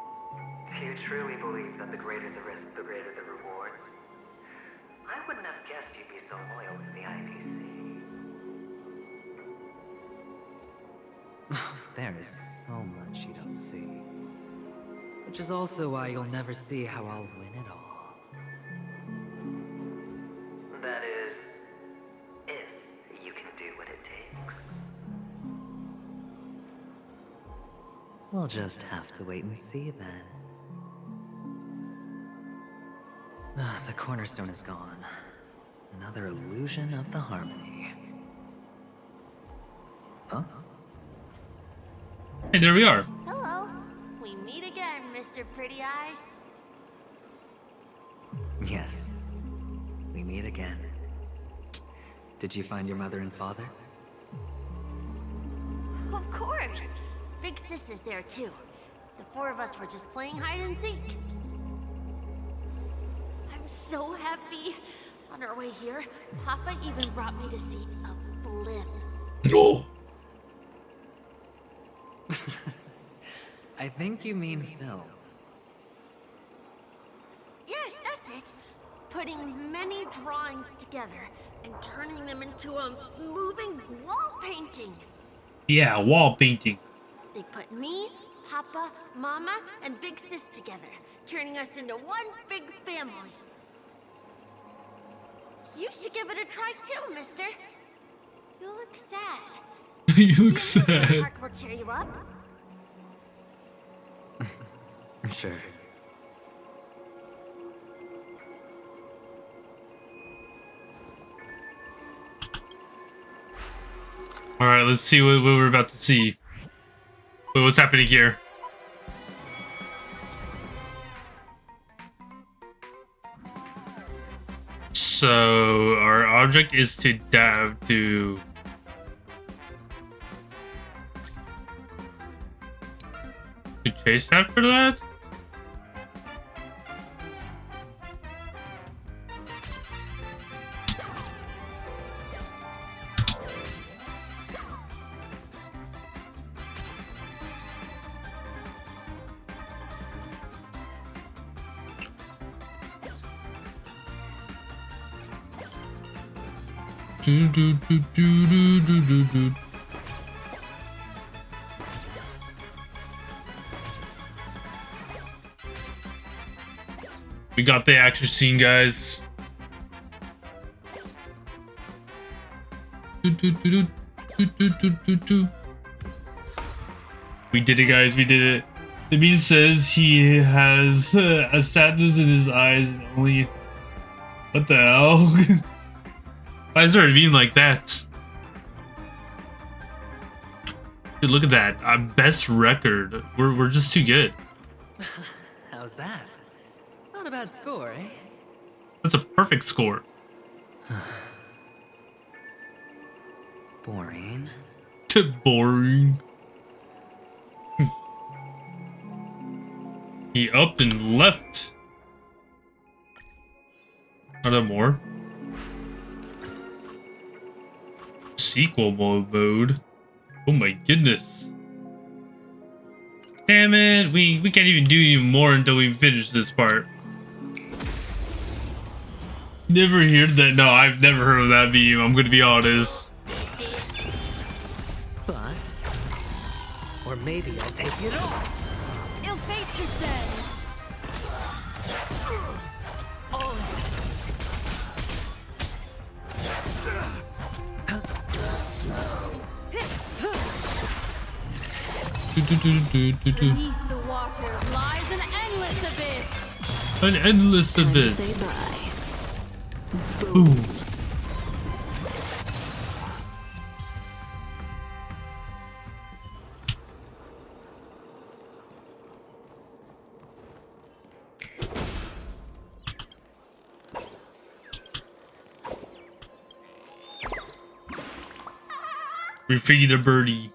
Do you truly believe that the greater the risk, the greater the rewards? I wouldn't have guessed you'd be so loyal to the IPC. There is so much you don't see. Which is also why you'll never see how I'll win it all. That is, if you can do what it takes. We'll just have to wait and see then. The cornerstone is gone. Another illusion of the harmony. Huh? Hey, there we are. Hello. We meet again, Mr. Pretty Eyes. Yes. We meet again. Did you find your mother and father? Of course. Big Sis is there too. The four of us were just playing hide and seek. I'm so happy. On our way here, Papa even brought me to see a blimp. No. I think you mean film. Yes, that's it. Putting many drawings together and turning them into a moving wall painting. Yeah, wall painting. They put me, Papa, Mama, and Big Sis together, turning us into one big family. You should give it a try too, mister. You look sad. You look sad. Mark will cheer you up. Sure. Alright, let's see what we're about to see. Wait, what's happening here? So, our object is to chase after that? Do, do, do, do, do, do, do, do. We got the action scene, guys. Do, do, do, do, do, do, do, do. We did it, guys. We did it. The meme says he has a sadness in his eyes. Only. What the hell? Why is there a meme like that? Dude, look at that. Our best record. We're just too good. How's that? Not a bad score, eh? That's a perfect score. Boring. Boring. He up and left. Are there more? Sequel mode. Oh my goodness. Damn it. We can't even do any more until we finish this part. Never heard that. No, I've never heard of that meme. I'm gonna be honest. Bust. Or maybe I'll take it all. Ill fate descends. Beneath the waters lies an endless abyss. An endless abyss. Say bye. Boom. We feed a birdie.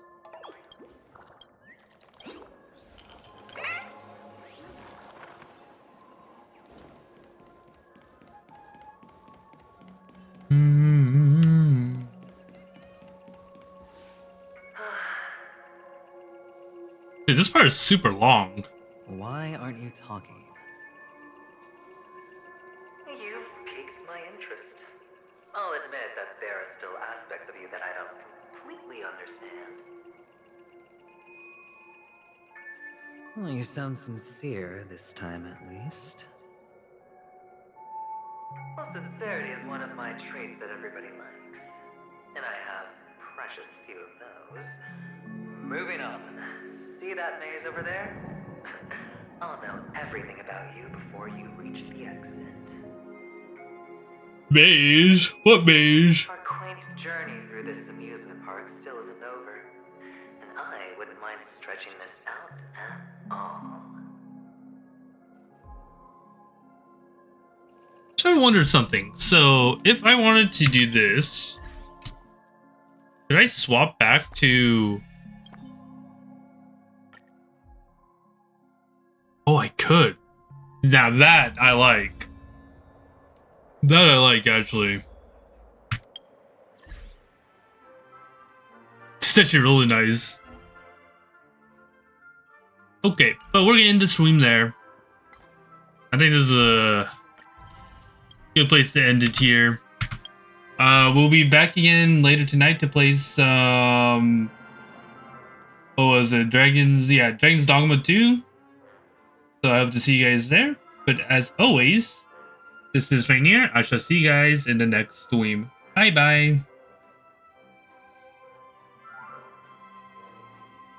Dude, this part is super long. Why aren't you talking? You've piqued my interest. I'll admit that there are still aspects of you that I don't completely understand. Well, you sound sincere this time, at least. Well, sincerity is one of my traits that everybody likes. And I have precious few of those. Moving on. See that maze over there? I'll know everything about you before you reach the exit. Maze? What maze? Our quaint journey through this amusement park still isn't over. And I wouldn't mind stretching this out at all. So I wondered something. So if I wanted to do this, could I swap back to... Oh, I could. Now that I like. That I like, actually. It's actually really nice. Okay, but we're gonna end the stream there. I think this is a good place to end it here. We'll be back again later tonight to play some... What was it? Dragon's Dogma 2. So I hope to see you guys there. But as always, this is Rainier. I shall see you guys in the next stream. Bye bye.